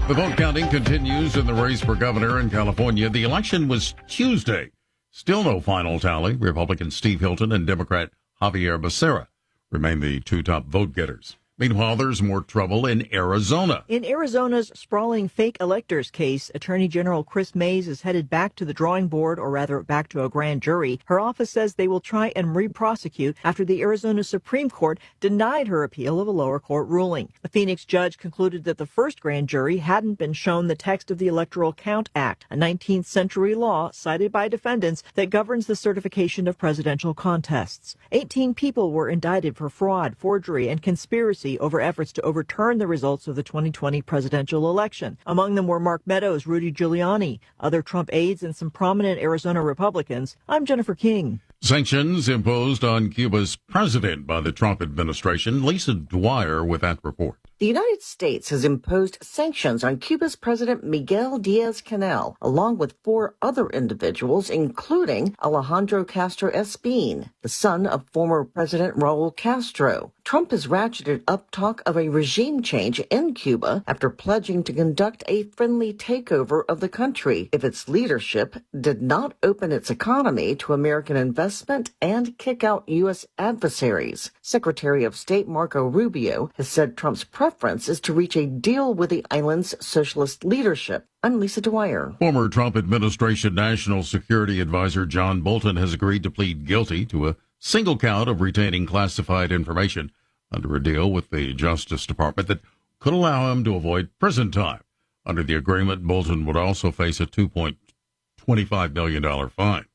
The vote counting continues in the race for governor in California. The election was Tuesday. Still no final tally. Republican Steve Hilton and Democrat Javier Becerra remain the two top vote getters. Meanwhile, there's more trouble in Arizona. In Arizona's sprawling fake electors case, Attorney General Chris Mays is headed back to the drawing board, or rather back to a grand jury. Her office says they will try and re-prosecute after the Arizona Supreme Court denied her appeal of a lower court ruling. The Phoenix judge concluded that the first grand jury hadn't been shown the text of the Electoral Count Act, a 19th century law cited by defendants that governs the certification of presidential contests. 18 people were indicted for fraud, forgery, and conspiracy over efforts to overturn the results of the 2020 presidential election. Among them were Mark Meadows, Rudy Giuliani, other Trump aides, and some prominent Arizona Republicans. I'm Jennifer King. Sanctions imposed on Cuba's president by the Trump administration. Lisa Dwyer with that report. The United States has imposed sanctions on Cuba's President Miguel Diaz-Canel, along with 4 other individuals, including Alejandro Castro Espín, the son of former President Raul Castro. Trump has ratcheted up talk of a regime change in Cuba after pledging to conduct a friendly takeover of the country if its leadership did not open its economy to American investment and kick out U.S. adversaries. Secretary of State Marco Rubio has said Trump's preference is to reach a deal with the island's socialist leadership. I'm Lisa Dwyer. Former Trump administration National Security Advisor John Bolton has agreed to plead guilty to a single count of retaining classified information under a deal with the Justice Department that could allow him to avoid prison time. Under the agreement, Bolton would also face a $2.25 million fine.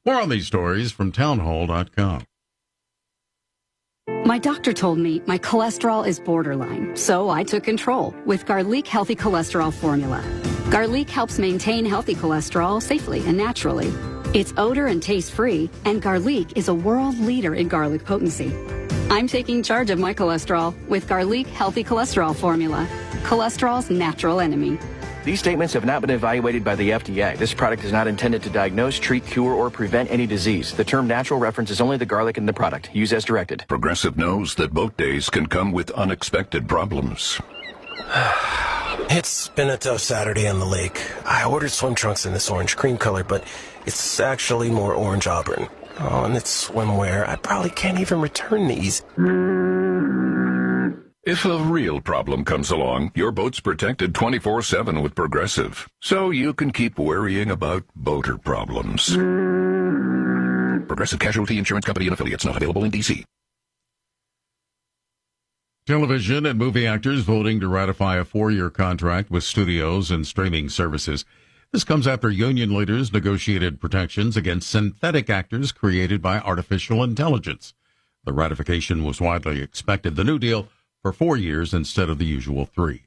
More on these stories from townhall.com. My doctor told me my cholesterol is borderline, so I took control with Garlic Healthy Cholesterol Formula. Garlic helps maintain healthy cholesterol safely and naturally. It's odor and taste-free, and Garlic is a world leader in garlic potency. I'm taking charge of my cholesterol with Garlic Healthy Cholesterol Formula, cholesterol's natural enemy. These statements have not been evaluated by the FDA. This product is not intended to diagnose, treat, cure, or prevent any disease. The term natural references only the garlic in the product. Use as directed. Progressive knows that boat days can come with unexpected problems. It's been a tough Saturday on the lake. I ordered swim trunks in this orange cream color, but it's actually more orange auburn. Oh, and it's swimwear. I probably can't even return these. If a real problem comes along, your boat's protected 24/7 with Progressive, so you can keep worrying about boater problems. Progressive Casualty Insurance Company and affiliates, not available in D.C. Television and movie actors voting to ratify a 4-year contract with studios and streaming services. This comes after union leaders negotiated protections against synthetic actors created by artificial intelligence. The ratification was widely expected. The new deal for 4 years instead of the usual 3.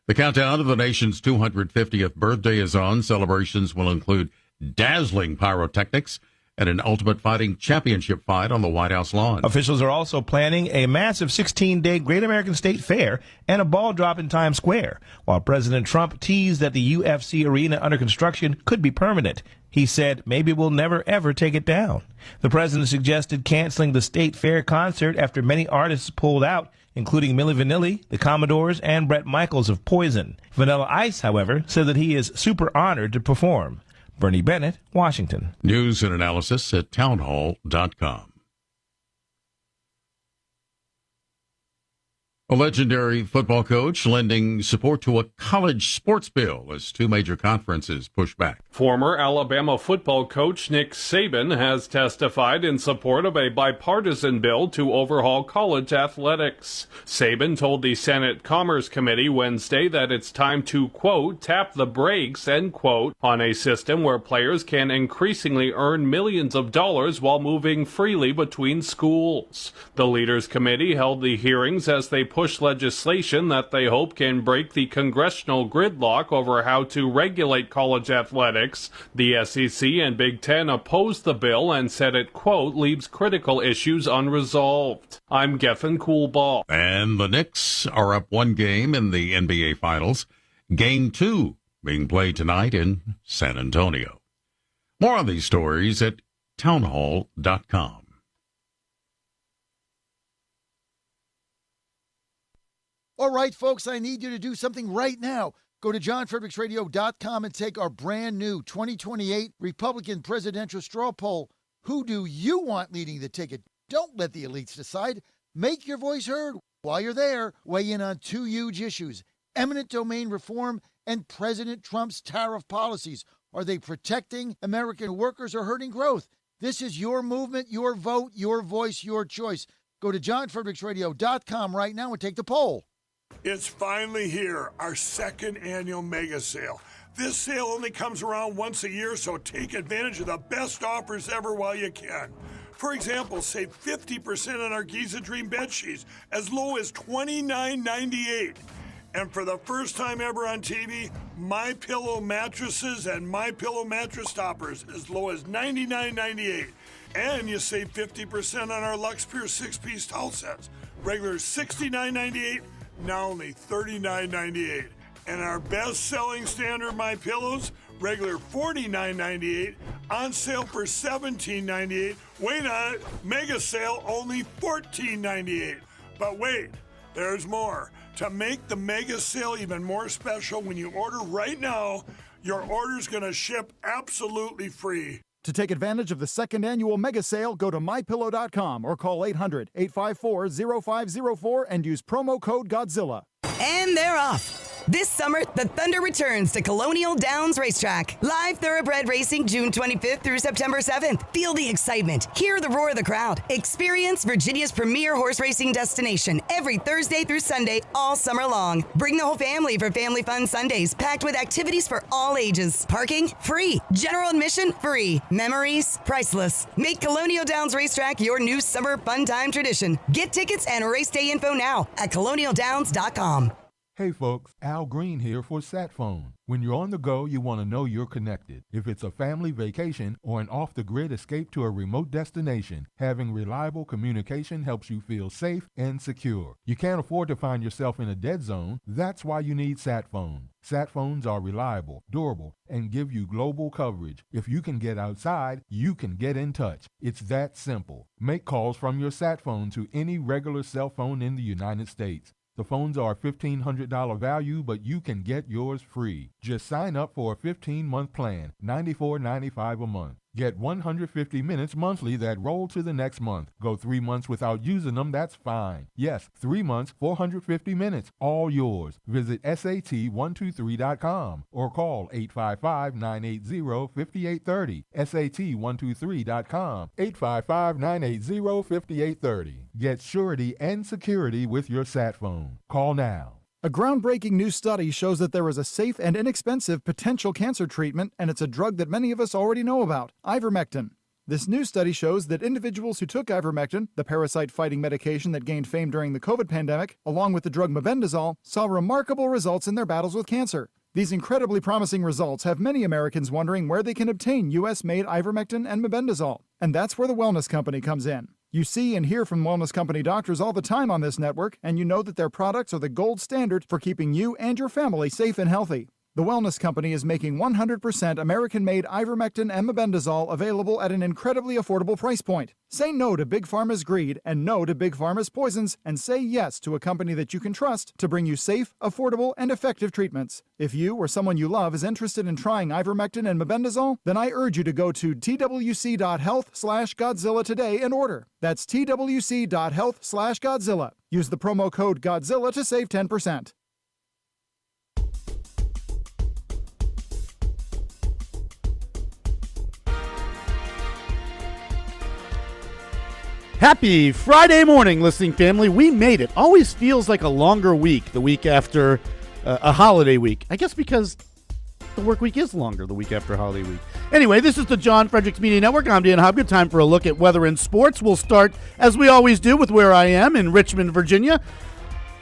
The countdown of the nation's 250th birthday is on. Celebrations will include dazzling pyrotechnics and an Ultimate Fighting Championship fight on the White House lawn. Officials are also planning a massive 16-day Great American State Fair and a ball drop in Times Square, while President Trump teased that the UFC arena under construction could be permanent. He said maybe we'll never, ever take it down. The president suggested canceling the State Fair concert after many artists pulled out, including Milli Vanilli, the Commodores, and Bret Michaels of Poison. Vanilla Ice, however, said that he is super honored to perform. Bernie Bennett, Washington. News and analysis at townhall.com. A legendary football coach lending support to a college sports bill as 2 major conferences push back. Former Alabama football coach Nick Saban has testified in support of a bipartisan bill to overhaul college athletics. Saban told the Senate Commerce Committee Wednesday that it's time to, quote, tap the brakes, end quote, on a system where players can increasingly earn millions of dollars while moving freely between schools. The Leaders Committee held the hearings as they push legislation that they hope can break the congressional gridlock over how to regulate college athletics. The SEC and Big Ten opposed the bill and said it, quote, leaves critical issues unresolved. I'm Geffen Coolball. And the Knicks are up 1 game in the NBA Finals. Game 2 being played tonight in San Antonio. More on these stories at townhall.com. All right, folks, I need you to do something right now. Go to johnfredericksradio.com and take our brand new 2028 Republican presidential straw poll. Who do you want leading the ticket? Don't let the elites decide. Make your voice heard. While you're there, weigh in on two huge issues: eminent domain reform and President Trump's tariff policies. Are they protecting American workers or hurting growth? This is your movement, your vote, your voice, your choice. Go to johnfredericksradio.com right now and take the poll. It's finally here, our second annual mega sale. This sale only comes around once a year, so take advantage of the best offers ever while you can. For example, save 50% on our Giza Dream bed sheets, as low as $29.98. And for the first time ever on TV, MyPillow mattresses and MyPillow mattress toppers, as low as $99.98. And you save 50% on our Lux Pure 6-piece towel sets. Regular $69.98, now only $39.98. And our best-selling standard MyPillows, regular $49.98, on sale for $17.98. Wait on it, mega sale, only $14.98. But wait, there's more. To make the mega sale even more special, when you order right now, your order's going to ship absolutely free. To take advantage of the second annual mega sale, go to MyPillow.com or call 800-854-0504 and use promo code Godzilla. And they're off. This summer, the Thunder returns to Colonial Downs Racetrack. Live thoroughbred racing June 25th through September 7th. Feel the excitement. Hear the roar of the crowd. Experience Virginia's premier horse racing destination every Thursday through Sunday all summer long. Bring the whole family for Family Fun Sundays, packed with activities for all ages. Parking? Free. General admission? Free. Memories? Priceless. Make Colonial Downs Racetrack your new summer fun time tradition. Get tickets and race day info now at colonialdowns.com. Hey folks, Al Green here for SatPhone. When you're on the go, you want to know you're connected. If it's a family vacation or an off-the-grid escape to a remote destination, having reliable communication helps you feel safe and secure. You can't afford to find yourself in a dead zone. That's why you need SatPhone. SatPhones are reliable, durable, and give you global coverage. If you can get outside, you can get in touch. It's that simple. Make calls from your SatPhone to any regular cell phone in the United States. The phones are $1,500 value, but you can get yours free. Just sign up for a 15-month plan, $94.95 a month. Get 150 minutes monthly that roll to the next month. Go 3 months without using them, that's fine. Yes, 3 months, 450 minutes, all yours. Visit SAT123.com or call 855-980-5830. SAT123.com, 855-980-5830. Get surety and security with your SatPhone. Call now. A groundbreaking new study shows that there is a safe and inexpensive potential cancer treatment, and it's a drug that many of us already know about, ivermectin. This new study shows that individuals who took ivermectin, the parasite-fighting medication that gained fame during the COVID pandemic, along with the drug mebendazole, saw remarkable results in their battles with cancer. These incredibly promising results have many Americans wondering where they can obtain U.S.-made ivermectin and mebendazole. And that's where the Wellness Company comes in. You see and hear from Wellness Company doctors all the time on this network, and you know that their products are the gold standard for keeping you and your family safe and healthy. The Wellness Company is making 100% American-made ivermectin and mebendazole available at an incredibly affordable price point. Say no to Big Pharma's greed and no to Big Pharma's poisons, and say yes to a company that you can trust to bring you safe, affordable, and effective treatments. If you or someone you love is interested in trying ivermectin and mebendazole, then I urge you to go to twc.health/Godzilla today and order. That's twc.health/Godzilla. Use the promo code Godzilla to save 10%. Happy Friday morning, listening family. We made it. Always feels like a longer week, the week after a holiday week. I guess because the work week is longer the week after holiday week. Anyway, this is the John Fredericks Media Network. I'm Dan Hobgood. Time for a look at weather and sports. We'll start, as we always do, with where I am in Richmond, Virginia.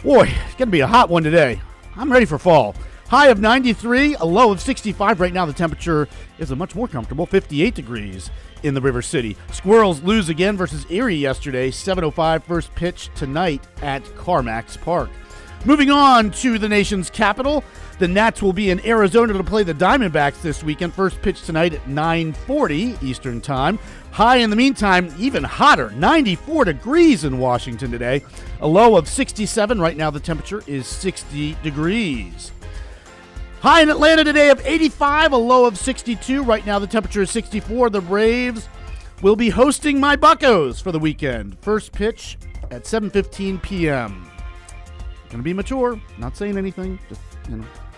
Boy, it's going to be a hot one today. I'm ready for fall. High of 93, a low of 65. Right now, the temperature is a much more comfortable 58 degrees in the River City. Squirrels lose again versus Erie yesterday. 7:05 first pitch tonight at Carmax Park. Moving on to the nation's capital, the Nats will be in Arizona to play the Diamondbacks this weekend. First pitch tonight at 9:40 Eastern Time. High in the meantime, even hotter, 94 degrees in Washington today. A low of 67. Right now the temperature is 60 degrees. High in Atlanta today of 85, a low of 62. Right now the temperature is 64. The Braves will be hosting my Buccos for the weekend. First pitch at 7:15 p.m. Going to be mature. Not saying anything. Just,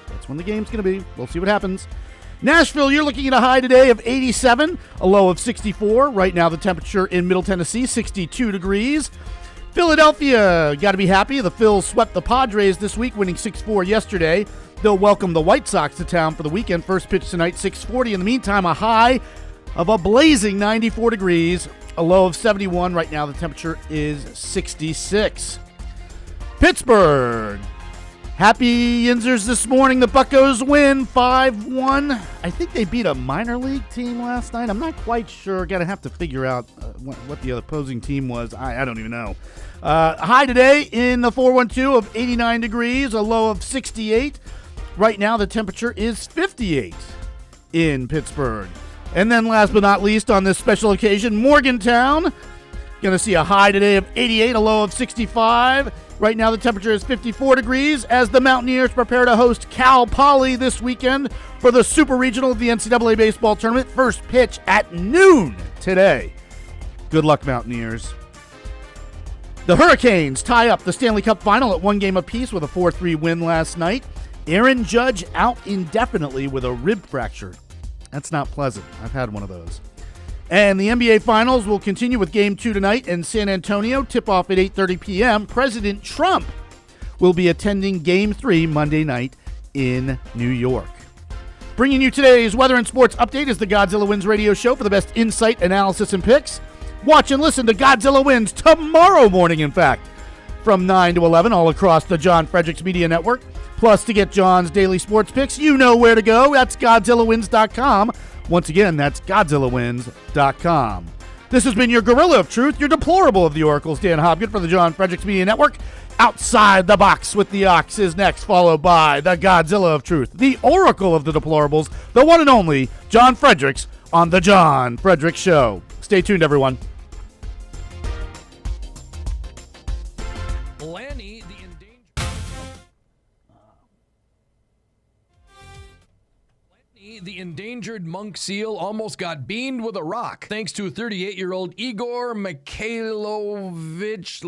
that's when the game's going to be. We'll see what happens. Nashville, you're looking at a high today of 87, a low of 64. Right now the temperature in Middle Tennessee, 62 degrees. Philadelphia, got to be happy. The Phils swept the Padres this week, winning 6-4 yesterday. They'll welcome the White Sox to town for the weekend. First pitch tonight, 6:40. In the meantime, a high of a blazing 94 degrees, a low of 71. Right now, the temperature is 66. Pittsburgh. Happy Yinzers this morning. The Buccos win 5-1. I think they beat a minor league team last night. I'm not quite sure. Got to have to figure out what the opposing team was. I don't even know. High today in the 412 of 89 degrees, a low of 68. Right now, the temperature is 58 in Pittsburgh. And then last but not least on this special occasion, Morgantown. Going to see a high today of 88, a low of 65. Right now, the temperature is 54 degrees as the Mountaineers prepare to host Cal Poly this weekend for the Super Regional of the NCAA Baseball Tournament. First pitch at noon today. Good luck, Mountaineers. The Hurricanes tie up the Stanley Cup Final at one game apiece with a 4-3 win last night. Aaron Judge out indefinitely with a rib fracture. That's not pleasant. I've had one of those. And the NBA Finals will continue with Game 2 tonight in San Antonio. Tip-off at 8:30 p.m. President Trump will be attending Game 3 Monday night in New York. Bringing you today's weather and sports update is the Godzilla Wins radio show for the best insight, analysis, and picks. Watch and listen to Godzilla Wins tomorrow morning, in fact, from 9 to 11 all across the John Fredericks Media Network. Plus, to get John's daily sports picks, you know where to go. That's GodzillaWins.com. Once again, that's GodzillaWins.com. This has been your Gorilla of Truth, your deplorable of the Oracles, Dan Hobgood for the John Fredericks Media Network. Outside the Box with the Ox is next, followed by the Godzilla of Truth, the Oracle of the Deplorables, the one and only John Fredericks on the John Fredericks Show. Stay tuned, everyone. The endangered monk seal almost got beamed with a rock thanks to 38-year-old Igor Mikhailovich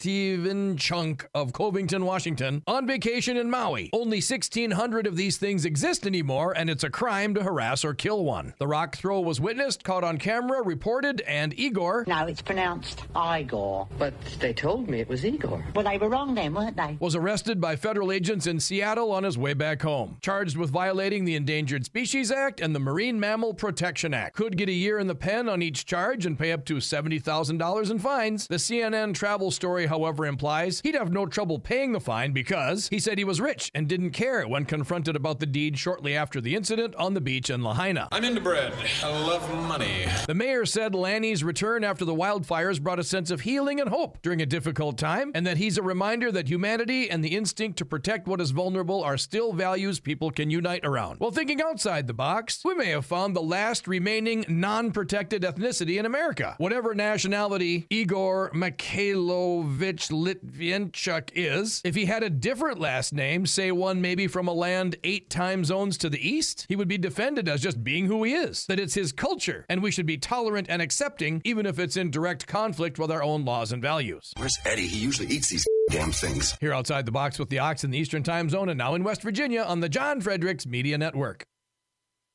Litvinchuk of Covington, Washington, on vacation in Maui. Only 1,600 of these things exist anymore, and it's a crime to harass or kill one. The rock throw was witnessed, caught on camera, reported, and Igor... No, it's pronounced Igor. But they told me it was Igor. Well, they were wrong then, weren't they? ...was arrested by federal agents in Seattle on his way back home. Charged with violating the Endangered Species Act and the Marine Mammal Protection Act. Could get a year in the pen on each charge and pay up to $70,000 in fines. The CNN travel story, however, implies he'd have no trouble paying the fine because he said he was rich and didn't care when confronted about the deed shortly after the incident on the beach in Lahaina. I'm into bread. I love money. The mayor said Lanny's return after the wildfires brought a sense of healing and hope during a difficult time, and that he's a reminder that humanity and the instinct to protect what is vulnerable are still values people can unite around. While thinking outside the box, we may have found the last remaining non-protected ethnicity in America. Whatever nationality Igor Mikhailovich Litvinchuk is, if he had a different last name, say one maybe from a land 8 time zones to the east, he would be defended as just being who he is, that it's his culture, and we should be tolerant and accepting even if it's in direct conflict with our own laws and values. Where's Eddie? He usually eats these damn things. Here outside the box with the Ox in the Eastern Time Zone and now in West Virginia on the John Fredericks Media Network.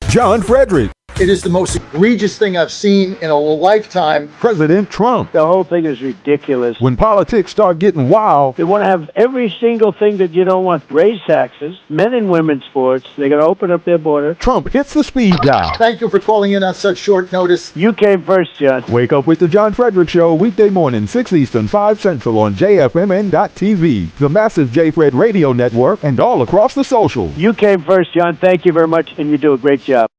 John Fredericks. It is the most egregious thing I've seen in a lifetime. President Trump. The whole thing is ridiculous. When politics start getting wild. They want to have every single thing that you don't want. Raise taxes, men and women's sports. They're going to open up their border. Trump hits the speed dial. Thank you for calling in on such short notice. You came first, John. Wake up with the John Fredericks Show weekday morning, 6 Eastern, 5 Central on JFMN.TV, the massive J-Fred radio network, and all across the socials. You came first, John. Thank you very much, and you do a great job.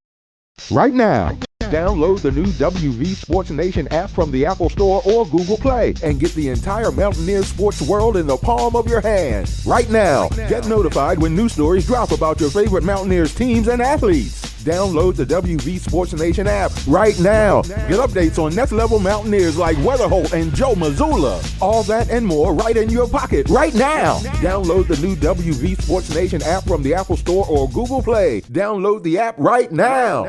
Right now, download the new WV Sports Nation app from the Apple Store or Google Play and get the entire Mountaineer sports world in the palm of your hand. Right now, get notified when new stories drop about your favorite Mountaineers teams and athletes. Download the WV Sports Nation app right now. Get updates on next-level Mountaineers like Weatherholt and Joe Mazzulla. All that and more right in your pocket right now. Download the new WV Sports Nation app from the Apple Store or Google Play. Download the app right now.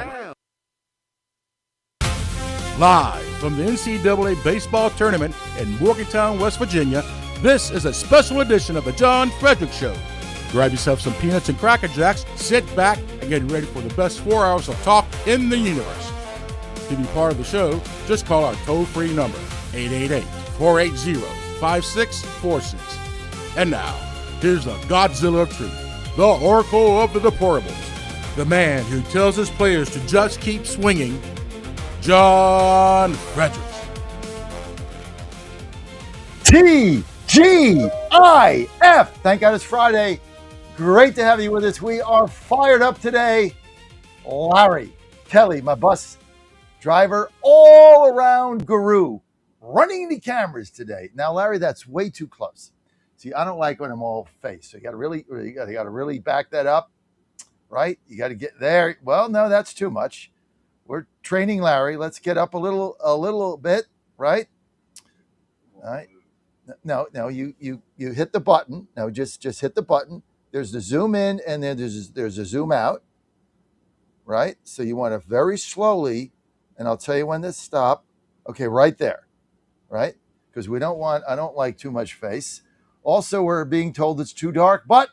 Live from the NCAA baseball tournament in Morgantown, West Virginia, this is a special edition of the John Fredericks Show. Grab yourself some peanuts and Cracker Jacks, sit back, and get ready for the best 4 hours of talk in the universe. To be part of the show, just call our toll-free number, 888-480-5646. And now, here's the Godzilla of Truth, the Oracle of the Deplorables, the man who tells his players to just keep swinging, John Fredericks. TGIF. Thank God it's Friday. Great to have you with us. We are fired up today. Larry Kelly, my bus driver, all around guru, running the cameras today. Now, Larry, that's way too close. See, I don't like when I'm all face. So you got to really back that up, right? You got to get there. Well, no, that's too much. We're training Larry. Let's get up a little bit, right? All right. No, you hit the button. No, just hit the button. There's the zoom in and then there's a zoom out, right? So you want to very slowly, and I'll tell you when to stop. Okay, right there, right? Because I don't like too much face. Also, we're being told it's too dark, but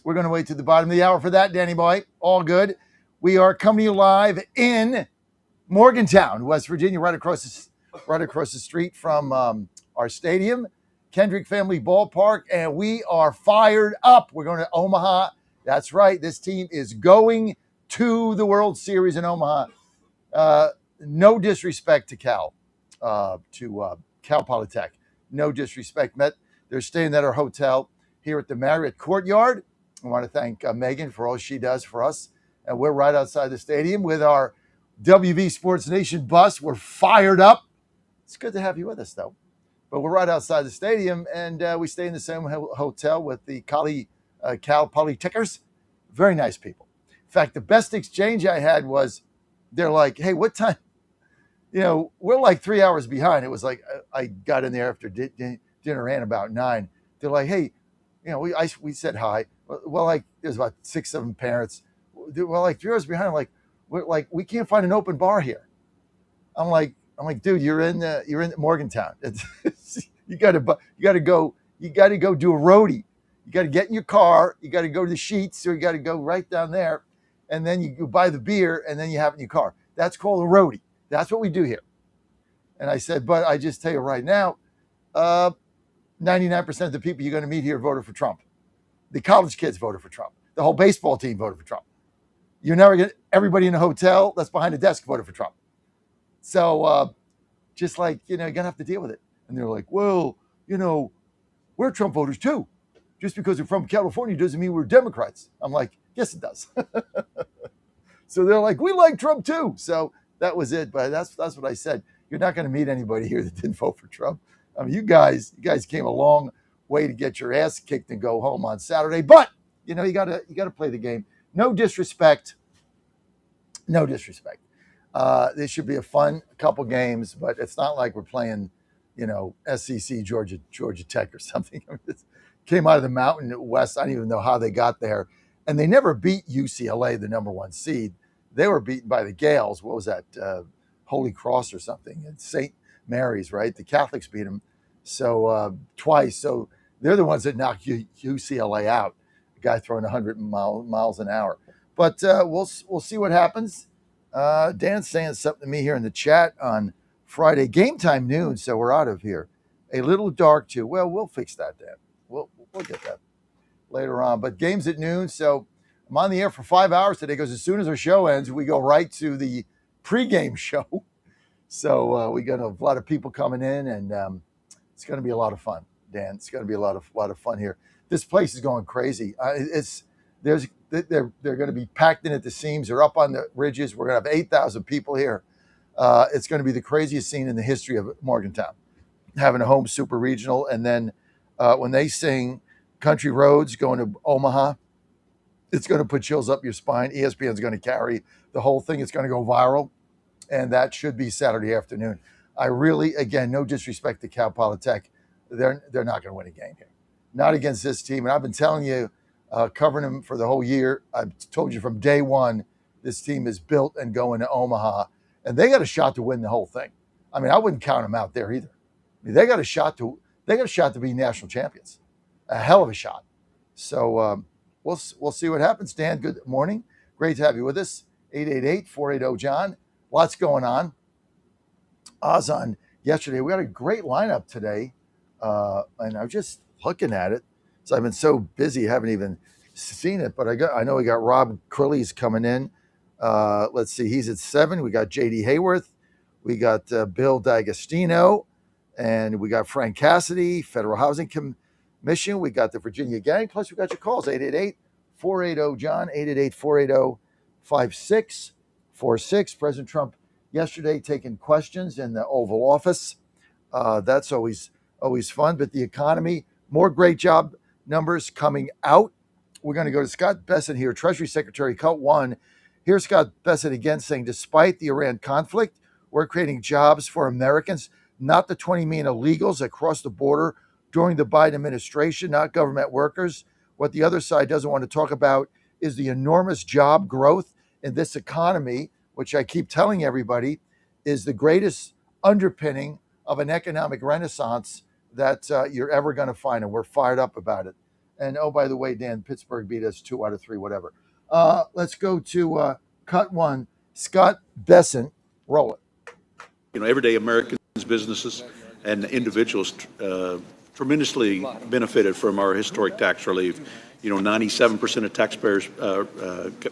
we're going to wait to the bottom of the hour for that, Danny boy. All good. We are coming to you live in Morgantown, West Virginia, right across the street from our stadium, Kendrick Family Ballpark, and we are fired up. We're going to Omaha. That's right. This team is going to the World Series in Omaha. No disrespect to Cal Polytech. No disrespect. They're staying at our hotel here at the Marriott Courtyard. I want to thank Megan for all she does for us. And we're right outside the stadium with our WV Sports Nation bus. We're fired up. It's good to have you with us, though. But we're right outside the stadium, and we stay in the same hotel with the Cal Polytechers. Very nice people. In fact, the best exchange I had was they're like, hey, what time? You know, we're like 3 hours behind. It was like I got in there after dinner ran about 9. They're like, hey, you know, we said hi. Well, like there's about 6, 7 parents. We're like 3 hours behind. We can't find an open bar here. I'm like, dude, you're in Morgantown. You got to go do a roadie. You got to get in your car. You got to go to the Sheets, or you got to go right down there, and then you buy the beer, and then you have it in your car. That's called a roadie. That's what we do here. And I said, but I just tell you right now, 99% of the people you're going to meet here voted for Trump. The college kids voted for Trump. The whole baseball team voted for Trump. You're never going to, everybody in a hotel that's behind a desk voted for Trump. So just like, you're going to have to deal with it. And they're like, well, we're Trump voters too. Just because we're from California doesn't mean we're Democrats. I'm like, yes, it does. So they're like, we like Trump too. So that was it. But that's what I said. You're not going to meet anybody here that didn't vote for Trump. I mean, you guys came a long way to get your ass kicked and go home on Saturday. But, you gotta play the game. No disrespect. No disrespect. This should be a fun couple games, but it's not like we're playing, SEC Georgia Tech or something. It came out of the Mountain West. I don't even know how they got there. And they never beat UCLA, the number 1 seed. They were beaten by the Gales. What was that? Holy Cross or something. And St. Mary's, right? The Catholics beat them twice. So they're the ones that knocked UCLA out. A guy throwing 100 miles an hour. But we'll see what happens. Dan's saying something to me here in the chat on Friday. Game time noon, so we're out of here. A little dark too. Well, we'll fix that, Dan. We'll get that later on. But games at noon, so I'm on the air for 5 hours today because as soon as our show ends, we go right to the pregame show. So we got a lot of people coming in, and it's going to be a lot of fun, Dan. It's going to be a lot of fun here. This place is going crazy. They're going to be packed in at the seams. They're up on the ridges. We're going to have 8,000 people here. It's going to be the craziest scene in the history of Morgantown, having a home super regional. And then when they sing Country Roads going to Omaha, It's going to put chills up your spine. ESPN's going to carry the whole thing. It's going to go viral, and that should be Saturday afternoon. I really, again, no disrespect to Cal Polytech, they're not going to win a game here, not against this team. And I've been telling you, covering them for the whole year. I've told you from day one, this team is built and going to Omaha, and they got a shot to win the whole thing. I mean, I wouldn't count them out there either. I mean, they got a shot to be national champions, a hell of a shot. So we'll see what happens. Dan, good morning. Great to have you with us. 888-480-JOHN. Lots going on. Oz on yesterday. We had a great lineup today, and I'm just looking at it. So I've been so busy, haven't even seen it. But I know we got Rob Crilly's coming in. Let's see, he's at 7. We got J.D. Hayworth. We got Bill D'Agostino, and we got Frank Cassidy, Federal Housing Commission. We got the Virginia Gang. Plus, we got your calls, 888-480-JOHN, 888-480-5646. President Trump yesterday taking questions in the Oval Office. That's always fun. But the economy, more great job numbers coming out. We're going to go to Scott Bessent here, Treasury Secretary, cut 1. Here's Scott Bessent again saying, despite the Iran conflict, we're creating jobs for Americans, not the 20 million illegals that crossed the border during the Biden administration, not government workers. What the other side doesn't want to talk about is the enormous job growth in this economy, which I keep telling everybody is the greatest underpinning of an economic renaissance that you're ever going to find. And we're fired up about it. And oh, by the way, Dan, Pittsburgh beat us 2 out of 3, whatever. Let's go to cut 1. Scott Bessent, roll it. Everyday Americans, businesses, and individuals tremendously benefited from our historic tax relief. 97% of taxpayers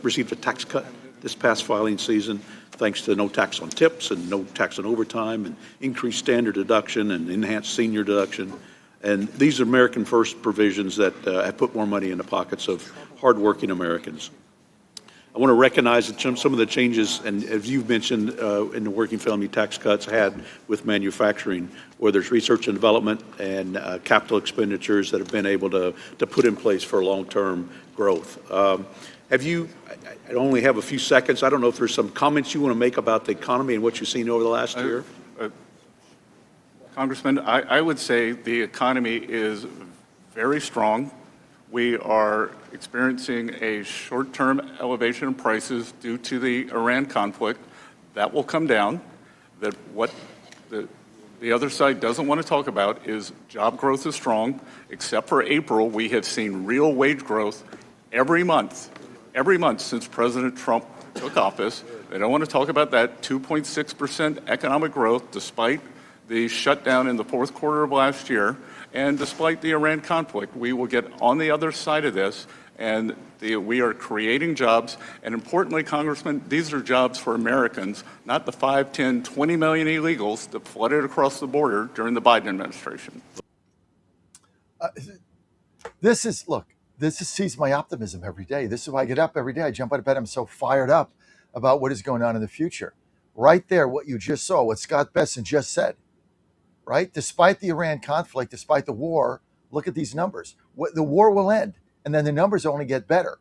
received a tax cut this past filing season, thanks to no tax on tips and no tax on overtime and increased standard deduction and enhanced senior deduction. And these are American First provisions that have put more money in the pockets of hardworking Americans. I want to recognize that some of the changes, and as you've mentioned, in the working family tax cuts had with manufacturing, whether it's research and development and capital expenditures that have been able to put in place for long-term growth. I only have a few seconds. I don't know if there's some comments you want to make about the economy and what you've seen over the last year. Congressman, I would say the economy is very strong. We are experiencing a short-term elevation in prices due to the Iran conflict. That will come down. That what the other side doesn't want to talk about is job growth is strong. Except for April, we have seen real wage growth every month since President Trump took office. They don't want to talk about that 2.6% economic growth despite the shutdown in the fourth quarter of last year. And despite the Iran conflict, we will get on the other side of this, and we are creating jobs. And importantly, Congressman, these are jobs for Americans, not the 5, 10, 20 million illegals that flooded across the border during the Biden administration. This sees my optimism every day. This is why I get up every day. I jump out of bed. I'm so fired up about what is going on in the future. Right there, what you just saw, what Scott Bessent just said. Right? Despite the Iran conflict, despite the war, look at these numbers. The war will end, and then the numbers only get better.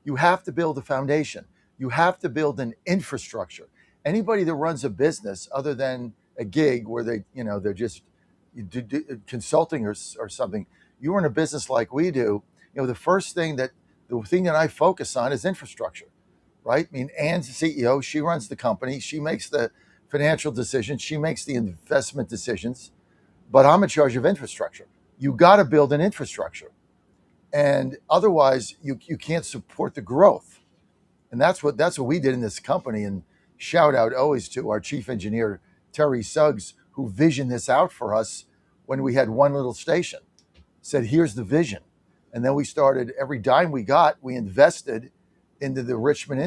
You have to build a foundation. You have to build an infrastructure. Anybody that runs a business other than a gig where they're just consulting or something, you run a business like we do, the thing that I focus on is infrastructure, right? I mean, Ann's the CEO, she runs the company, she makes the financial decisions, she makes the investment decisions, but I'm in charge of infrastructure. You got to build an infrastructure, and otherwise you can't support the growth. And that's what we did in this company. And shout out always to our chief engineer Terry Suggs, who visioned this out for us when we had one little station. Said, here's the vision, and then we started. Every dime we got, we invested into the Richmond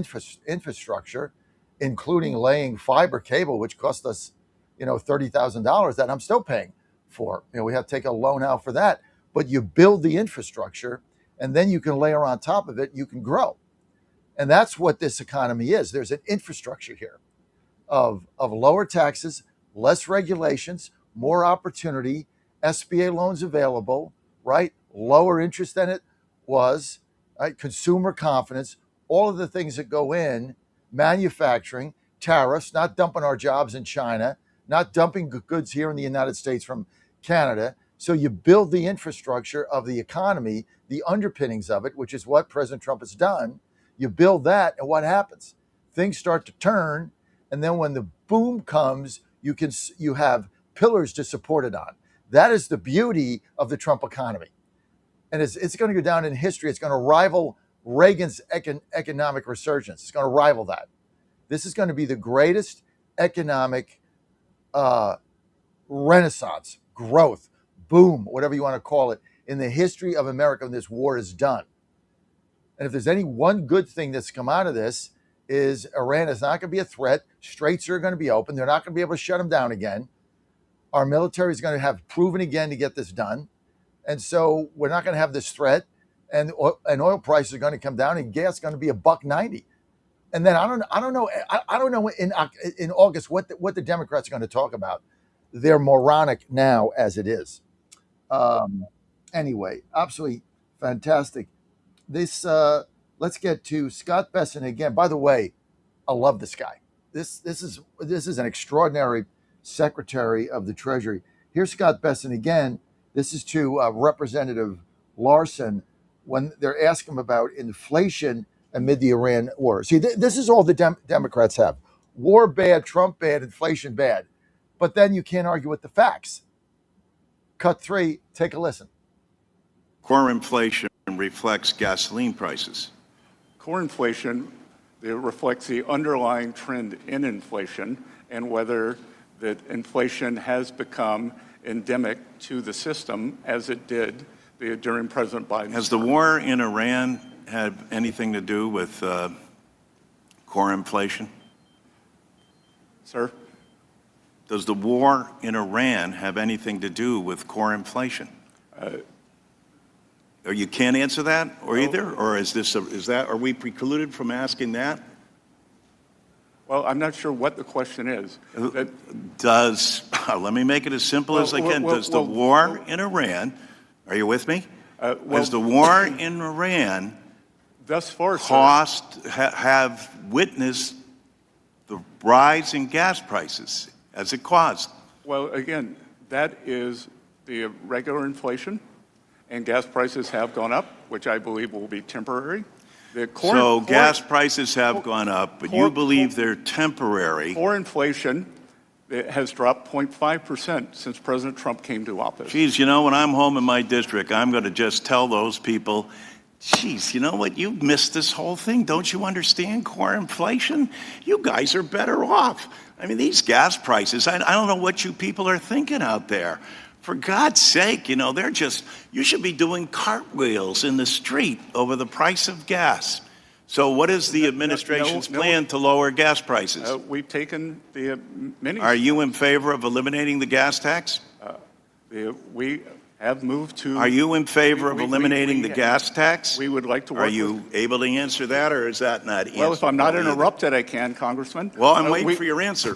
infrastructure, including laying fiber cable, which cost us, $30,000 that I'm still paying for. We have to take a loan out for that. But you build the infrastructure, and then you can layer on top of it, you can grow. And that's what this economy is. There's an infrastructure here of lower taxes, less regulations, more opportunity, SBA loans available, right? Lower interest than it was. right? Consumer confidence, all of the things that go in, manufacturing, tariffs, not dumping our jobs in China, not dumping goods here in the United States from Canada. So you build the infrastructure of the economy, the underpinnings of it, which is what President Trump has done. You build that, and what happens? Things start to turn, and then when the boom comes, you have pillars to support it on. That is the beauty of the Trump economy. And it's going to go down in history. It's going to rival Reagan's economic resurgence. It's going to rival that. This is going to be the greatest economic renaissance, growth, boom, whatever you want to call it, in the history of America when this war is done. And if there's any one good thing that's come out of this, is Iran is not going to be a threat. Straits are going to be open. They're not going to be able to shut them down again. Our military is going to have proven again to get this done. And so we're not going to have this threat. And oil prices are going to come down, and gas is going to be $1.90. And then I don't know in August what the Democrats are going to talk about. They're moronic now as it is. Anyway, absolutely fantastic. This let's get to Scott Bessent again. By the way, I love this guy. This is an extraordinary Secretary of the Treasury. Here's Scott Bessent again. This is to Representative Larson when they're asking him about inflation amid the Iran war. See, this is all the Democrats have. War bad, Trump bad, inflation bad. But then you can't argue with the facts. Cut 3, take a listen. Core inflation reflects gasoline prices. Core inflation, it reflects the underlying trend in inflation and whether that inflation has become endemic to the system as it did during President Biden. Has the war in Iran had anything to do with core inflation? Sir? Does the war in Iran have anything to do with core inflation? Or you can't answer that, or no. Either, or are we precluded from asking that? Well, I'm not sure what the question is. Let me make it as simple as I can. Does the war in Iran, are you with me? Has the war in Iran thus far have witnessed the rise in gas prices as it caused? Well, again, that is the regular inflation, and gas prices have gone up, which I believe will be temporary. Gas prices have gone up, but you believe they're temporary. Core inflation has dropped 0.5% since President Trump came to office. Geez, you know, when I'm home in my district, I'm going to just tell those people, geez, you know what? You missed this whole thing. Don't you understand core inflation? You guys are better off. I mean, these gas prices, I don't know what you people are thinking out there. For God's sake, you know, you should be doing cartwheels in the street over the price of gas. So what is the administration's plan to lower gas prices? We've taken the many. Are you in favor of eliminating the gas tax? We have moved to. Are you in favor of eliminating the gas tax? We would like to work. Are you able to answer that, or is that not answered? Well, if I'm not interrupted, I can, Congressman. Well, I'm waiting for your answer.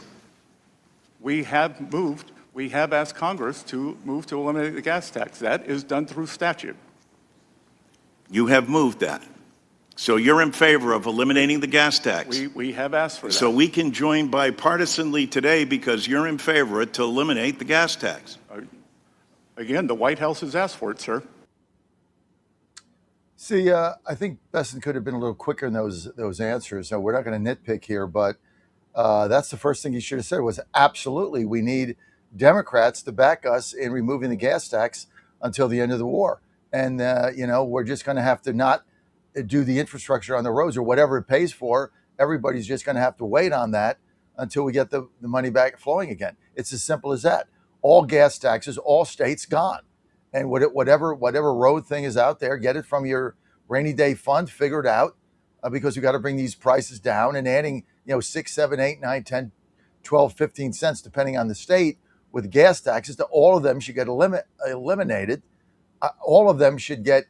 We have asked Congress to move to eliminate the gas tax. That is done through statute. You have moved that. So you're in favor of eliminating the gas tax? We have asked for that. So we can join bipartisanly today because you're in favor to eliminate the gas tax. Again, the White House has asked for it, sir. See, I think Bessent could have been a little quicker in those answers. So we're not going to nitpick here, but that's the first thing he should have said was absolutely we need Democrats to back us in removing the gas tax until the end of the war. And, we're just going to have to not do the infrastructure on the roads or whatever it pays for. Everybody's just going to have to wait on that until we get the money back flowing again. It's as simple as that. All gas taxes, all states gone. And whatever road thing is out there, get it from your rainy day fund, figure it out, because we got to bring these prices down, and adding, 6, 7, 8, 9, 10, 12, 15 cents, depending on the state, with gas taxes, to all of them should get eliminated. All of them should get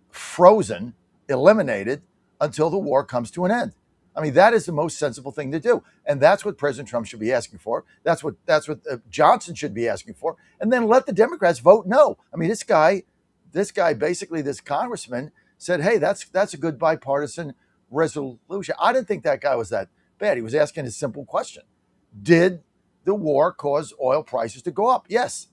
frozen, eliminated until the war comes to an end. I mean, that is the most sensible thing to do. And that's what President Trump should be asking for. That's what Johnson should be asking for. And then let the Democrats vote no. I mean, this guy, basically this congressman said, hey, that's a good bipartisan resolution. I didn't think that guy was that bad. He was asking a simple question. Did the war cause oil prices to go up? Yes.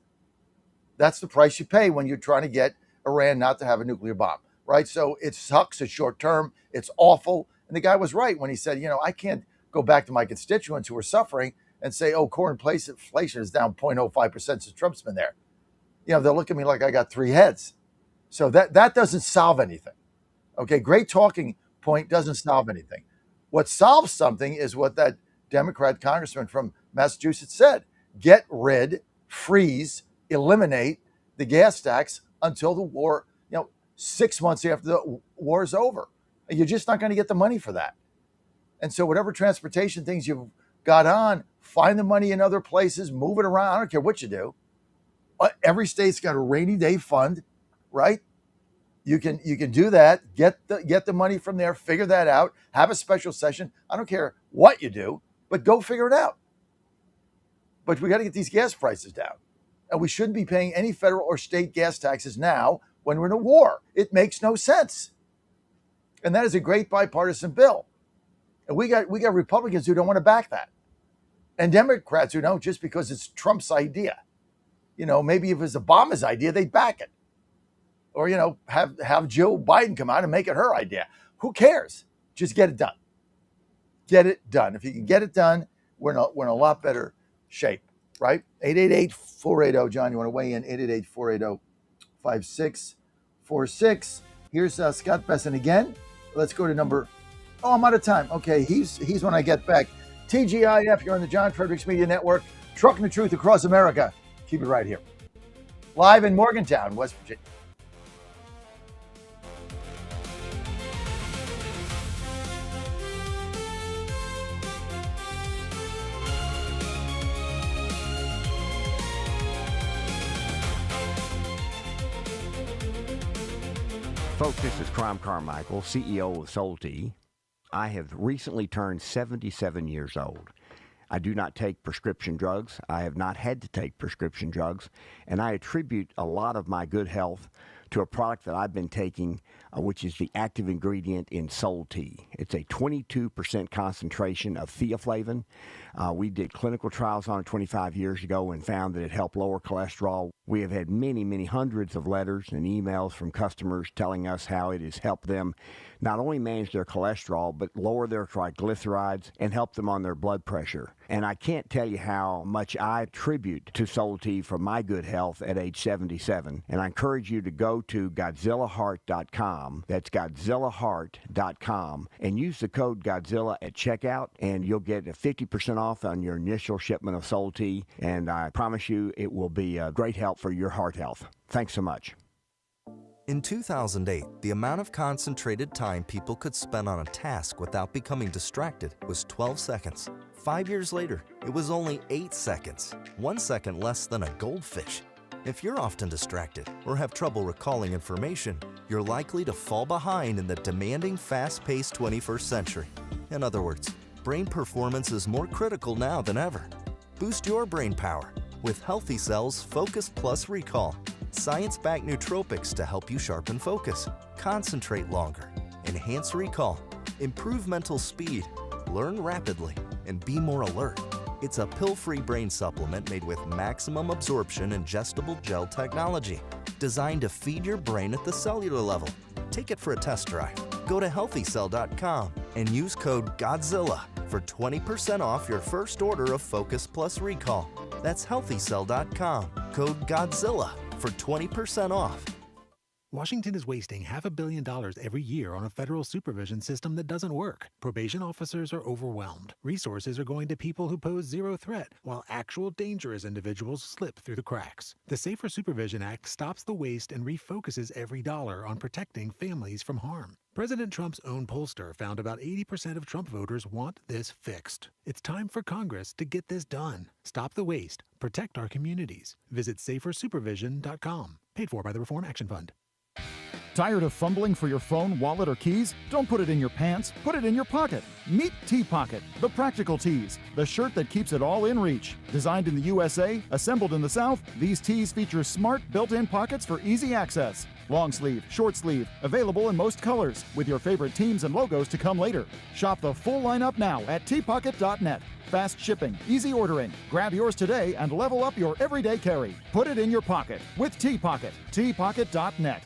That's the price you pay when you're trying to get Iran not to have a nuclear bomb, right? So it sucks. It's short term. It's awful. And the guy was right when he said, I can't go back to my constituents who are suffering and say, oh, core inflation is down 0.05% since Trump's been there. They'll look at me like I got three heads. So that doesn't solve anything. Okay, great talking point doesn't solve anything. What solves something is what that Democrat congressman from Massachusetts said. Get rid, freeze, eliminate the gas tax until the war, 6 months after the war is over. You're just not going to get the money for that. And so whatever transportation things you've got on, find the money in other places, move it around. I don't care what you do. Every state's got a rainy day fund, right? You can do that, get the money from there, figure that out, have a special session. I don't care what you do, but go figure it out. But we got to get these gas prices down. And we shouldn't be paying any federal or state gas taxes now when we're in a war. It makes no sense. And that is a great bipartisan bill. And we got Republicans who don't want to back that. And Democrats who don't, just because it's Trump's idea. Maybe if it was Obama's idea, they'd back it. Or, have Joe Biden come out and make it her idea. Who cares? Just get it done. Get it done. If you can get it done, we're in a lot better shape, right? 888-480. John, you want to weigh in? 888-480-5646. Here's Scott Besson again. Let's go to number... Oh, I'm out of time. Okay, he's when I get back. TGIF, you're on the John Fredericks Media Network. Trucking the truth across America. Keep it right here. Live in Morgantown, West Virginia. Folks, this is Crom Carmichael, CEO of Solti. I have recently turned 77 years old. I do not take prescription drugs. I have not had to take prescription drugs, and I attribute a lot of my good health to a product that I've been taking, which is the active ingredient in Solti. It's a 22% concentration of theaflavin. We did clinical trials on it 25 years ago and found that it helped lower cholesterol. We have had many, many hundreds of letters and emails from customers telling us how it has helped them not only manage their cholesterol, but lower their triglycerides and help them on their blood pressure. And I can't tell you how much I attribute to Solti for my good health at age 77. And I encourage you to go to GodzillaHeart.com. That's GodzillaHeart.com. And use the code Godzilla at checkout, and you'll get a 50% off on your initial shipment of Solti. And I promise you it will be a great help for your heart health. Thanks so much. In 2008, the amount of concentrated time people could spend on a task without becoming distracted was 12 seconds. 5 years later, it was only 8 seconds, 1 second less than a goldfish. If you're often distracted or have trouble recalling information, you're likely to fall behind in the demanding, fast-paced 21st century. In other words, brain performance is more critical now than ever. Boost your brain power with Healthy Cells Focus Plus Recall. Science-backed nootropics to help you sharpen focus, concentrate longer, enhance recall, improve mental speed, learn rapidly, and be more alert. It's a pill-free brain supplement made with maximum absorption ingestible gel technology, designed to feed your brain at the cellular level. Take it for a test drive. Go to healthycell.com and use code GODZILLA for 20% off your first order of Focus Plus Recall. That's healthycell.com, code GODZILLA for 20% off. Washington is wasting $500 million every year on a federal supervision system that doesn't work. Probation officers are overwhelmed. Resources are going to people who pose zero threat, while actual dangerous individuals slip through the cracks. The Safer Supervision Act stops the waste and refocuses every dollar on protecting families from harm. President Trump's own pollster found about 80% of Trump voters want this fixed. It's time for Congress to get this done. Stop the waste. Protect our communities. Visit safersupervision.com. Paid for by the Reform Action Fund. Tired of fumbling for your phone, wallet, or keys? Don't put it in your pants, put it in your pocket. Meet T-Pocket, the practical tees, the shirt that keeps it all in reach. Designed in the USA, assembled in the South, these tees feature smart built-in pockets for easy access. Long sleeve, short sleeve, available in most colors, with your favorite teams and logos to come later. Shop the full lineup now at tpocket.net. Fast shipping, easy ordering. Grab yours today and level up your everyday carry. Put it in your pocket with T-Pocket. tpocket.net.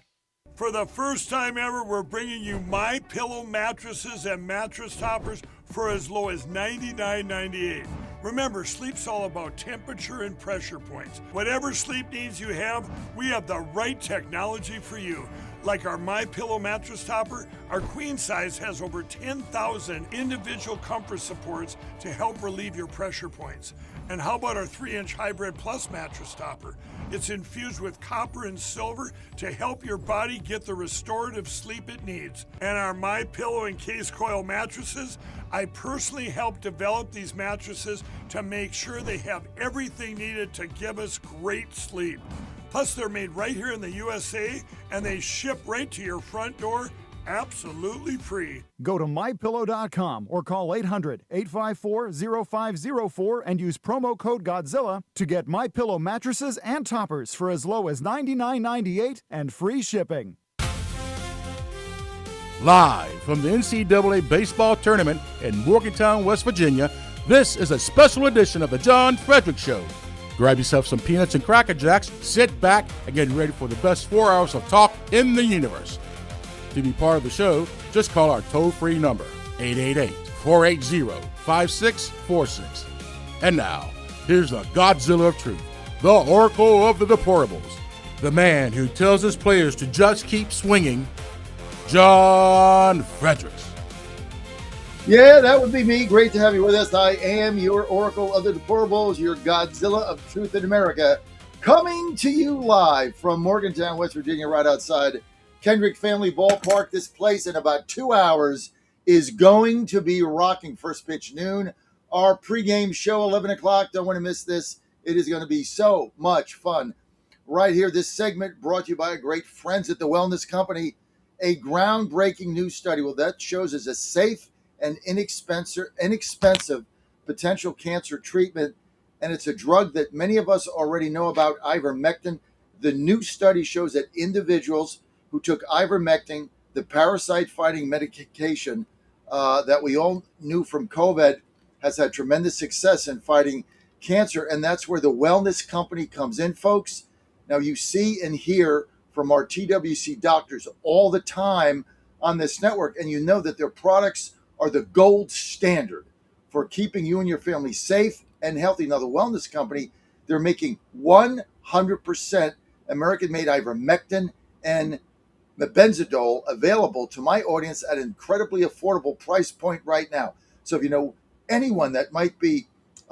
For the first time ever, we're bringing you MyPillow mattresses and mattress toppers for as low as $99.98. Remember, sleep's all about temperature and pressure points. Whatever sleep needs you have, we have the right technology for you. Like our MyPillow mattress topper, our queen size has over 10,000 individual comfort supports to help relieve your pressure points. And how about our 3-inch Hybrid Plus mattress topper? It's infused with copper and silver to help your body get the restorative sleep it needs. And our MyPillow and Case Coil mattresses, I personally helped develop these mattresses to make sure they have everything needed to give us great sleep. Plus, they're made right here in the USA, and they ship right to your front door, absolutely free. Go to MyPillow.com or call 800-854-0504 and use promo code Godzilla to get MyPillow mattresses and toppers for as low as $99.98 and free shipping. Live from the NCAA baseball tournament in Morgantown, West Virginia, this is a special edition of the John Fredericks Show. Grab yourself some peanuts and Cracker Jacks, sit back, and get ready for the best 4 hours of talk in the universe. To be part of the show, just call our toll-free number, 888-480-5646. And now, here's the Godzilla of Truth, the Oracle of the Deplorables, the man who tells his players to just keep swinging, John Fredericks. Yeah, that would be me. Great to have you with us. I am your Oracle of the Deplorables, your Godzilla of Truth in America, coming to you live from Morgantown, West Virginia, right outside Kendrick Family Ballpark. This place in about 2 hours is going to be rocking. First pitch noon. Our pregame show, 11 o'clock. Don't want to miss this. It is going to be so much fun. Right here, this segment brought to you by our great friends at the Wellness Company. A groundbreaking new study, well, that shows as a safe and inexpensive potential cancer treatment. And it's a drug that many of us already know about, ivermectin. The new study shows that individuals who took ivermectin, the parasite-fighting medication that we all knew from COVID, has had tremendous success in fighting cancer. And that's where the Wellness Company comes in, folks. Now, you see and hear from our TWC doctors all the time on this network, and you know that their products are the gold standard for keeping you and your family safe and healthy. Now, the Wellness Company, they're making 100% American-made ivermectin and mebendazole available to my audience at an incredibly affordable price point right now. So if you know anyone that might be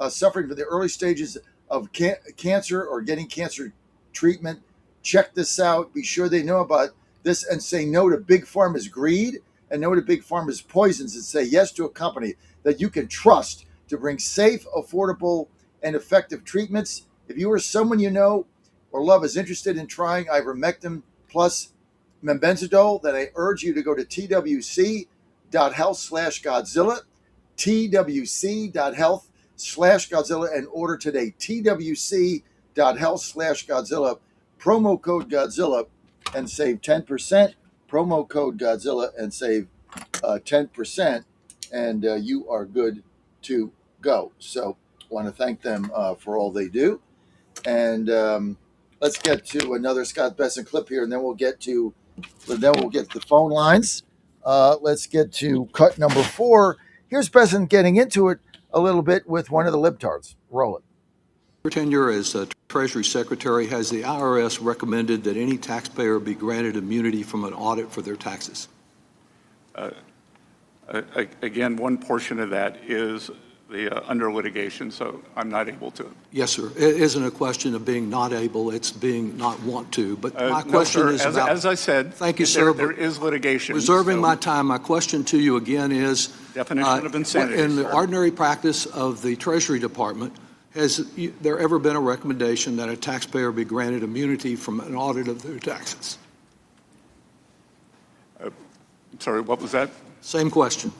suffering from the early stages of cancer or getting cancer treatment, check this out. Be sure they know about this and say no to Big Pharma's greed and no to Big Pharma's poisons, and say yes to a company that you can trust to bring safe, affordable, and effective treatments. If you or someone you know or love is interested in trying ivermectin plus mebendazole, then I urge you to go to twc.health/Godzilla, twc.health/Godzilla, and order today. twc.health/Godzilla, promo code Godzilla, and save 10%. Promo code Godzilla and save 10%, and you are good to go. So I want to thank them for all they do. And let's get to another Scott Besson clip here, and then we'll get to the phone lines. Let's get to cut number 4. Here's Besson getting into it a little bit with one of the libtards. Roll it. Your tenure as Treasury Secretary, has the IRS recommended that any taxpayer be granted immunity from an audit for their taxes? Again, one portion of that is under litigation, so I'm not able to. Yes, sir. It isn't a question of being not able, it's being not want to. But my question no, is as, about... As I said, thank you, sir. There is litigation. Reserving my time, my question to you again is... Definition of insanity, in the sir. ordinary practice of the Treasury Department, has there ever been a recommendation that a taxpayer be granted immunity from an audit of their taxes? Sorry, what was that? Same question.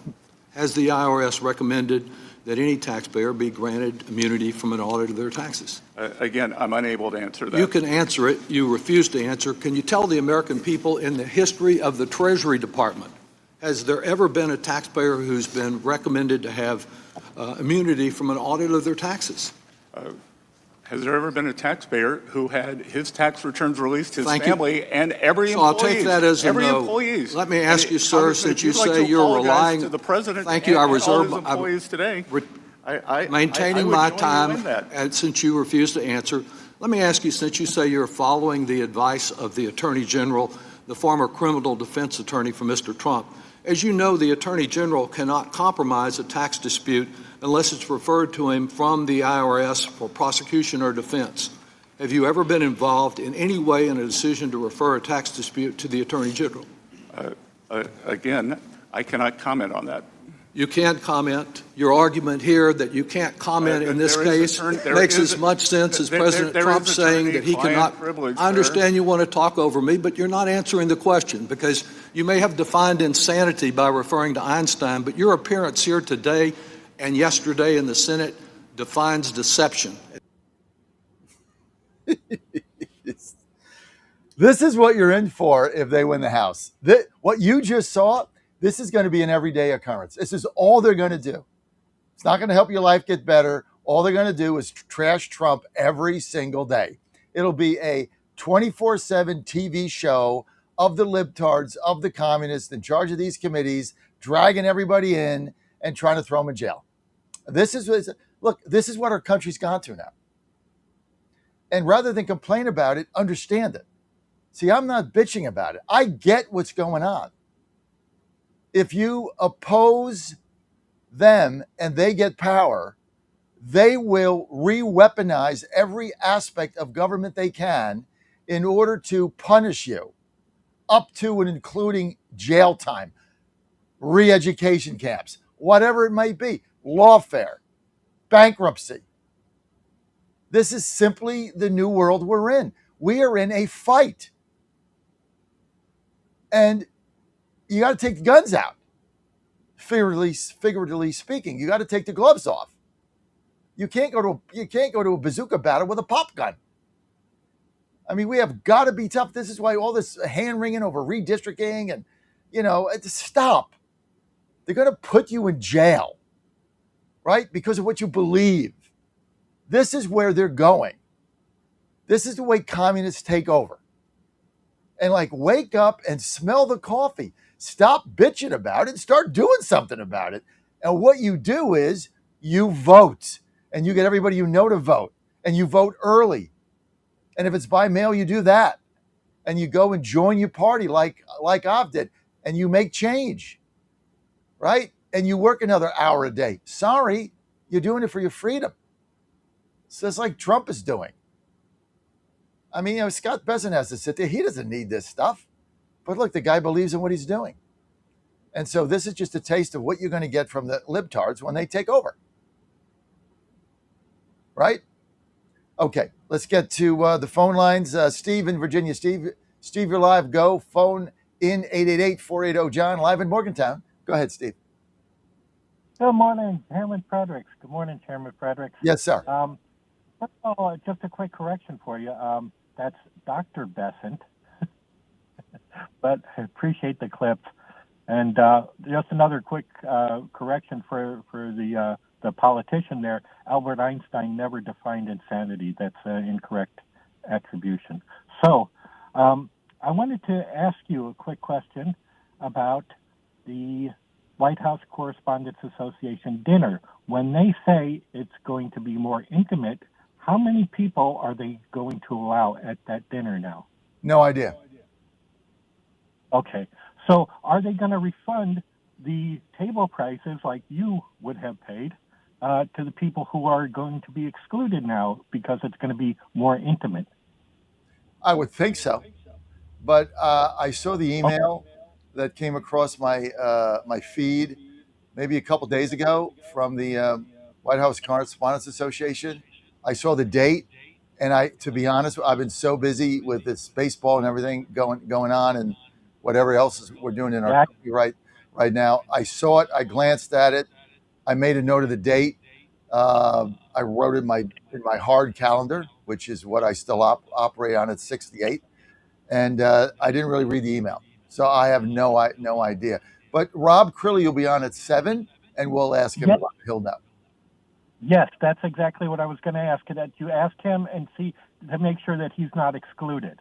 Has the IRS recommended that any taxpayer be granted immunity from an audit of their taxes? Again, I'm unable to answer that. You can answer it. You refuse to answer. Can you tell the American people, in the history of the Treasury Department, has there ever been a taxpayer who's been recommended to have immunity from an audit of their taxes? Has there ever been a taxpayer who had his tax returns released, his Thank you. family, and every So I'll employee? take that as a every no. employees. Let me ask you, sir, Congressman, since you if you'd like say to you're apologize relying to the president Thank you. I and all reserve his employees today. I Maintaining would my join you time, in that. and since you refuse to answer, let me ask you, since you say you're following the advice of the Attorney General, the former criminal defense attorney for Mr. Trump, as you know, the Attorney General cannot compromise a tax dispute unless it's referred to him from the IRS for prosecution or defense. Have you ever been involved in any way in a decision to refer a tax dispute to the Attorney General? Again, I cannot comment on that. You can't comment. Your argument here that you can't comment in this case makes as much sense as President Trump saying that he cannot. I understand you want to talk over me, but you're not answering the question, because you may have defined insanity by referring to Einstein, but your appearance here today and yesterday in the Senate defines deception. This is what you're in for if they win the House. What you just saw, this is going to be an everyday occurrence. This is all they're going to do. It's not going to help your life get better. All they're going to do is trash Trump every single day. It'll be a 24/7 TV show of the libtards, of the communists in charge of these committees, dragging everybody in and trying to throw them in jail. This is what our country's gone to now. And rather than complain about it, understand it. See, I'm not bitching about it. I get what's going on. If you oppose them and they get power, they will re-weaponize every aspect of government they can in order to punish you, up to and including jail time, re-education camps, whatever it might be, lawfare, bankruptcy. This is simply the new world we're in. We are in a fight. And you got to take the guns out. Figuratively speaking, you got to take the gloves off. You can't go to a bazooka battle with a pop gun. I mean, we have got to be tough. This is why all this hand wringing over redistricting and, stop. They're going to put you in jail, right? Because of what you believe. This is where they're going. This is the way communists take over. And wake up and smell the coffee. Stop bitching about it. Start doing something about it. And what you do is you vote. And you get everybody you know to vote. And you vote early. And if it's by mail, you do that. And you go and join your party like Av did. And you make change. Right? And you work another hour a day. Sorry, you're doing it for your freedom. So it's like Trump is doing. I mean, Scott Bessent has to sit there. He doesn't need this stuff. But look, the guy believes in what he's doing. And so this is just a taste of what you're going to get from the libtards when they take over. Right? Okay, let's get to the phone lines. Steve in Virginia. Steve, you're live. Go. Phone in 888-480-JOHN, live in Morgantown. Go ahead, Steve. Good morning, Chairman Fredericks. Good morning, Chairman Fredericks. Yes, sir. First of all, just a quick correction for you. That's Dr. Bessent, but I appreciate the clip. And just another quick correction for the politician there. Albert Einstein never defined insanity. That's an incorrect attribution. So I wanted to ask you a quick question about the White House Correspondents Association dinner. When they say it's going to be more intimate, how many people are they going to allow at that dinner now? No idea. Okay. So are they going to refund the table prices like you would have paid to the people who are going to be excluded now because it's going to be more intimate? I would think so. But I saw the email that came across my my feed maybe a couple days ago from the White House Correspondents Association. I saw the date, and to be honest, I've been so busy with this baseball and everything going on, and whatever else we're doing in our country right now. I saw it. I glanced at it. I made a note of the date. I wrote in my hard calendar, which is what I still operate on at 68, and I didn't really read the email, so I have no idea. But Rob Crilly will be on at 7, and we'll ask him Yes. about he'll know. Yes, that's exactly what I was going to ask. That you ask him and see to make sure that he's not excluded.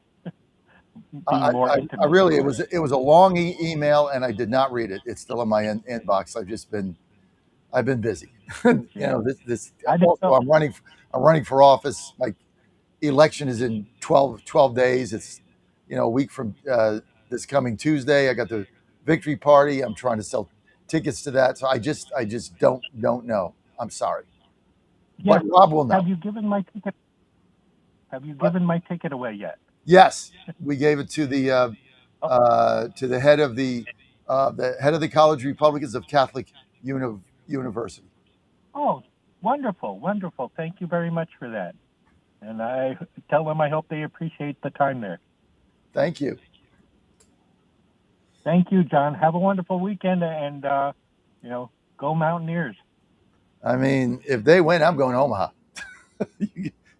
I really it was a long email, and I did not read it. It's still in my inbox. I've been busy. This also, I'm running for office. My election is in 12 days. It's a week from this coming Tuesday. I got the victory party. I'm trying to sell tickets to that. So I just don't know. I'm sorry. Yes. But Rob will know. Have you given my ticket? Have you given my ticket away yet? Yes, we gave it to the head of the head of the College Republicans of Catholic University. Oh, wonderful, wonderful. Thank you very much for that. And I tell them I hope they appreciate the time there. Thank you. Thank you, John. Have a wonderful weekend, and go Mountaineers. I mean, if they win, I'm going to Omaha.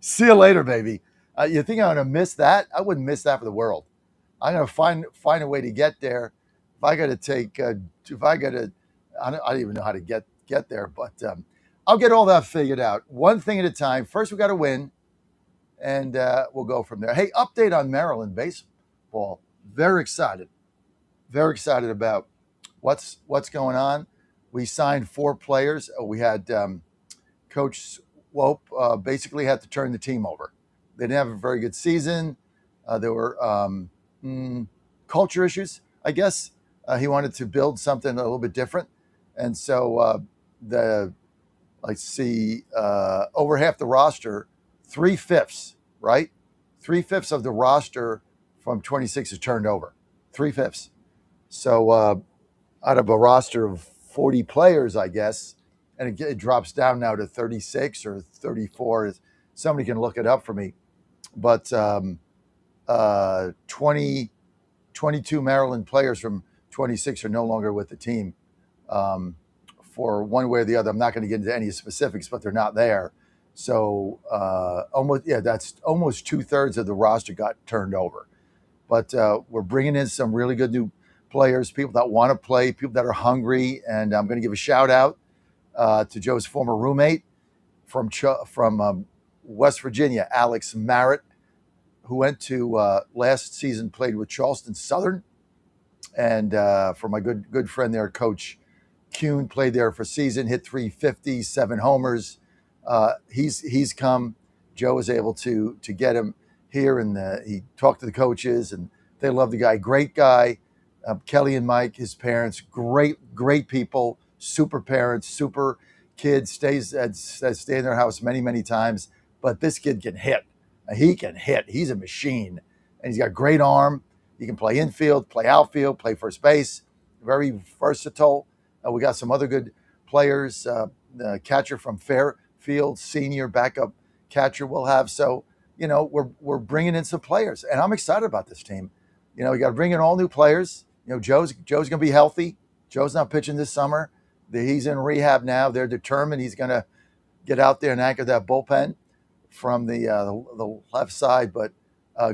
See you later, baby. You think I'm going to miss that? I wouldn't miss that for the world. I'm going to find a way to get there. If I got to I don't even know how to get there, but I'll get all that figured out. One thing at a time. First, we got to win, and we'll go from there. Hey, update on Maryland baseball. Very excited about what's going on. We signed 4 players. We had Coach Swope basically had to turn the team over. They didn't have a very good season. There were culture issues, I guess. He wanted to build something a little bit different. And so over half the roster, 3/5, right? 3/5 of the roster from 26 is turned over. 3/5. So out of a roster of 40 players, I guess, and it drops down now to 36 or 34. Somebody can look it up for me. But 22 Maryland players from 26 are no longer with the team for one way or the other. I'm not going to get into any specifics, but they're not there. So that's almost 2/3 of the roster got turned over. But we're bringing in some really good new players, people that want to play, people that are hungry. And I'm going to give a shout out to Joe's former roommate from West Virginia, Alex Merritt, who went to last season, played with Charleston Southern. And for my good friend there, Coach Kuhn, played there for a season, hit 350, 7 homers. He's come. Joe was able to get him here, and he talked to the coaches, and they love the guy. Great guy. Kelly and Mike, his parents, great people, super parents, super kids, stay in their house many times. But this kid can hit. He can hit. He's a machine, and he's got a great arm. He can play infield, play outfield, play first base. Very versatile. We got some other good players. The catcher from Fairfield, senior backup catcher we'll have. So, we're bringing in some players, and I'm excited about this team. We got to bring in all new players. Joe's going to be healthy. Joe's not pitching this summer. He's in rehab now. They're determined he's going to get out there and anchor that bullpen from the left side. But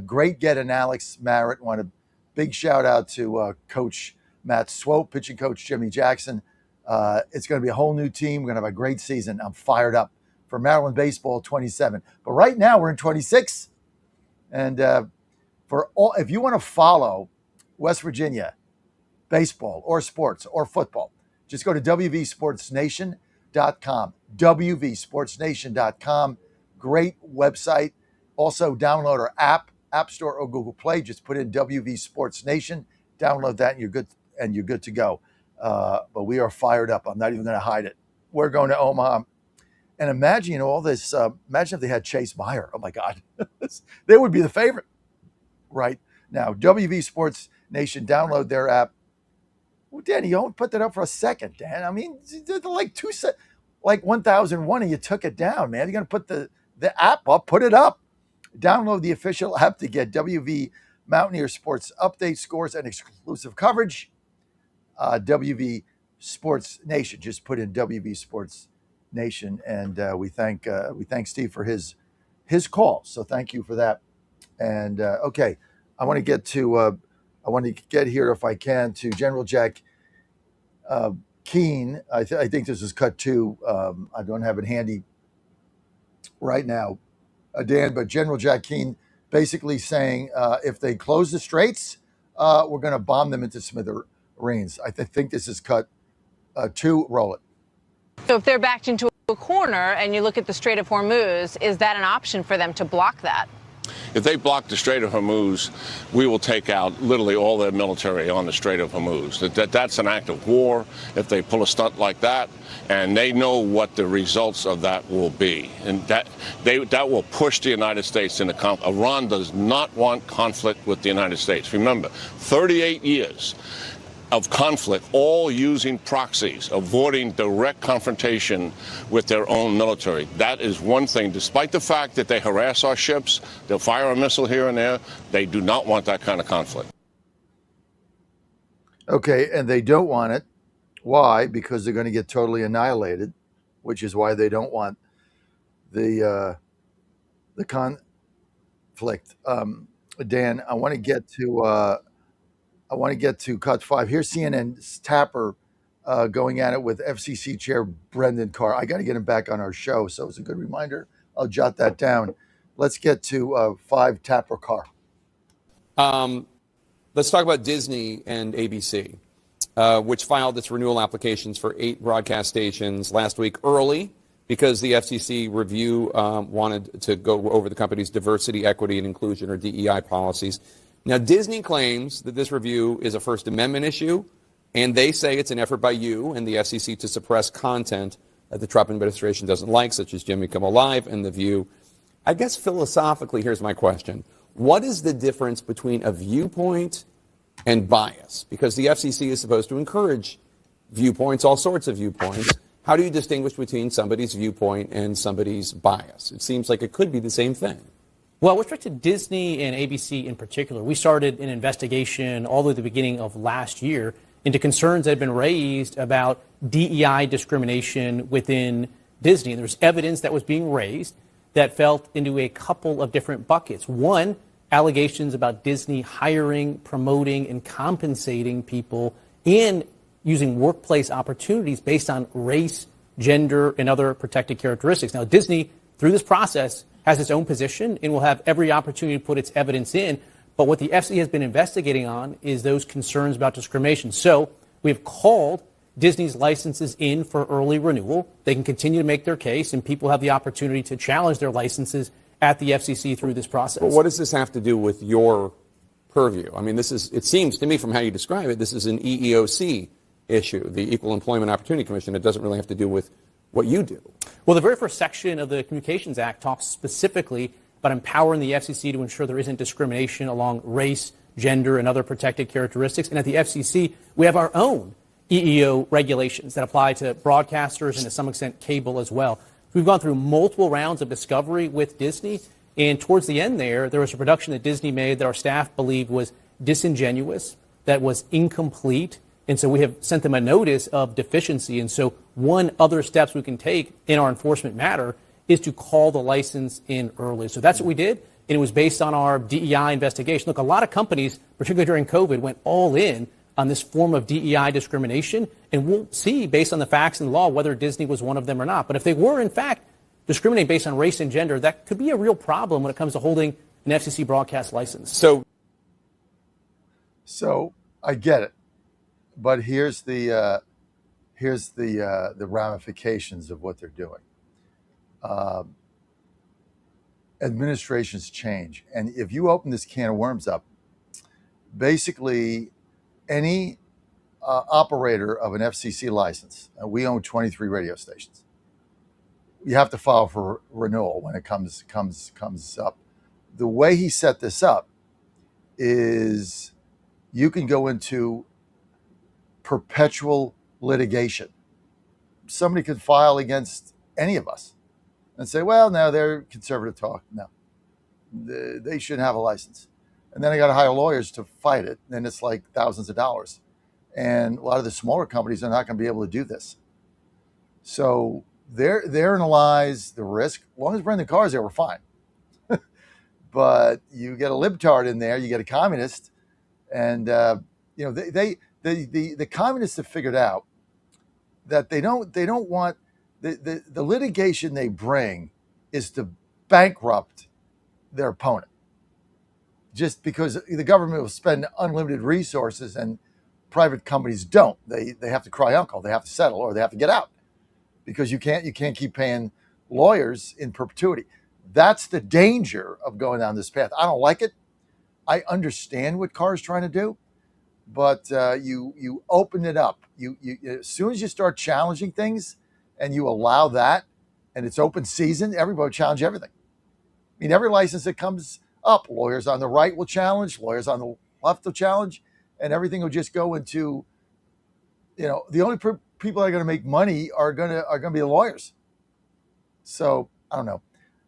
great get in Alex Merritt. Want a big shout out to Coach Matt Swope, pitching coach Jimmy Jackson. It's going to be a whole new team. We're going to have a great season. I'm fired up for Maryland baseball 27. But right now we're in 26. And if you want to follow West Virginia baseball or sports or football, just go to wvsportsnation.com. wvsportsnation.com. Great website. Also download our app store or Google Play. Just put in WV Sports Nation. Download that, and you're good to go. But we are fired up. I'm not even going to hide it. We're going to Omaha. And imagine, all this. Imagine if they had Chase Meyer. Oh my God, they would be the favorite right now. WV Sports Nation. Download their app. Well, Danny, you don't put that up for a second, Dan. I mean, like 1,001, and you took it down, man. You're going to put the app up. Put it up. Download the official app to get WV Mountaineer sports updates, scores, and exclusive coverage. WV Sports Nation. Just put in WV Sports Nation, and we thank Steve for his call. So thank you for that. And okay, I want to get here if I can to General Jack Keane. I think this is cut 2. I don't have it handy right now, Dan, but General Jack Keane basically saying if they close the straits, we're going to bomb them into smithereens. I think this is cut 2. Roll it. So if they're backed into a corner and you look at the Strait of Hormuz, is that an option for them to block that? If they block the Strait of Hormuz, we will take out literally all their military on the Strait of Hormuz. That's an act of war if they pull a stunt like that, and they know what the results of that will be. And that will push the United States into conflict. Iran does not want conflict with the United States. Remember, 38 years of conflict, all using proxies, avoiding direct confrontation with their own military. That is one thing. Despite the fact that they harass our ships, they'll fire a missile here and there, they do not want that kind of conflict. Okay, and they don't want it. Why? Because they're going to get totally annihilated, which is why they don't want the conflict. Dan, I want to get to cut 5. Here's CNN's Tapper going at it with FCC Chair Brendan Carr. I got to get him back on our show, so it's a good reminder. I'll jot that down. Let's get to 5 Tapper Carr. Let's talk about Disney and ABC, which filed its renewal applications for 8 broadcast stations last week early because the FCC review wanted to go over the company's diversity, equity, and inclusion, or DEI policies. Now, Disney claims that this review is a First Amendment issue, and they say it's an effort by you and the FCC to suppress content that the Trump administration doesn't like, such as Jimmy Kimmel Live and The View. I guess philosophically, here's my question. What is the difference between a viewpoint and bias? Because the FCC is supposed to encourage viewpoints, all sorts of viewpoints. How do you distinguish between somebody's viewpoint and somebody's bias? It seems like it could be the same thing. Well, with respect to Disney and ABC in particular, we started an investigation all the way at the beginning of last year into concerns that had been raised about DEI discrimination within Disney. There's evidence that was being raised that fell into a couple of different buckets. One, allegations about Disney hiring, promoting, and compensating people and using workplace opportunities based on race, gender, and other protected characteristics. Now, Disney, through this process, has its own position and will have every opportunity to put its evidence in. But what the FCC has been investigating on is those concerns about discrimination. So we have called Disney's licenses in for early renewal. They can continue to make their case, and people have the opportunity to challenge their licenses at the FCC through this process. But what does this have to do with your purview? I mean, it seems to me from how you describe it, this is an EEOC issue, the Equal Employment Opportunity Commission. It doesn't really have to do with what you do. Well, the very first section of the Communications Act talks specifically about empowering the FCC to ensure there isn't discrimination along race, gender, and other protected characteristics. And at the FCC, we have our own EEO regulations that apply to broadcasters and to some extent cable as well. We've gone through multiple rounds of discovery with Disney, and towards the end there was a production that Disney made that our staff believed was disingenuous, that was incomplete, and so we have sent them a notice of deficiency. And so one other steps we can take in our enforcement matter is to call the license in early. So that's what we did, and it was based on our DEI investigation. Look, a lot of companies, particularly during COVID, went all in on this form of DEI discrimination, and we'll see, based on the facts and law, whether Disney was one of them or not. But if they were, in fact, discriminating based on race and gender, that could be a real problem when it comes to holding an FCC broadcast license. So I get it, but here's the ramifications of what they're doing. Administrations change, and if you open this can of worms up, basically any operator of an FCC license, and we own 23 radio stations, you have to file for renewal when it comes up. The way he set this up is you can go into perpetual litigation. Somebody could file against any of us and say, well, no, they're conservative talk. No, they shouldn't have a license. And then I got to hire lawyers to fight it. And it's like thousands of dollars. and a lot of the smaller companies are not going to be able to do this. So therein lies the risk. As long as Brendan Carr's there, we're fine. But you get a libtard in there, you get a communist, and the communists have figured out that they don't want the litigation they bring is to bankrupt their opponent, just because the government will spend unlimited resources and private companies don't. They have to cry uncle, they have to settle, or they have to get out, because you can't keep paying lawyers in perpetuity. That's the danger of going down this path. I don't like it. I understand what Carr's trying to do, but you open it up. You as soon as you start challenging things and you allow that, and it's open season, everybody will challenge everything. I mean, every license that comes up, lawyers on the right will challenge, lawyers on the left will challenge, and everything will just go into, the only people that are going to make money are going to be the lawyers. So I don't know.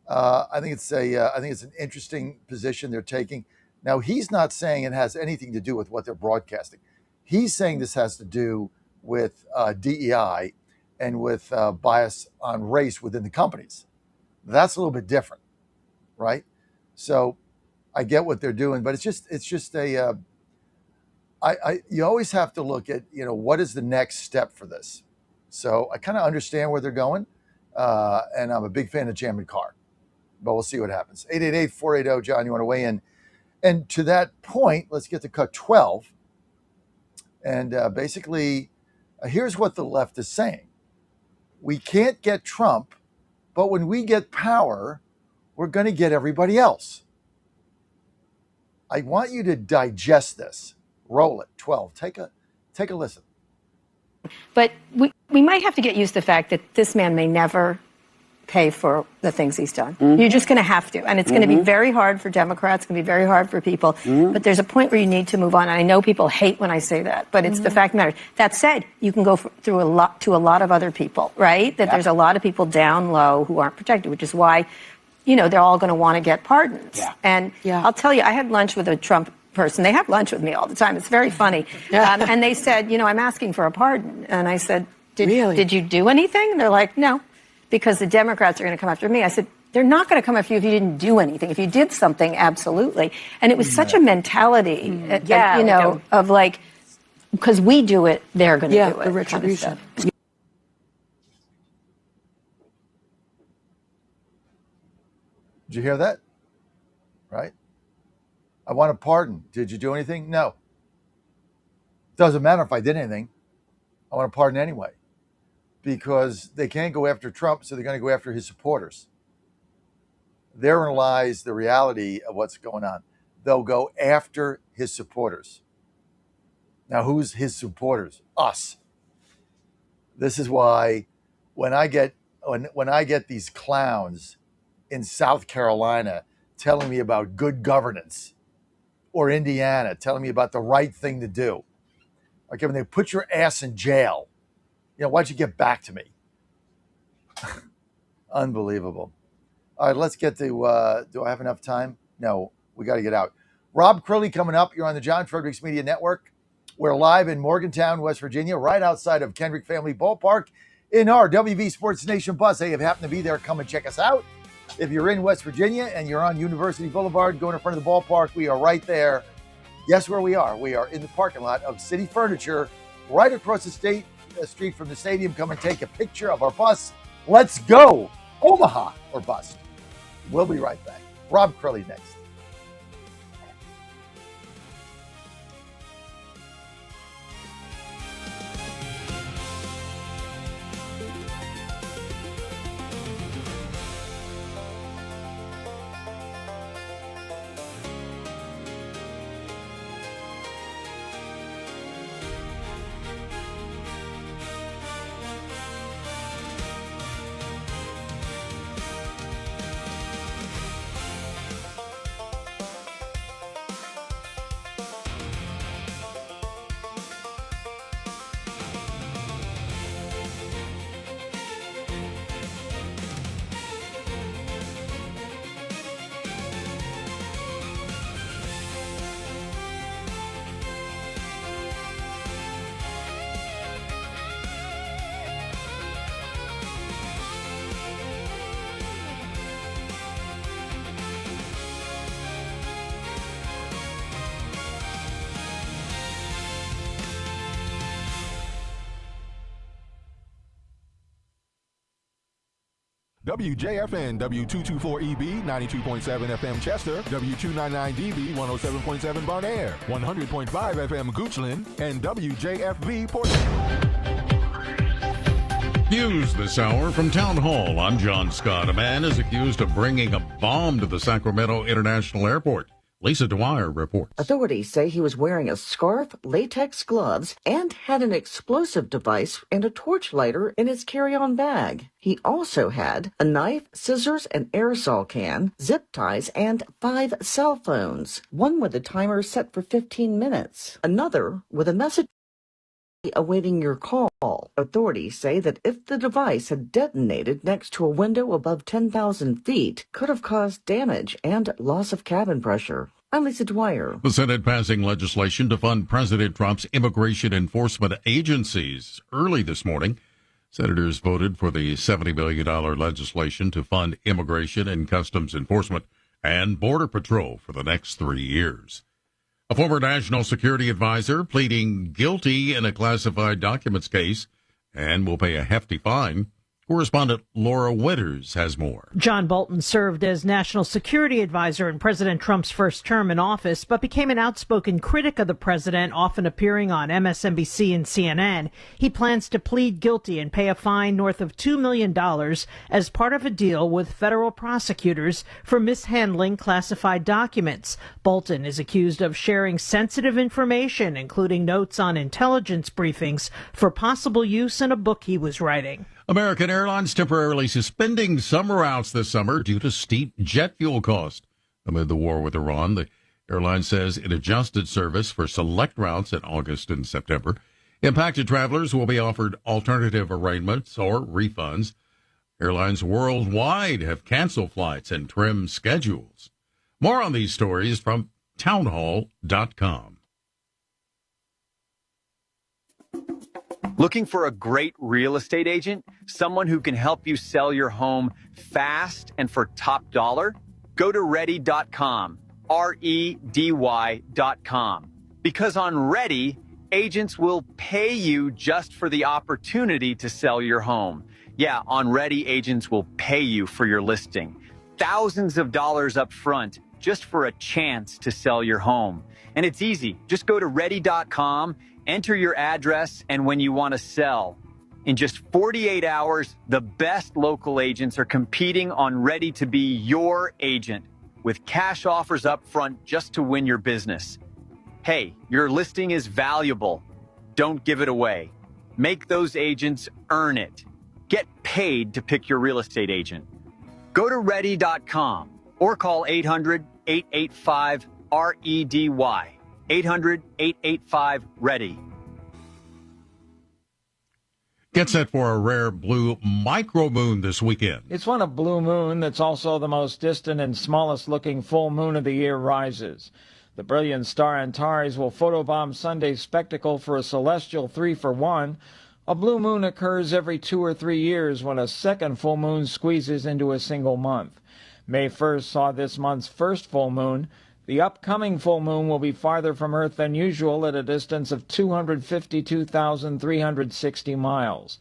I think it's an interesting position they're taking. Now, he's not saying it has anything to do with what they're broadcasting. He's saying this has to do with DEI and with bias on race within the companies. That's a little bit different, right? So I get what they're doing, but it's just a. You always have to look at what is the next step for this. So I kind of understand where they're going, and I'm a big fan of jamming Carr. But we'll see what happens. 888-480, John, you want to weigh in? And to that point, let's get to cut 12. And basically, here's what the left is saying. We can't get Trump, but when we get power, we're going to get everybody else. I want you to digest this. Roll it. 12. Take a listen. But we might have to get used to the fact that this man may never pay for the things he's done. Mm-hmm. You're just going to have to. And it's going to be very hard for Democrats. It's going to be very hard for people. Mm-hmm. But there's a point where you need to move on. And I know people hate when I say that, but it's the fact of the matter. That said, you can go through a lot of other people, right? That there's a lot of people down low who aren't protected, which is why, they're all going to want to get pardons. Yeah. And I'll tell you, I had lunch with a Trump person. They have lunch with me all the time. It's very funny. And they said, I'm asking for a pardon. And I said, did you do anything? And they're like, no. Because the Democrats are going to come after me. I said, they're not going to come after you if you didn't do anything. If you did something, absolutely. And it was such a mentality, of like, because we do it, they're going to do it. The retribution. Kind of Did you hear that? Right? I want a pardon. Did you do anything? No. Doesn't matter if I did anything. I want a pardon anyway. Because they can't go after Trump, so they're going to go after his supporters. Therein lies the reality of what's going on. They'll go after his supporters. Now, who's his supporters? Us. This is why when I get these clowns in South Carolina telling me about good governance, or Indiana telling me about the right thing to do, okay, when they put your ass in jail, why'd you get back to me? Unbelievable. All right, let's get to, do I have enough time? No, we got to get out. Rob Crilly coming up. You're on the John Fredericks Media Network. We're live in Morgantown, West Virginia, right outside of Kendrick Family Ballpark in our WV Sports Nation bus. Hey, if you happen to be there, come and check us out. If you're in West Virginia and you're on University Boulevard going in front of the ballpark, we are right there. Guess where we are? We are in the parking lot of City Furniture, right across the street from the stadium. Come and take a picture of our bus. Let's go, Omaha or bust. We'll be right back. Rob Crilly next. WJFN W224EB 92.7 FM Chester, W299DB 107.7 Barnaire, 100.5 FM Goochland, and WJFB Port. News this hour from Town Hall. I'm John Scott. A man is accused of bringing a bomb to the Sacramento International Airport. Lisa Dwyer reports. Authorities say he was wearing a scarf, latex gloves, and had an explosive device and a torch lighter in his carry-on bag. He also had a knife, scissors, an aerosol can, zip ties, and 5 cell phones. One with a timer set for 15 minutes. Another with a message awaiting your call. Authorities say that if the device had detonated next to a window above 10,000 feet, could have caused damage and loss of cabin pressure. I'm Lisa Dwyer. The Senate passing legislation to fund President Trump's immigration enforcement agencies. Early this morning, senators voted for the $70 billion legislation to fund immigration and customs enforcement and Border Patrol for the next 3 years. A former national security advisor pleading guilty in a classified documents case and will pay a hefty fine. Correspondent Laura Winters has more. John Bolton served as national security advisor in President Trump's first term in office, but became an outspoken critic of the president, often appearing on MSNBC and CNN. He plans to plead guilty and pay a fine north of $2 million as part of a deal with federal prosecutors for mishandling classified documents. Bolton is accused of sharing sensitive information, including notes on intelligence briefings, for possible use in a book he was writing. American Airlines temporarily suspending some routes this summer due to steep jet fuel costs. Amid the war with Iran, the airline says it adjusted service for select routes in August and September. Impacted travelers will be offered alternative arrangements or refunds. Airlines worldwide have canceled flights and trimmed schedules. More on these stories from townhall.com. Looking for a great real estate agent? Someone who can help you sell your home fast and for top dollar? Go to ready.com, REDY.com. Because on Ready, agents will pay you just for the opportunity to sell your home. Yeah, on Ready, agents will pay you for your listing. Thousands of dollars up front just for a chance to sell your home. And it's easy. Just go to ready.com, enter your address and when you want to sell. In just 48 hours, the best local agents are competing on Ready to be your agent with cash offers up front just to win your business. Hey, your listing is valuable. Don't give it away. Make those agents earn it. Get paid to pick your real estate agent. Go to ready.com or call 800-885-REDY. 800-885-READY. Get set for a rare blue micromoon this weekend. It's when a blue moon that's also the most distant and smallest looking full moon of the year rises. The brilliant star Antares will photobomb Sunday's spectacle for a celestial 3-for-1. A blue moon occurs every 2 or 3 years when a second full moon squeezes into a single month. May 1st saw this month's first full moon. The upcoming full moon will be farther from Earth than usual at a distance of 252,360 miles.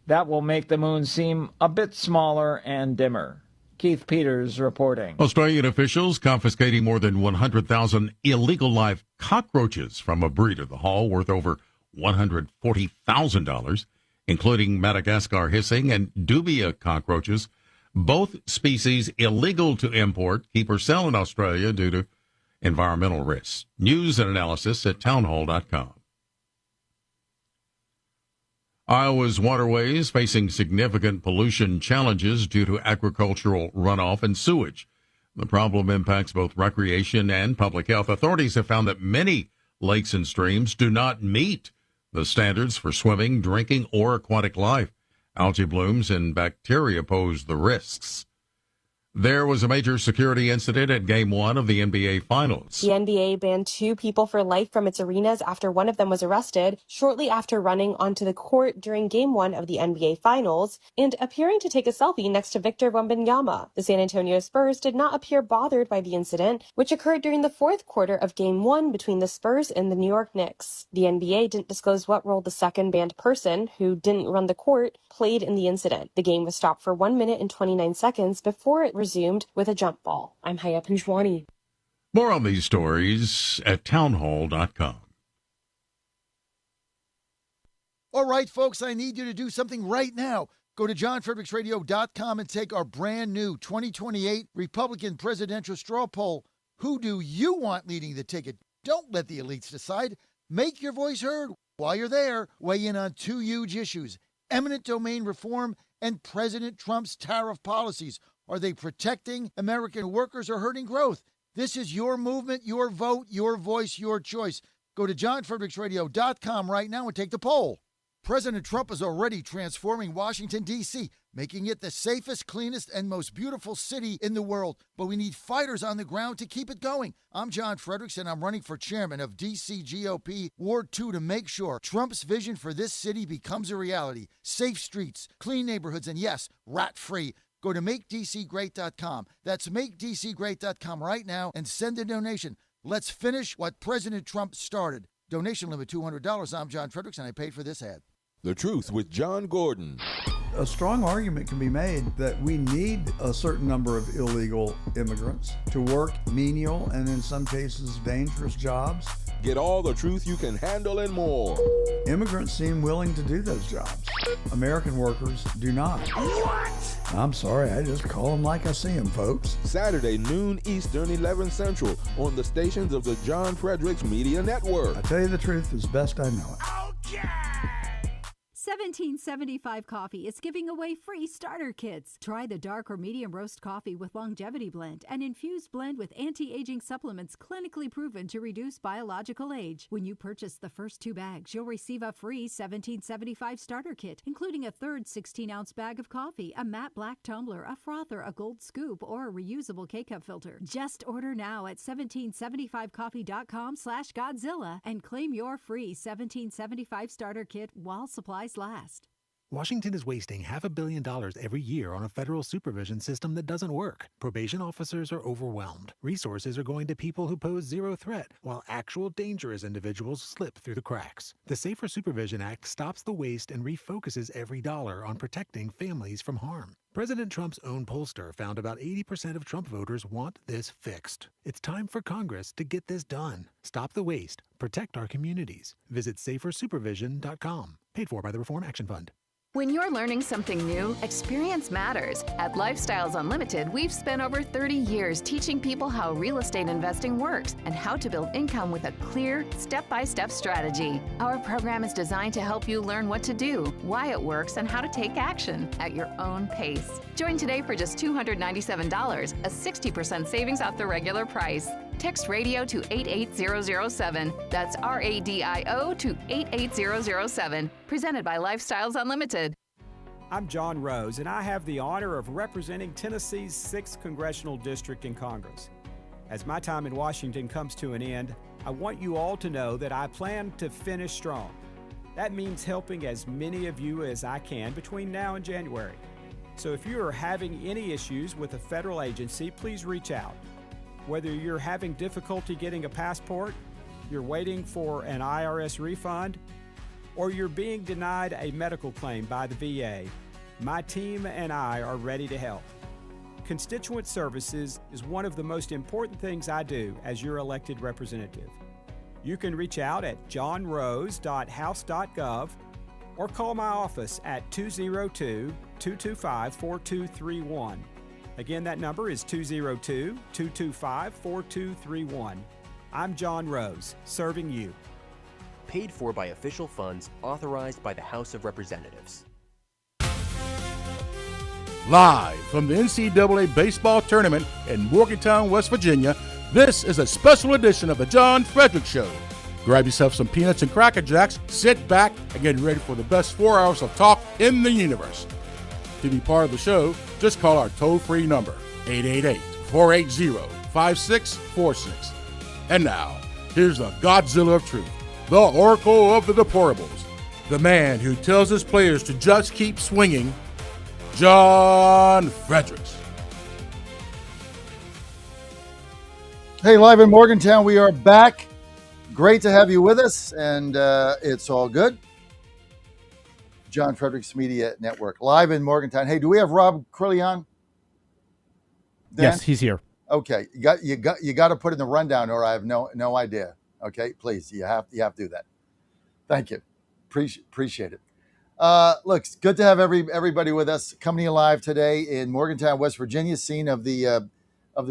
That will make the moon seem a bit smaller and dimmer. Keith Peters reporting. Australian officials confiscating more than 100,000 illegal live cockroaches from a breeder, the haul worth over $140,000, including Madagascar hissing and dubia cockroaches, both species illegal to import, keep or sell in Australia due to environmental risks. News and analysis at townhall.com. Iowa's waterways facing significant pollution challenges due to agricultural runoff and sewage. The problem impacts both recreation and public health. Authorities have found that many lakes and streams do not meet the standards for swimming, drinking, or aquatic life. Algae blooms and bacteria pose the risks. There was a major security incident at Game 1 of the NBA Finals. The NBA banned 2 people for life from its arenas after one of them was arrested shortly after running onto the court during Game 1 of the NBA Finals and appearing to take a selfie next to Victor Wembanyama. The San Antonio Spurs did not appear bothered by the incident, which occurred during the fourth quarter of Game 1 between the Spurs and the New York Knicks. The NBA didn't disclose what role the second banned person, who didn't run the court, played in the incident. The game was stopped for 1 minute and 29 seconds before it resumed with a jump ball. I'm Haya Pinjwani. More on these stories at townhall.com. All right, folks, I need you to do something right now. Go to johnfredericksradio.com and take our brand new 2028 Republican presidential straw poll. Who do you want leading the ticket? Don't let the elites decide. Make your voice heard. While you're there, weigh in on 2 huge issues: eminent domain reform and President Trump's tariff policies. Are they protecting American workers or hurting growth? This is your movement, your vote, your voice, your choice. Go to johnfredericksradio.com right now and take the poll. President Trump is already transforming Washington, D.C., making it the safest, cleanest, and most beautiful city in the world. But we need fighters on the ground to keep it going. I'm John Fredericks, and I'm running for chairman of D.C. GOP Ward 2 to make sure Trump's vision for this city becomes a reality. Safe streets, clean neighborhoods, and yes, rat-free. Go to MakeDCGreat.com. That's MakeDCGreat.com right now and send a donation. Let's finish what President Trump started. Donation limit $200. I'm John Fredericks, and I paid for this ad. The Truth with John Gordon. A strong argument can be made that we need a certain number of illegal immigrants to work menial and in some cases dangerous jobs. Get all the truth you can handle and more. Immigrants seem willing to do those jobs. American workers do not. What? I'm sorry, I just call them like I see them, folks. Saturday, noon Eastern, 11 Central, on the stations of the John Fredericks Media Network. I tell you the truth as best I know it. 1775 Coffee is giving away free starter kits. Try the dark or medium roast coffee with longevity blend, an infused blend with anti-aging supplements clinically proven to reduce biological age. When you purchase the first 2 bags, you'll receive a free 1775 starter kit, including a third 16-ounce bag of coffee, a matte black tumbler, a frother, a gold scoop, or a reusable K-cup filter. Just order now at 1775coffee.com/Godzilla and claim your free 1775 starter kit while supplies last. Washington is wasting $500 million every year on a federal supervision system that doesn't work. Probation officers are overwhelmed. Resources are going to people who pose zero threat, while actual dangerous individuals slip through the cracks. The Safer Supervision Act stops the waste and refocuses every dollar on protecting families from harm. President Trump's own pollster found about 80% of Trump voters want this fixed. It's time for Congress to get this done. Stop the waste. Protect our communities. Visit safersupervision.com. Paid for by the Reform Action Fund. When you're learning something new, experience matters. At Lifestyles Unlimited, we've spent over 30 years teaching people how real estate investing works and how to build income with a clear, step-by-step strategy. Our program is designed to help you learn what to do, why it works, and how to take action at your own pace. Join today for just $297, a 60% savings off the regular price. Text radio to 88007. That's RADIO to 88007. Presented by Lifestyles Unlimited. I'm John Rose, and I have the honor of representing Tennessee's 6th Congressional District in Congress. As my time in Washington comes to an end, I want you all to know that I plan to finish strong. That means helping as many of you as I can between now and January. So if you are having any issues with a federal agency, please reach out. Whether you're having difficulty getting a passport, you're waiting for an IRS refund, or you're being denied a medical claim by the VA, my team and I are ready to help. Constituent services is one of the most important things I do as your elected representative. You can reach out at johnrose.house.gov or call my office at 202-225-4231. Again, that number is 202-225-4231. I'm John Rose, serving you. Paid for by official funds authorized by the House of Representatives. Live from the NCAA baseball tournament in Morgantown, West Virginia, this is a special edition of the John Fredericks Show. Grab yourself some peanuts and Cracker Jacks, sit back, and get ready for the best 4 hours of talk in the universe. To be part of the show, just call our toll-free number, 888-480-5646. And now, here's the Godzilla of Truth, the Oracle of the Deplorables, the man who tells his players to just keep swinging, John Fredericks. Hey, live in Morgantown, we are back. Great to have you with us, and it's all good. John Fredericks Media Network, live in Morgantown. Hey, do we have Rob Crilly on? Dan? Yes, he's here. Okay, you got to put in the rundown, or I have no idea. Okay, please, you have to do that. Thank you, appreciate it. Look, it's good to have everybody with us. Coming live today in Morgantown, West Virginia, scene of the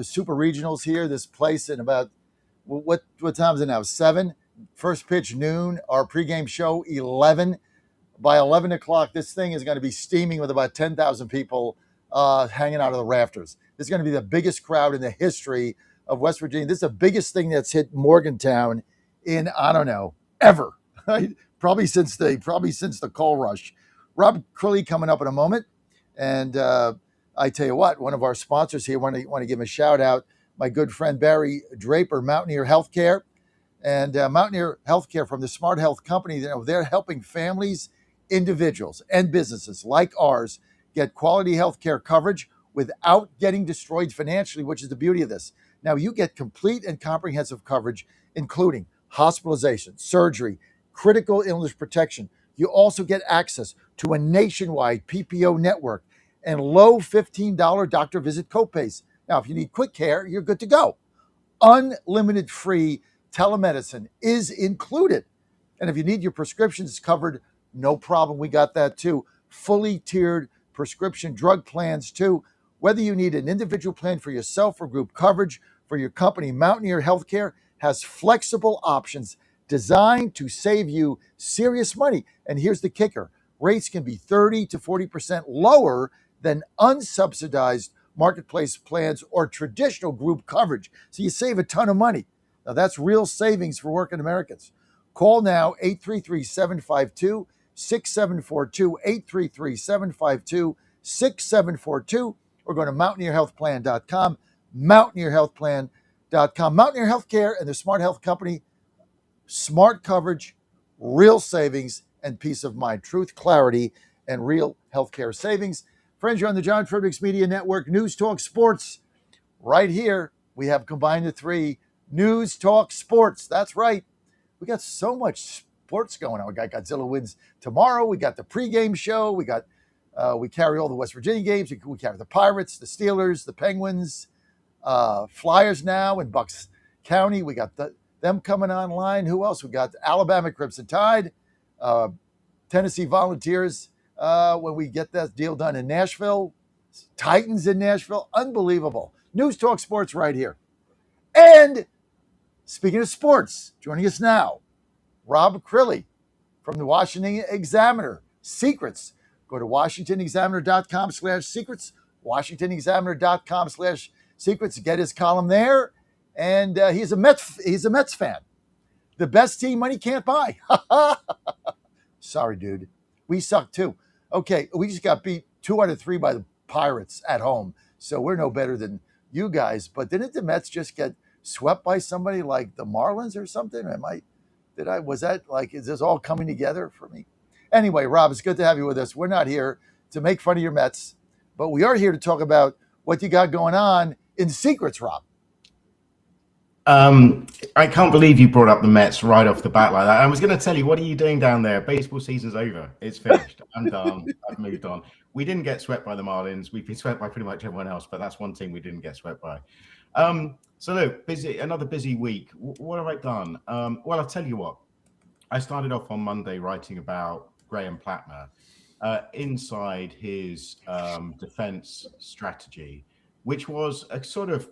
Super Regionals here. This place in about what time is it now? 7. First pitch noon. Our pregame show 11. By 11 o'clock, this thing is going to be steaming with about 10,000 people hanging out of the rafters. This is going to be the biggest crowd in the history of West Virginia. This is the biggest thing that's hit Morgantown in, I don't know, ever. Right? Probably since the coal rush. Rob Crilly coming up in a moment. And I tell you what, one of our sponsors here, want to give a shout out, my good friend Barry Draper, Mountaineer Healthcare. And Mountaineer Healthcare from the Smart Health Company, they're helping families, individuals, and businesses like ours get quality healthcare coverage without getting destroyed financially, which is the beauty of this. Now, you get complete and comprehensive coverage, including hospitalization, surgery, critical illness protection. You also get access to a nationwide PPO network and low $15 doctor visit copays. Now, if you need quick care, you're good to go. Unlimited free telemedicine is included. And if you need your prescriptions covered, no problem. We got that too. Fully tiered prescription drug plans too. Whether you need an individual plan for yourself or group coverage for your company, Mountaineer Healthcare has flexible options designed to save you serious money. And here's the kicker. Rates can be 30 to 40% lower than unsubsidized marketplace plans or traditional group coverage. So you save a ton of money. Now that's real savings for working Americans. Call now, 833-752-6742, 833-752-6742, or go to mountaineerhealthplan.com, mountaineerhealthplan.com. Mountaineer Healthcare and the Smart Health Company, smart coverage, real savings, and peace of mind. Truth, clarity, and real healthcare savings. Friends, you're on the John Fredericks Media Network, News Talk Sports. Right here, we have combined the three, News Talk Sports. That's right. We got so much sports going on. We got Godzilla wins tomorrow. We got the pregame show. We carry all the West Virginia games. We carry the Pirates, the Steelers, the Penguins, Flyers now in Bucks County. We got them coming online. Who else? We got Alabama Crimson Tide, Tennessee Volunteers when we get that deal done in Nashville, Titans in Nashville. Unbelievable. News Talk Sports right here. And speaking of sports, joining us now, Rob Crilly from the Washington Examiner. Secrets. Go to WashingtonExaminer.com/secrets, WashingtonExaminer.com/secrets. Get his column there. And he's a Mets fan. The best team money can't buy. Sorry, dude. We suck too. Okay, we just got beat 2 out of 3 by the Pirates at home. So we're no better than you guys. But didn't the Mets just get swept by somebody like the Marlins or something? Was that like, is this all coming together for me? Anyway, Rob, it's good to have you with us. We're not here to make fun of your Mets, but we are here to talk about what you got going on in Secrets, Rob. I can't believe you brought up the Mets right off the bat like that. I was going to tell you, what are you doing down there? Baseball season's over. It's finished. I'm done. I've moved on. We didn't get swept by the Marlins. We've been swept by pretty much everyone else, but that's one team we didn't get swept by. So look, another busy week. What have I done? Well, I'll tell you what. I started off on Monday writing about Graham Plattner inside his defense strategy, which was a sort of,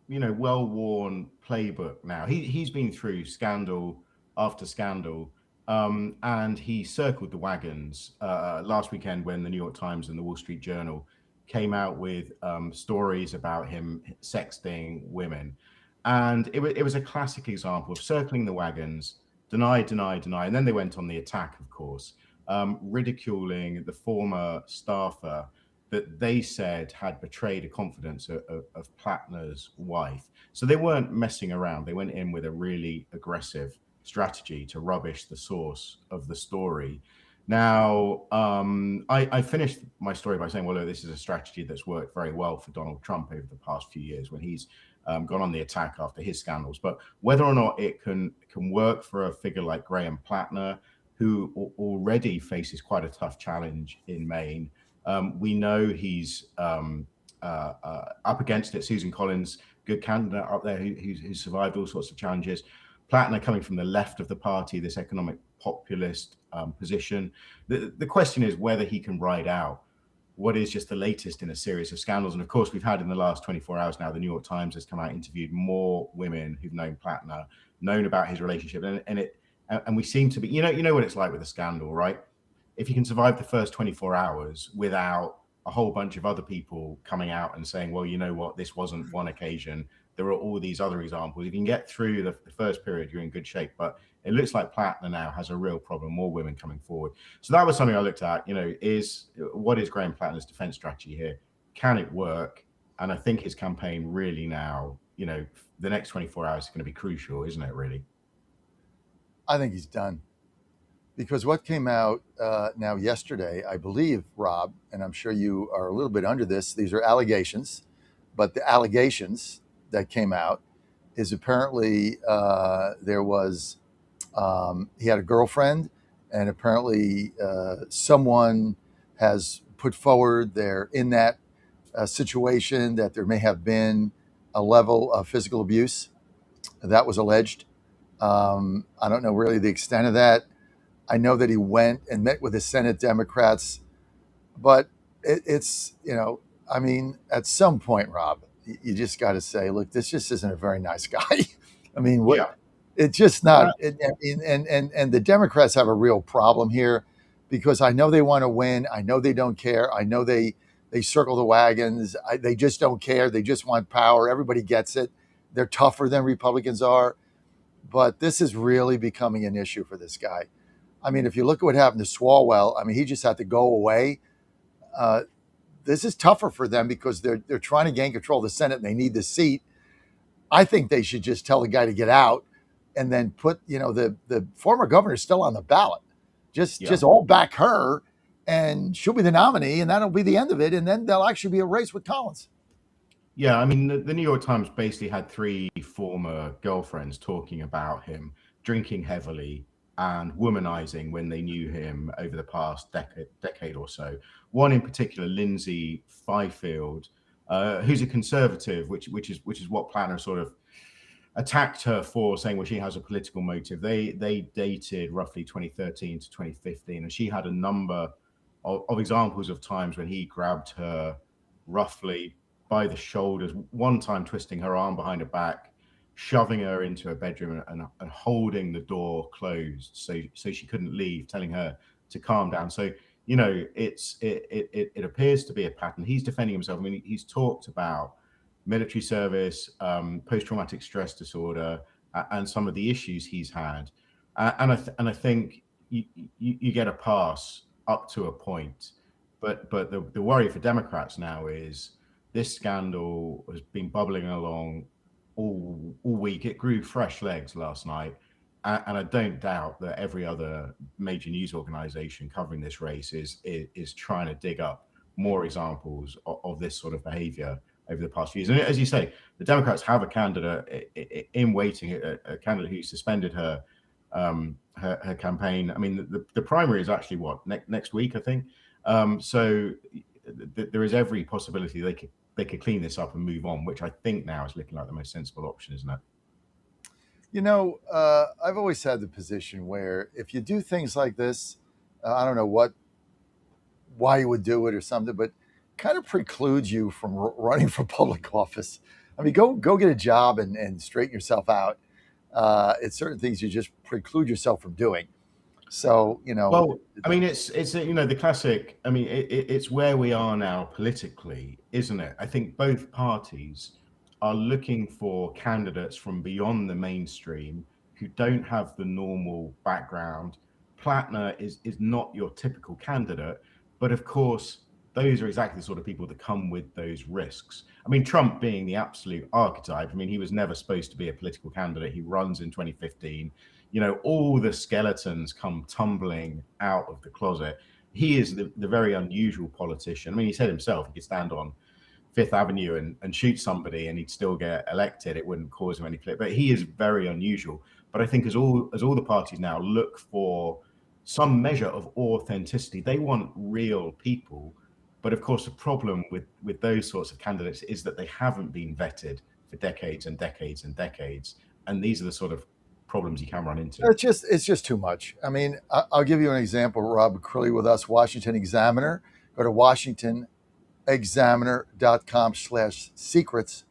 well-worn playbook now. He's been through scandal after scandal, and he circled the wagons last weekend when the New York Times and the Wall Street Journal came out with stories about him sexting women. And it was a classic example of circling the wagons, deny, and then they went on the attack, of course, ridiculing the former staffer that they said had betrayed the confidence of Plattner's wife. So they weren't messing around. They went in with a really aggressive strategy to rubbish the source of the story. Now, I finished my story by saying, well, look, this is a strategy that's worked very well for Donald Trump over the past few years when he's gone on the attack after his scandals. But whether or not it can work for a figure like Graham Plattner, who already faces quite a tough challenge in Maine, we know he's up against it. Susan Collins, good candidate up there who survived all sorts of challenges. Plattner coming from the left of the party, this economic populist position. The question is whether he can ride out what is just the latest in a series of scandals. And of course, we've had in the last 24 hours now, the New York Times has come out, interviewed more women who've known Plattner, known about his relationship. And we seem to be, you know what it's like with a scandal, right? If you can survive the first 24 hours without a whole bunch of other people coming out and saying, well, you know what, this wasn't one occasion, there are all these other examples. If you can get through the first period, you're in good shape. But it looks like Plattner now has a real problem, more women coming forward. So that was something I looked at, what is Graham Plattner's defense strategy here? Can it work? And I think his campaign really now, the next 24 hours is going to be crucial, isn't it, really? I think he's done. Because what came out now yesterday, I believe, Rob, and I'm sure you are a little bit under this, these are allegations, but the allegations that came out is apparently there was, he had a girlfriend, and apparently someone has put forward there in that situation that there may have been a level of physical abuse that was alleged. I don't know really the extent of that. I know that he went and met with the Senate Democrats, but it's at some point, Rob, you just got to say, look, this just isn't a very nice guy. I mean, what? Yeah. It's just not. And the Democrats have a real problem here because I know they want to win. I know they don't care. I know they circle the wagons. They just don't care. They just want power. Everybody gets it. They're tougher than Republicans are. But this is really becoming an issue for this guy. I mean, if you look at what happened to Swalwell, I mean, he just had to go away. This is tougher for them because they're trying to gain control of the Senate and they need the seat. I think they should just tell the guy to get out and then put, the former governor still on the ballot. Just all back her and she'll be the nominee and that'll be the end of it. And then there'll actually be a race with Collins. Yeah, I mean, the New York Times basically had 3 former girlfriends talking about him drinking heavily and womanizing when they knew him over the past decade or so. One in particular, Lindsay Fifield, who's a conservative, which is what Plattner sort of attacked her for, saying, well, she has a political motive. They dated roughly 2013 to 2015, and she had a number of examples of times when he grabbed her roughly by the shoulders, one time twisting her arm behind her back, shoving her into a bedroom and holding the door closed so she couldn't leave, telling her to calm down. So, it appears to be a pattern. He's defending himself. I mean, he's talked about military service, post-traumatic stress disorder, and some of the issues he's had. And I think you get a pass up to a point. But the worry for Democrats now is this scandal has been bubbling along all week. It grew fresh legs last night. And I don't doubt that every other major news organization covering this race is trying to dig up more examples of this sort of behavior over the past few years. And as you say, the Democrats have a candidate in waiting, a candidate who suspended her campaign. I mean, the primary is actually next week, I think. So there is every possibility they could clean this up and move on, which I think now is looking like the most sensible option, isn't it? I've always had the position where if you do things like this, I don't know why you would do it or something, but kind of precludes you from running for public office. I mean, go get a job and straighten yourself out. It's certain things you just preclude yourself from doing. So, Well, I mean, it's the classic. I mean, it's where we are now politically, isn't it? I think both parties are looking for candidates from beyond the mainstream who don't have the normal background. Plattner is not your typical candidate, but of course, those are exactly the sort of people that come with those risks. I mean, Trump being the absolute archetype, I mean, he was never supposed to be a political candidate. He runs in 2015. You know, all the skeletons come tumbling out of the closet. He is the very unusual politician. I mean, he said himself, he could stand on Fifth Avenue and shoot somebody and he'd still get elected. It wouldn't cause him any flip. But he is very unusual. But I think as all the parties now look for some measure of authenticity, they want real people. But of course, the problem with those sorts of candidates is that they haven't been vetted for decades and decades and decades. And these are the sort of problems you can run into. It's just too much. I mean, I'll give you an example. Rob Crilly with us, Washington Examiner. Go to WashingtonExaminer.com/secrets,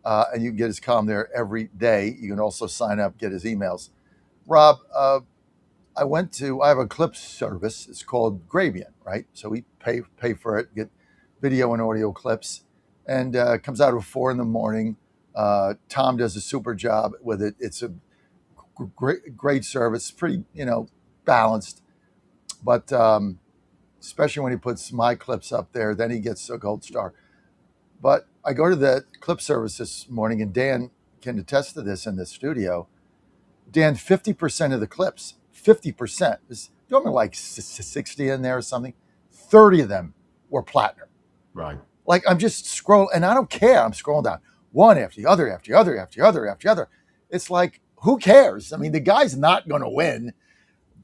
and you can get his column there every day. You can also sign up, get his emails. Rob, I have a clip service. It's called Grabian, right? So we pay for it, get video and audio clips, and it comes out at 4 a.m. Tom does a super job with it. It's a great service, pretty, balanced, but especially when he puts my clips up there, then he gets a gold star. But I go to the clip service this morning, and Dan can attest to this in the studio. Dan, 50% of the clips, 50%, is normally like 60 in there or something, 30 of them were platinum. Right. Like, I'm just scrolling, and I don't care. I'm scrolling down one after the other, after the other, after the other, after the other. It's like, who cares? I mean, the guy's not going to win,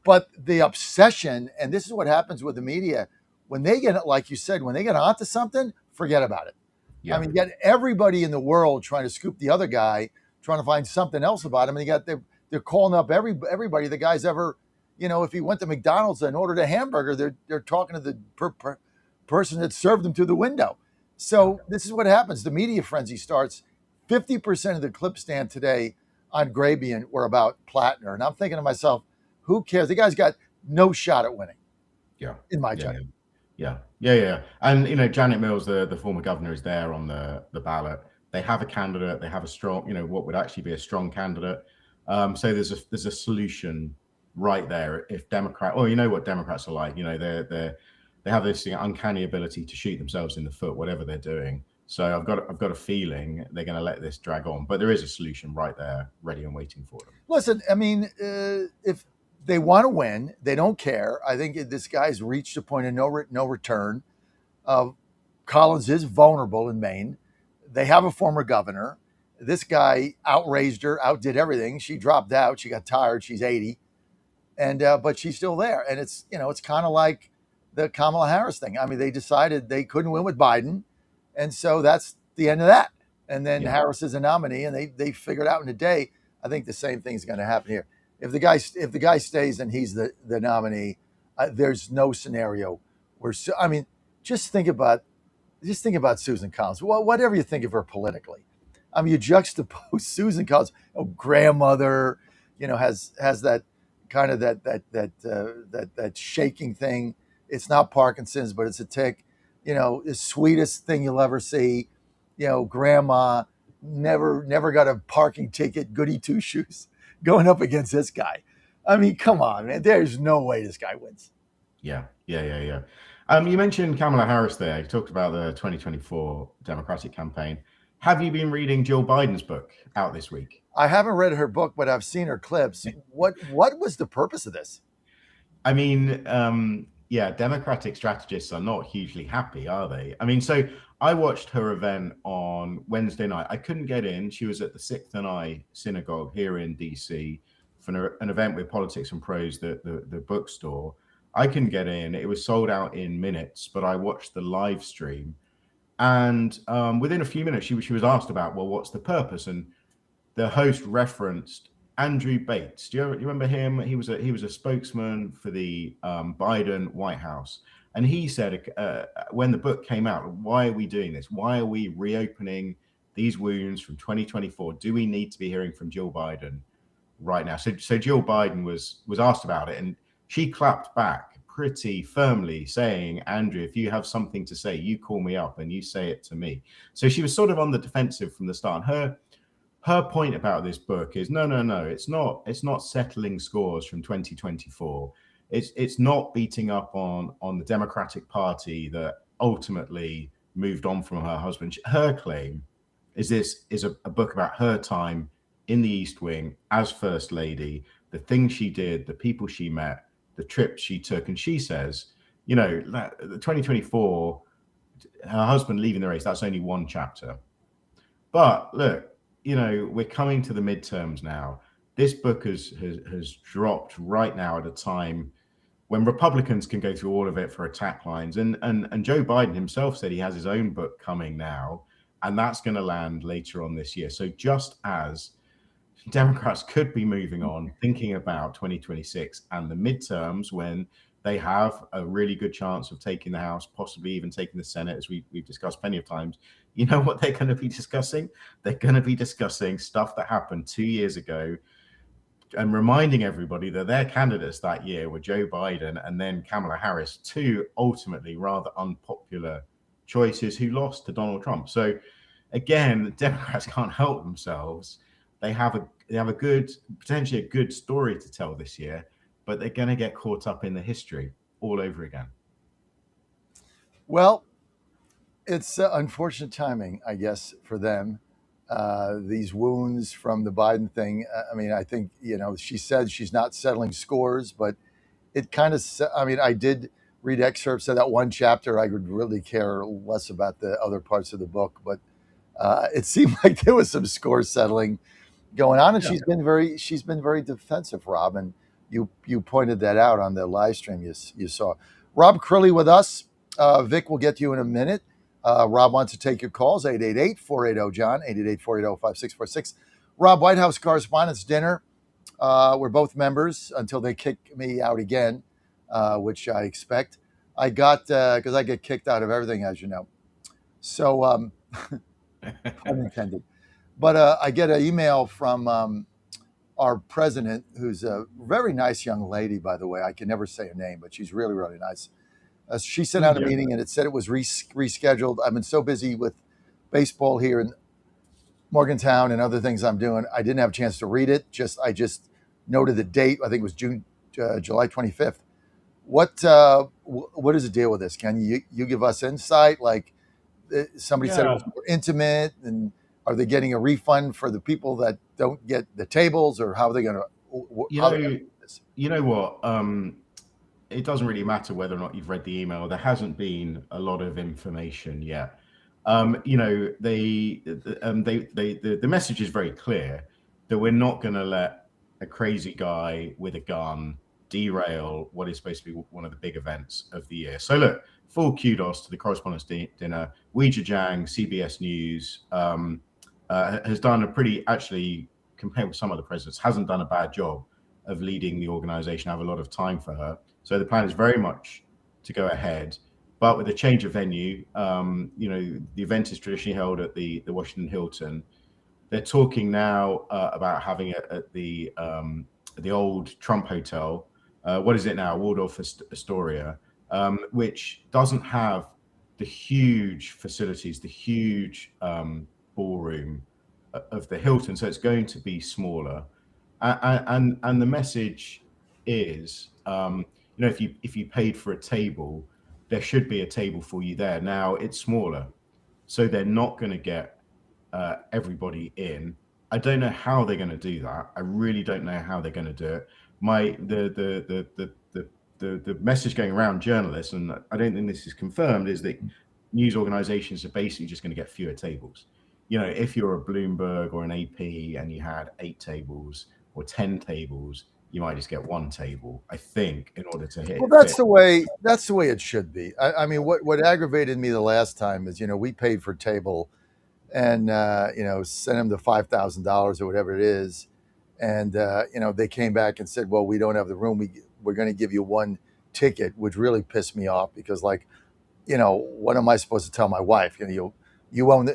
but the obsession, and this is what happens with the media, when they get, like you said, when they get onto something, forget about it. Yeah. I mean, you got everybody in the world trying to scoop the other guy, trying to find something else about him, and they're calling up everybody the guy's ever, if he went to McDonald's and ordered a hamburger, they're talking to the person that served him through the window. So this is what happens. The media frenzy starts. 50% of the clip stand today on Grabian were about Plattner. And I'm thinking to myself, who cares? The guy's got no shot at winning. Yeah. In my judgment. Yeah. And, Janet Mills, the former governor, is there on the ballot. They have a candidate. They have a strong, what would actually be a strong candidate. So there's a solution right there. If Democrat, you know what Democrats are like, they have this uncanny ability to shoot themselves in the foot, whatever they're doing. So I've got a feeling they're going to let this drag on, but there is a solution right there, ready and waiting for them. Listen, I mean, if they want to win, they don't care. I think this guy's reached a point of no return. Collins is vulnerable in Maine. They have a former governor. This guy outraised her, outdid everything. She dropped out. She got tired. She's 80, and but she's still there. And it's it's kind of like the Kamala Harris thing. I mean, they decided they couldn't win with Biden. And so that's the end of that. And then Harris is a nominee, and they figured out in a day. I think the same thing is going to happen here. If the guy stays and he's the nominee, there's no scenario where. I mean, just think about Susan Collins. Well, whatever you think of her politically, I mean, you juxtapose Susan Collins, grandmother, has that kind of that shaking thing. It's not Parkinson's, but it's a tic. The sweetest thing you'll ever see. Grandma never got a parking ticket, goody two shoes, going up against this guy. I mean, come on, man. There's no way this guy wins. Yeah. You mentioned Kamala Harris there. You talked about the 2024 Democratic campaign. Have you been reading Jill Biden's book out this week? I haven't read her book, but I've seen her clips. What was the purpose of this? I mean, Democratic strategists are not hugely happy, are they? I mean, so I watched her event on Wednesday night. I couldn't get in. She was at the Sixth and I Synagogue here in DC for an event with Politics and Prose, the bookstore. I couldn't get in. It was sold out in minutes, but I watched the live stream. And within a few minutes, she was asked about, well, what's the purpose? And the host referenced Andrew Bates. Do you remember him? He was a spokesman for the Biden White House. And he said, when the book came out, why are we doing this? Why are we reopening these wounds from 2024? Do we need to be hearing from Jill Biden right now? So Jill Biden was asked about it, and she clapped back pretty firmly, saying, Andrew, if you have something to say, you call me up and you say it to me. So she was sort of on the defensive from the start. Her point about this book is no, it's not settling scores from 2024. It's not beating up on the Democratic Party that ultimately moved on from her husband. Her claim is this is a book about her time in the East Wing as First Lady, the things she did, the people she met, the trips she took. And she says, you know, 2024, her husband leaving the race, that's only one chapter. But look, you know, we're coming to the midterms now. This book has dropped right now at a time when Republicans can go through all of it for attack lines. And Joe Biden himself said he has his own book coming now, and that's going to land later on this year. So just as Democrats could be moving on, thinking about 2026 and the midterms when they have a really good chance of taking the House, possibly even taking the Senate, as we've discussed plenty of times. You know what they're going to be discussing? They're going to be discussing stuff that happened 2 years ago and reminding everybody that their candidates that year were Joe Biden and then Kamala Harris, two ultimately rather unpopular choices who lost to Donald Trump. So again, Democrats can't help themselves. They have a good, potentially a good story to tell this year, but they're going to get caught up in the history all over again. Well, it's unfortunate timing, I guess, for them. These wounds from the Biden thing. I mean, I think, you know, she said she's not settling scores, but it kind of, I mean, I did read excerpts of that one chapter. I would really care less about the other parts of the book, but it seemed like there was some score settling going on, and she's been very defensive, Rob, and you pointed that out on the live stream you saw. Rob Crilly with us. Vic will get to you in a minute. Rob wants to take your calls, 888-480-JOHN, 888-480-5646. Rob, White House Correspondents' Dinner. We're both members until they kick me out again, which I expect. I got, because I get kicked out of everything, as you know. So, unintended. But I get an email from our president, who's a very nice young lady, by the way. I can never say her name, but she's really, really nice. She sent out a meeting, and it said it was rescheduled. I've been so busy with baseball here in Morgantown and other things I'm doing, I didn't have a chance to read it. I just noted the date. I think it was July 25th. What is the deal with this? Can you give us insight? Like somebody said it was more intimate, and are they getting a refund for the people that don't get the tables, or how are they going to? You know what? It doesn't really matter whether or not you've read the email. There hasn't been a lot of information yet. You know, the message is very clear that we're not going to let a crazy guy with a gun derail what is supposed to be one of the big events of the year. So look, full kudos to the Correspondents' Dinner. Weijia Jiang, CBS News, has done a pretty, actually, compared with some other presidents, hasn't done a bad job of leading the organization. I have a lot of time for her. So the plan is very much to go ahead, but with a change of venue. You know, the event is traditionally held at the Washington Hilton. They're talking now about having it at the old Trump Hotel. What is it now? Waldorf Astoria, which doesn't have the huge facilities, the huge ballroom of the Hilton. So it's going to be smaller. And the message is, you know, if you paid for a table, there should be a table for you there. Now it's smaller, so they're not going to get everybody in. I don't know how they're going to do that. I really don't know how they're going to do it. The message going around journalists, and I don't think this is confirmed, is that news organizations are basically just going to get fewer tables. You know, if you're a Bloomberg or an AP and you had 8 tables or 10 tables, you might just get one table, I think, in order to hit. Well, that's the way it should be. I mean, what aggravated me the last time is, you know, we paid for a table and, you know, sent them the $5,000 or whatever it is. And, you know, they came back and said, well, we don't have the room. We're going to give you one ticket, which really pissed me off because, like, you know, what am I supposed to tell my wife? You know, you're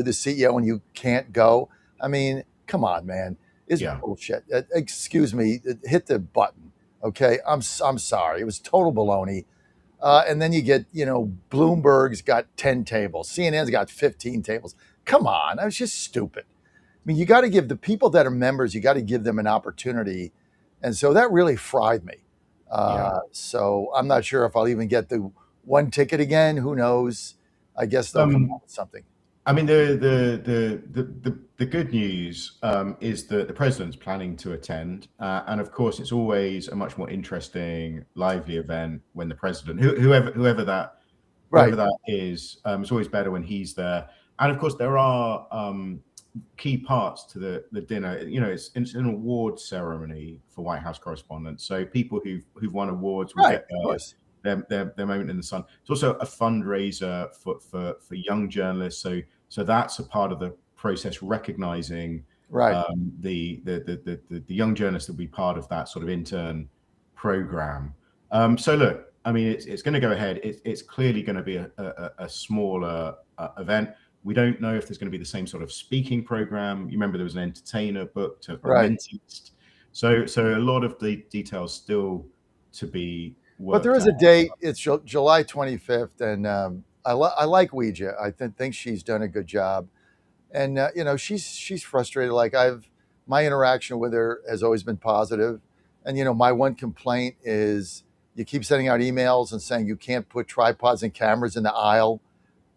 the CEO and you can't go. I mean, come on, man. It's bullshit. Excuse me. Hit the button. Okay. I'm sorry. It was total baloney. And then you get, you know, Bloomberg's got 10 tables. CNN's got 15 tables. Come on. That was just stupid. I mean, you got to give the people that are members, you got to give them an opportunity. And so that really fried me. So I'm not sure if I'll even get the one ticket again. Who knows? I guess they'll come up with something. I mean, the good news is that the president's planning to attend, and of course, it's always a much more interesting, lively event when the president, whoever that is, it's always better when he's there. And of course, there are key parts to the dinner. You know, it's an award ceremony for White House correspondents, so people who've won awards will get their moment in the sun. It's also a fundraiser for young journalists. So that's a part of the process, recognizing the young journalists that will be part of that sort of intern program. So look, I mean, it's going to go ahead. It's clearly going to be a smaller event. We don't know if there's going to be the same sort of speaking program. You remember there was an entertainer booked, a mentalist. So a lot of the details still to be worked But there is out. a date. It's July 25th, and I like Ouija. I think she's done a good job, and you know, she's frustrated. Like my interaction with her has always been positive, and you know, my one complaint is you keep sending out emails and saying you can't put tripods and cameras in the aisle,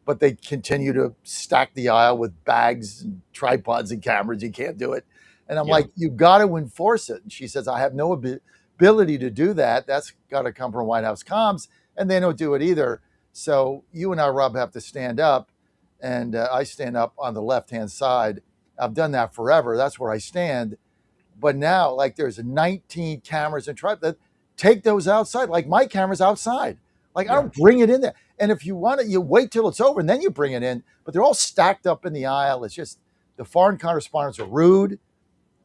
but they continue to stack the aisle with bags and tripods and cameras. You can't do it, and I'm like, you got to enforce it. And she says, I have no ability to do that. That's got to come from White House comms, and they don't do it either. So you and I, Rob, have to stand up, and I stand up on the left-hand side. I've done that forever. That's where I stand. But now, like, there's 19 cameras and tripods. Take those outside. Like, my camera's outside. Like, I don't bring it in there. And if you want it, you wait till it's over, and then you bring it in. But they're all stacked up in the aisle. It's just the foreign correspondents are rude.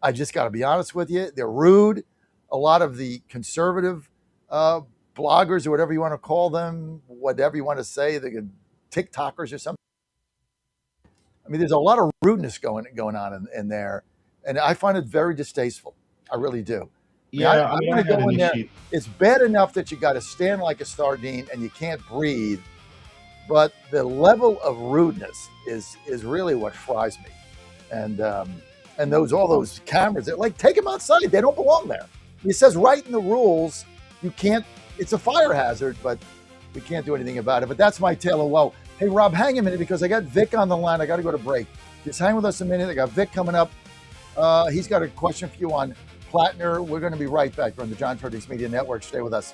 I just got to be honest with you. They're rude. A lot of the conservative bloggers or whatever you want to call them, whatever you want to say, the TikTokers or something. I mean, there's a lot of rudeness going on in there, and I find it very distasteful. I really do. Yeah, I want to go in there. It's bad enough that you got to stand like a sardine and you can't breathe, but the level of rudeness is really what fries me. And all those cameras, they're like, take them outside. They don't belong there. It says right in the rules, you can't. It's a fire hazard, but we can't do anything about it. But that's my tale of woe. Hey, Rob, hang a minute because I got Vic on the line. I got to go to break. Just hang with us a minute. I got Vic coming up. He's got a question for you on Plattner. We're going to be right back from the John Fredericks Media Network. Stay with us.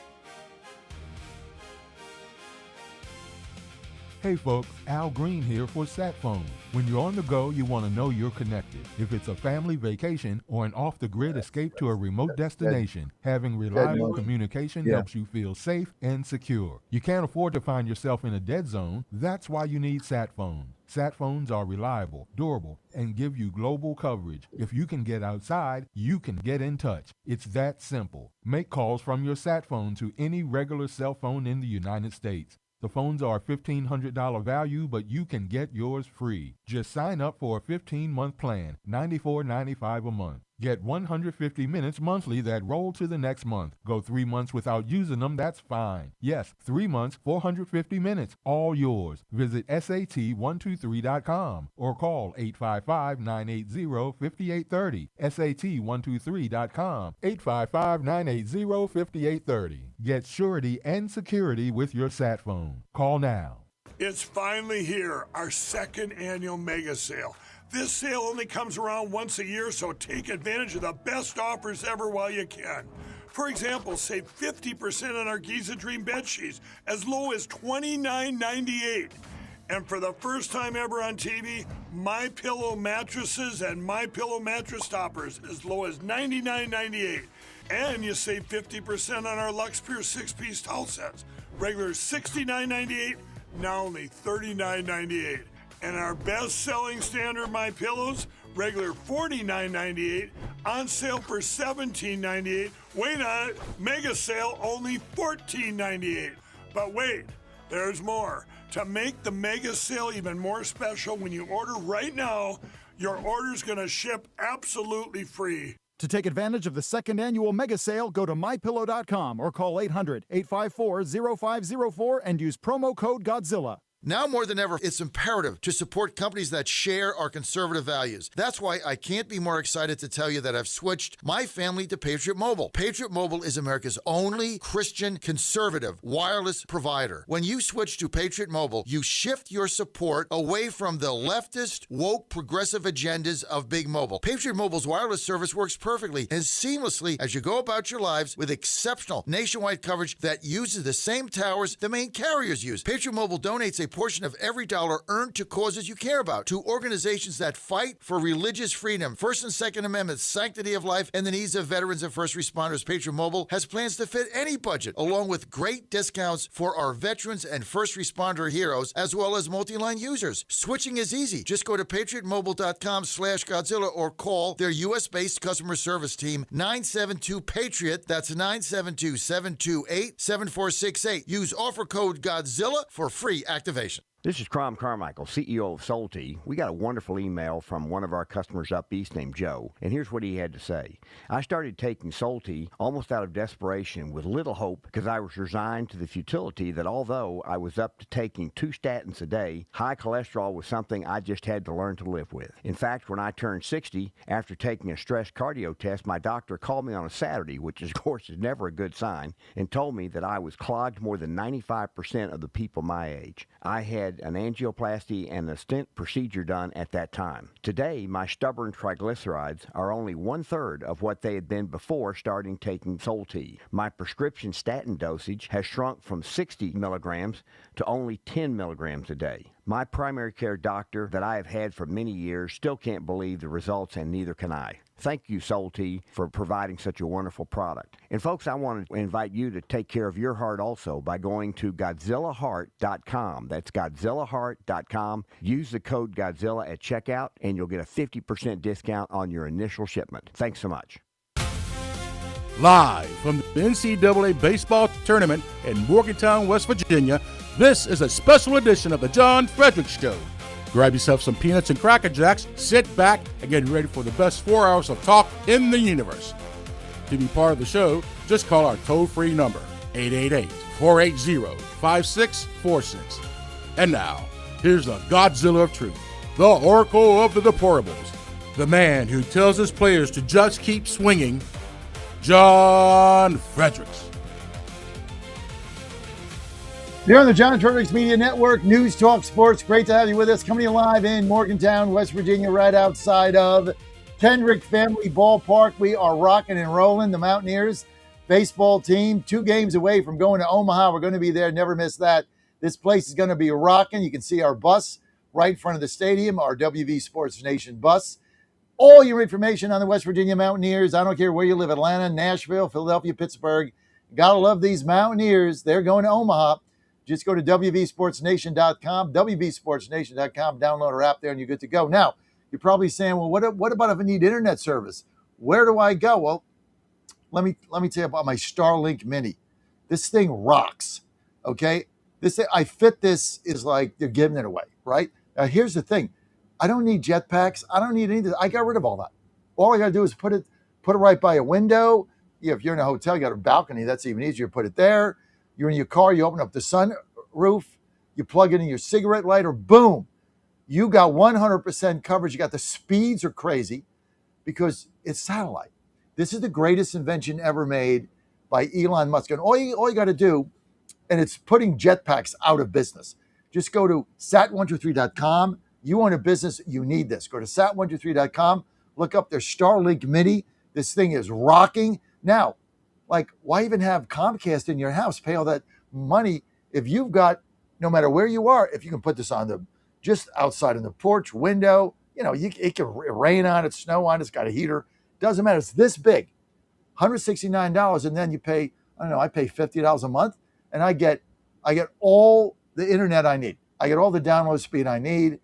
Hey folks, Al Green here for Sat Phone. When you're on the go, you want to know you're connected. If it's a family vacation or an off-the-grid escape to a remote destination, having reliable communication helps you feel safe and secure. You can't afford to find yourself in a dead zone. That's why you need Sat Phone. Sat phones are reliable, durable, and give you global coverage. If you can get outside, you can get in touch. It's that simple. Make calls from your Sat phone to any regular cell phone in the United States. The phones are $1,500 value, but you can get yours free. Just sign up for a 15-month plan, $94.95 a month. Get 150 minutes monthly that roll to the next month. Go 3 months without using them, that's fine. Yes, 3 months, 450 minutes, all yours. Visit SAT123.com or call 855-980-5830. SAT123.com, 855-980-5830. Get surety and security with your Sat phone. Call now. It's finally here, our second annual mega sale. This sale only comes around once a year, so take advantage of the best offers ever while you can. For example, save 50% on our Giza Dream bed sheets, as low as $29.98. And for the first time ever on TV, MyPillow mattresses and MyPillow mattress toppers as low as $99.98. And you save 50% on our Lux Pure 6-piece towel sets. Regular $69.98, now only $39.98. And our best-selling standard MyPillows, regular $49.98, on sale for $17.98. Wait on it, mega sale only $14.98. But wait, there's more. To make the mega sale even more special, when you order right now, your order's going to ship absolutely free. To take advantage of the second annual mega sale, go to MyPillow.com or call 800-854-0504 and use promo code Godzilla. Now more than ever, it's imperative to support companies that share our conservative values. That's why I can't be more excited to tell you that I've switched my family to Patriot Mobile. Patriot Mobile is America's only Christian conservative wireless provider. When you switch to Patriot Mobile, you shift your support away from the leftist, woke, progressive agendas of Big Mobile. Patriot Mobile's wireless service works perfectly and seamlessly as you go about your lives with exceptional nationwide coverage that uses the same towers the main carriers use. Patriot Mobile donates a portion of every dollar earned to causes you care about, to organizations that fight for religious freedom, First and Second Amendment, sanctity of life, and the needs of veterans and first responders. Patriot Mobile has plans to fit any budget, along with great discounts for our veterans and first responder heroes, as well as multi-line users. Switching is easy. Just go to patriotmobile.com/Godzilla or call their U.S.-based customer service team, 972-PATRIOT. That's 972-728-7468. Use offer code Godzilla for free activation. This is Crom Carmichael, CEO of Solti. We got a wonderful email from one of our customers up east named Joe, and here's what he had to say. I started taking Solti almost out of desperation with little hope because I was resigned to the futility that although I was up to taking 2 statins a day, high cholesterol was something I just had to learn to live with. In fact, when I turned 60, after taking a stress cardio test, my doctor called me on a Saturday, which of course is never a good sign, and told me that I was clogged more than 95% of the people my age. I had an angioplasty and a stent procedure done at that time. Today, my stubborn triglycerides are only 1/3 of what they had been before starting taking Solti. My prescription statin dosage has shrunk from 60 milligrams to only 10 milligrams a day. My primary care doctor that I have had for many years still can't believe the results, and neither can I. Thank you, Solti, for providing such a wonderful product. And folks, I want to invite you to take care of your heart also by going to GodzillaHeart.com. That's GodzillaHeart.com. Use the code Godzilla at checkout, and you'll get a 50% discount on your initial shipment. Thanks so much. Live from the NCAA baseball tournament in Morgantown, West Virginia, this is a special edition of the John Fredericks Show. Grab yourself some peanuts and Cracker Jacks, sit back, and get ready for the best 4 hours of talk in the universe. To be part of the show, just call our toll-free number, 888-480-5646. And now, here's the Godzilla of Truth, the Oracle of the Deplorables, the man who tells his players to just keep swinging, John Fredericks. You're on the John Fredericks Media Network, News Talk Sports. Great to have you with us. Coming to you live in Morgantown, West Virginia, right outside of Kendrick Family Ballpark. We are rocking and rolling. The Mountaineers baseball team, 2 games away from going to Omaha. We're going to be there. Never miss that. This place is going to be rocking. You can see our bus right in front of the stadium, our WV Sports Nation bus. All your information on the West Virginia Mountaineers. I don't care where you live, Atlanta, Nashville, Philadelphia, Pittsburgh. Gotta love these Mountaineers. They're going to Omaha. Just go to WVSportsNation.com, WVSportsNation.com, download our app there, and you're good to go. Now, you're probably saying, well, what about if I need internet service? Where do I go? Well, let me tell you about my Starlink Mini. This thing rocks, okay? This thing, I fit this is like they're giving it away, right? Now, here's the thing. I don't need jetpacks. I don't need anything. I got rid of all that. All I got to do is put it right by a window. Yeah, if you're in a hotel, you got a balcony. That's even easier. Put it there. You're in your car, you open up the sunroof, you plug it in your cigarette lighter, boom. You got 100% coverage. You got the speeds are crazy because it's satellite. This is the greatest invention ever made by Elon Musk. And all you got to do, and it's putting jetpacks out of business. Just go to sat123.com. You own a business, you need this. Go to sat123.com, look up their Starlink Mini. This thing is rocking. Now, like, why even have Comcast in your house? Pay all that money if you've got, no matter where you are, if you can put this on just outside in the porch window, it can rain on it, snow on it, it's got a heater. Doesn't matter. It's this big, $169, and then you pay, I pay $50 a month, and I get all the internet I need. I get all the download speed I need.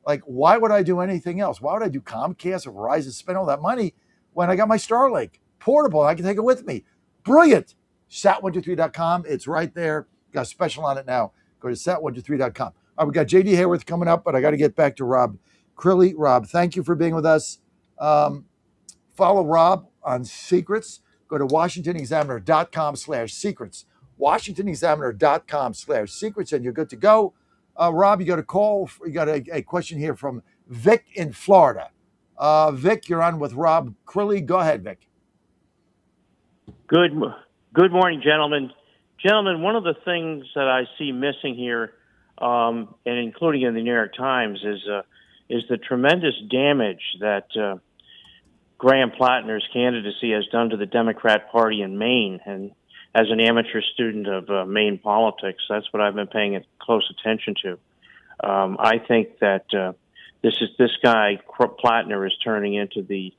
Like, why would I do anything else? Why would I do Comcast or Verizon, spend all that money when I got my Starlink portable? I can take it with me. Brilliant. Sat123.com. It's right there. Got a special on it now. Go to sat123.com. All right, we got JD Hayworth coming up, but I got to get back to Rob Crilly. Rob, thank you for being with us. Follow Rob on Secrets. Go to WashingtonExaminer.com/secrets. WashingtonExaminer.com/secrets, and you're good to go. Rob, you got a question here from Vic in Florida. Vic, you're on with Rob Crilly. Go ahead, Vic. Good morning, gentlemen. Gentlemen, one of the things that I see missing here, and including in the New York Times, is the tremendous damage that Graham Plattner's candidacy has done to the Democrat Party in Maine. And as an amateur student of Maine politics, that's what I've been paying close attention to. I think that this guy Plattner is turning into the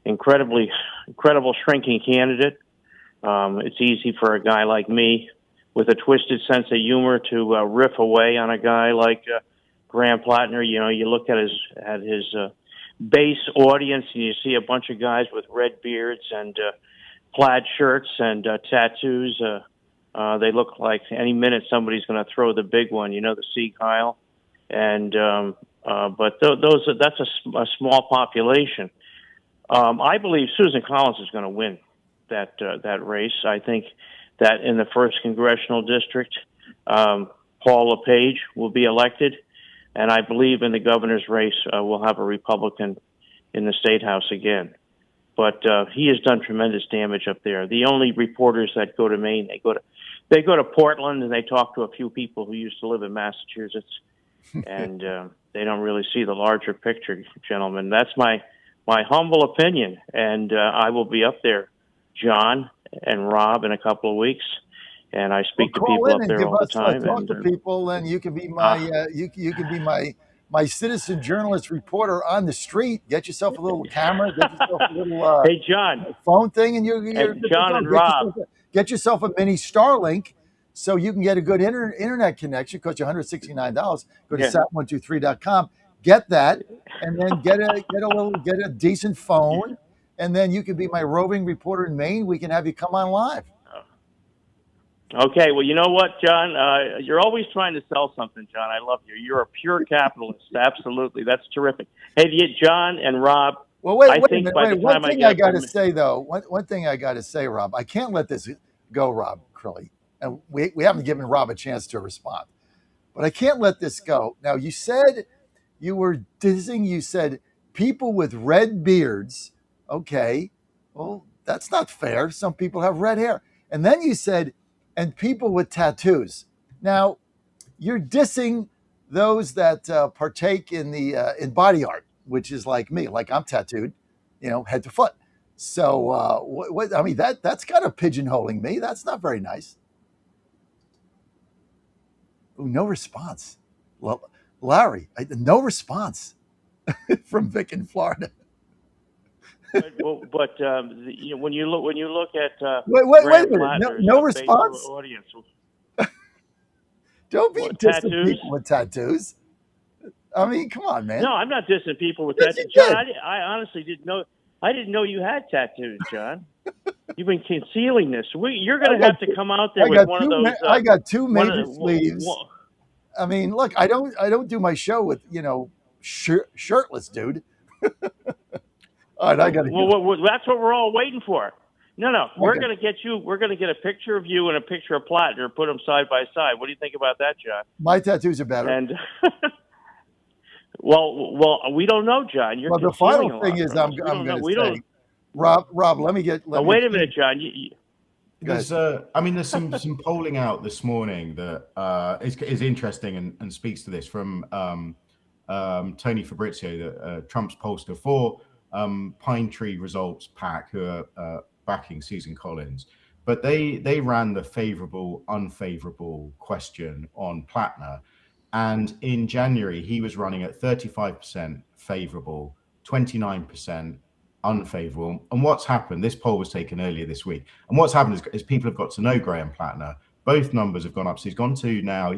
incredible shrinking candidate. It's easy for a guy like me with a twisted sense of humor to riff away on a guy like Graham Plattner. You know, you look at his base audience and you see a bunch of guys with red beards and plaid shirts and tattoos. They look like any minute somebody's going to throw the big one, you know, the Sea Kyle. And but that's a small population. I believe Susan Collins is going to win that race. I think that in the first congressional district, Paul LePage will be elected, and I believe in the governor's race we'll have a Republican in the state house again. But he has done tremendous damage up there. The only reporters that go to Maine, they go to Portland and they talk to a few people who used to live in Massachusetts, and they don't really see the larger picture, gentlemen. That's my humble opinion, and I will be up there, John and Rob, in a couple of weeks, and I speak to people up there all the time. Talk to people, and you can be my you can be my citizen journalist reporter on the street. Get yourself a little camera, get yourself a little hey John phone thing, and you're John and Rob. Get yourself a mini Starlink so you can get a good internet connection. Costs you $169. Go to sat123.com. Get that, and then get a decent phone. And then you can be my roving reporter in Maine. We can have you come on live. Okay, well, you know what, John? You're always trying to sell something, John. I love you. You're a pure capitalist. Absolutely. That's terrific. Hey, John and Rob. Well, wait a minute. One thing I got to say, though. One thing I got to say, Rob. I can't let this go, Rob Crilly. And we haven't given Rob a chance to respond. But I can't let this go. Now, you said you were dissing. You said people with red beards. Okay, well, that's not fair. Some people have red hair. And then you said, and people with tattoos. Now, you're dissing those that partake in in body art, which is like me, like I'm tattooed, head to foot. So, what I mean, that's kind of pigeonholing me. That's not very nice. Ooh, no response. Well, Larry, no response from Vic in Florida. But when you look at wait a minute, no response. Audience. Don't be dissing people with tattoos. I mean, come on, man. No, I'm not dissing people with Yes, tattoos. you John, did. I honestly didn't know. I didn't know you had tattoos, John. You've been concealing this. You're going to have to come out there with one of those. I got two maple sleeves. I mean, look, I don't do my show with shirtless dude. All right, I got to. Well, that's what we're all waiting for. No, we're going to get you. We're going to get a picture of you and a picture of Plattner, put them side by side. What do you think about that, John? My tattoos are better. And well, we don't know, John. You're the final thing is, I'm going to say, Rob, let me get. Wait a minute, John. There's some polling out this morning that is interesting and speaks to this from Tony Fabrizio, Trump's pollster for Pine Tree Results PAC, who are backing Susan Collins. But they ran the favorable, unfavorable question on Plattner. And in January, he was running at 35% favorable, 29% unfavorable. And what's happened, this poll was taken earlier this week. And what's happened is people have got to know Graham Plattner. Both numbers have gone up. So he's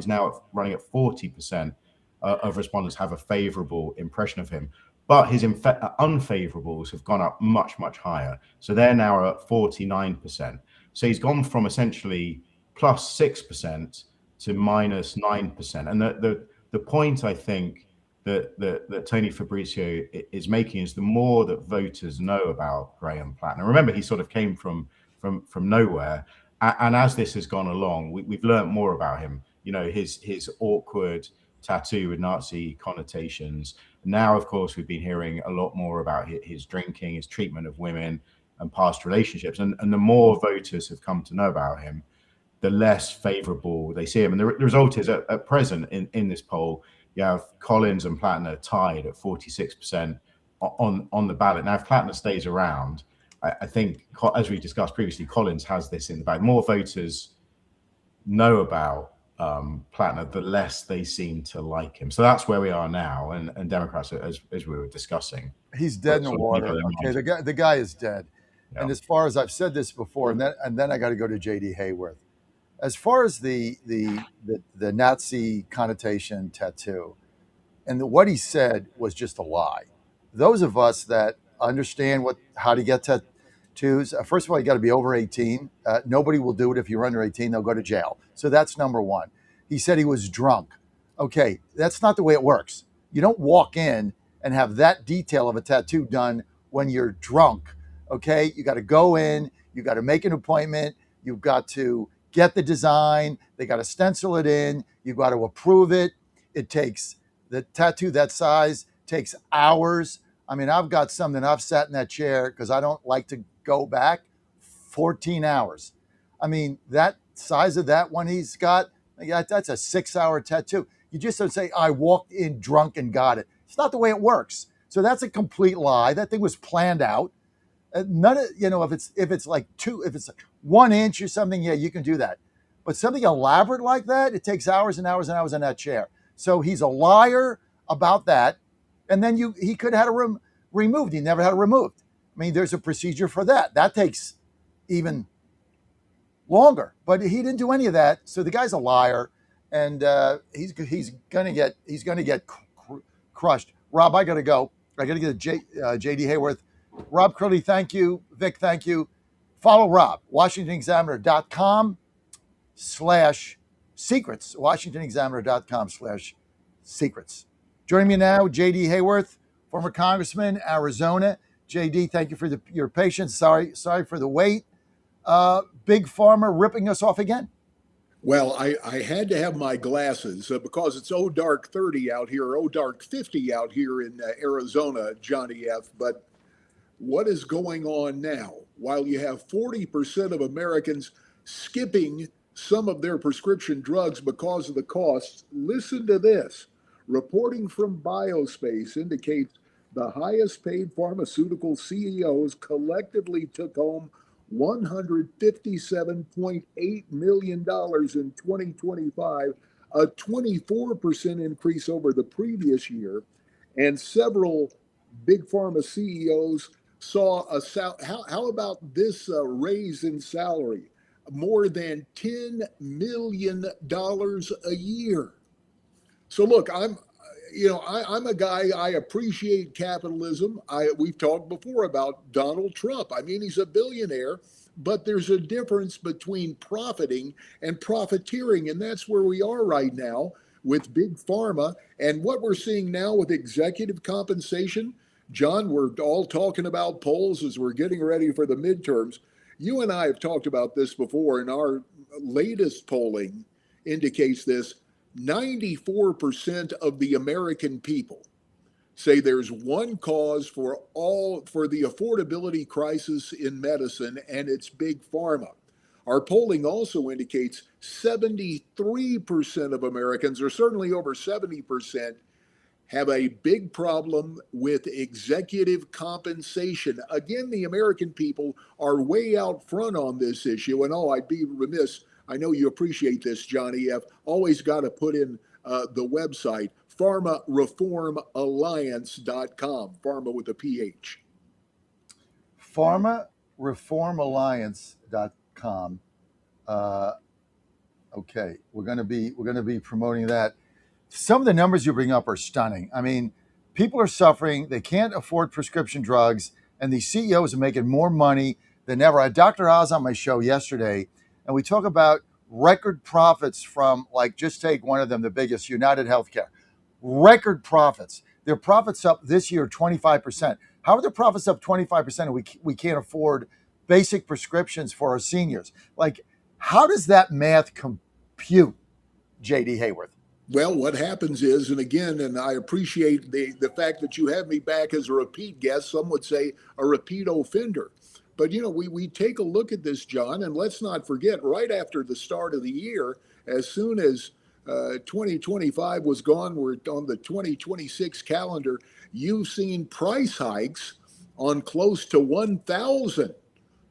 now running at 40% of respondents have a favorable impression of him. But his unfavorables have gone up much, much higher. So they're now at 49%. So he's gone from essentially plus 6% to minus 9%. And the point I think that Tony Fabrizio is making is the more that voters know about Graham Plattner. Remember, he sort of came from nowhere. And as this has gone along, we've learned more about him. His awkward tattoo with Nazi connotations. Now, of course, we've been hearing a lot more about his drinking, his treatment of women, and past relationships. And the more voters have come to know about him, the less favorable they see him. And the result is at present in this poll, you have Collins and Plattner tied at 46% on the ballot. Now, if Plattner stays around, I think, as we discussed previously, Collins has this in the bag. More voters know about Plattner, the less they seem to like him. So that's where we are now. And Democrats, as we were discussing, he's dead in the water. Okay, the guy is dead. Yeah. And as far as I've said this before, and then I got to go to J.D. Hayworth. As far as the Nazi connotation tattoo, and what he said was just a lie. Those of us that understand how to get tattoos, first of all, you got to be over 18. Nobody will do it if you're under 18. They'll go to jail. So that's number one. He said he was drunk. Okay, that's not the way it works. You don't walk in and have that detail of a tattoo done when you're drunk. Okay, you got to go in. You got to make an appointment. You've got to get the design. They got to stencil it in. You got to approve it. It takes the tattoo that size takes hours. I mean, I've got some that I've sat in that chair because I don't like to go back 14 hours. I mean, that size of that one he's got, that's a 6-hour tattoo. You just don't say, I walked in drunk and got it. It's not the way it works. So that's a complete lie. That thing was planned out. None of, if it's like 1 inch or something, yeah, you can do that. But something elaborate like that, it takes hours and hours and hours in that chair. So he's a liar about that. And then he could have had it removed. He never had it removed. I mean, there's a procedure for that. That takes even longer. But he didn't do any of that. So the guy's a liar, and he's gonna get crushed. Rob, I gotta go. I gotta get J.D. Hayworth. Rob Curley, thank you. Vic, thank you. Follow Rob, WashingtonExaminer.com/secrets. WashingtonExaminer.com/secrets. Joining me now, J.D. Hayworth, former congressman, Arizona. J.D., thank you for your patience. Sorry for the wait. Big Pharma ripping us off again. Well, I had to have my glasses because it's dark 30 out here, dark 50 out here in Arizona, Johnny F. But what is going on now? While you have 40% of Americans skipping some of their prescription drugs because of the costs, listen to this. Reporting from Biospace indicates the highest paid pharmaceutical CEOs collectively took home $157.8 million in 2025, a 24% increase over the previous year. And several big pharma CEOs saw how about this raise in salary? More than $10 million a year. So look, I'm a guy, I appreciate capitalism. We've talked before about Donald Trump. I mean, he's a billionaire, but there's a difference between profiting and profiteering. And that's where we are right now with big pharma. And what we're seeing now with executive compensation, John, we're all talking about polls as we're getting ready for the midterms. You and I have talked about this before, and our latest polling indicates this. 94% of the American people say there's one cause for the affordability crisis in medicine, and it's big pharma. Our polling also indicates 73% of Americans, or certainly over 70%, have a big problem with executive compensation. Again, the American people are way out front on this issue, and I'd be remiss. I know you appreciate this, Johnny F. Always got to put in the website, pharmareformalliance.com, pharma with a PH. Pharmareformalliance.com. Okay, we're going to be promoting that. Some of the numbers you bring up are stunning. I mean, people are suffering. They can't afford prescription drugs, and these CEOs are making more money than ever. I had Dr. Oz on my show yesterday, and we talk about record profits from, like, just take one of them, the biggest, United Healthcare. Record profits. Their profits up this year 25%. How are their profits up 25% and we can't afford basic prescriptions for our seniors? Like, how does that math compute, J.D. Hayworth? Well, what happens is, and again, and I appreciate the fact that you have me back as a repeat guest, some would say a repeat offender. But, we take a look at this, John, and let's not forget, right after the start of the year, as soon as 2025 was gone, we're on the 2026 calendar, you've seen price hikes on close to 1,000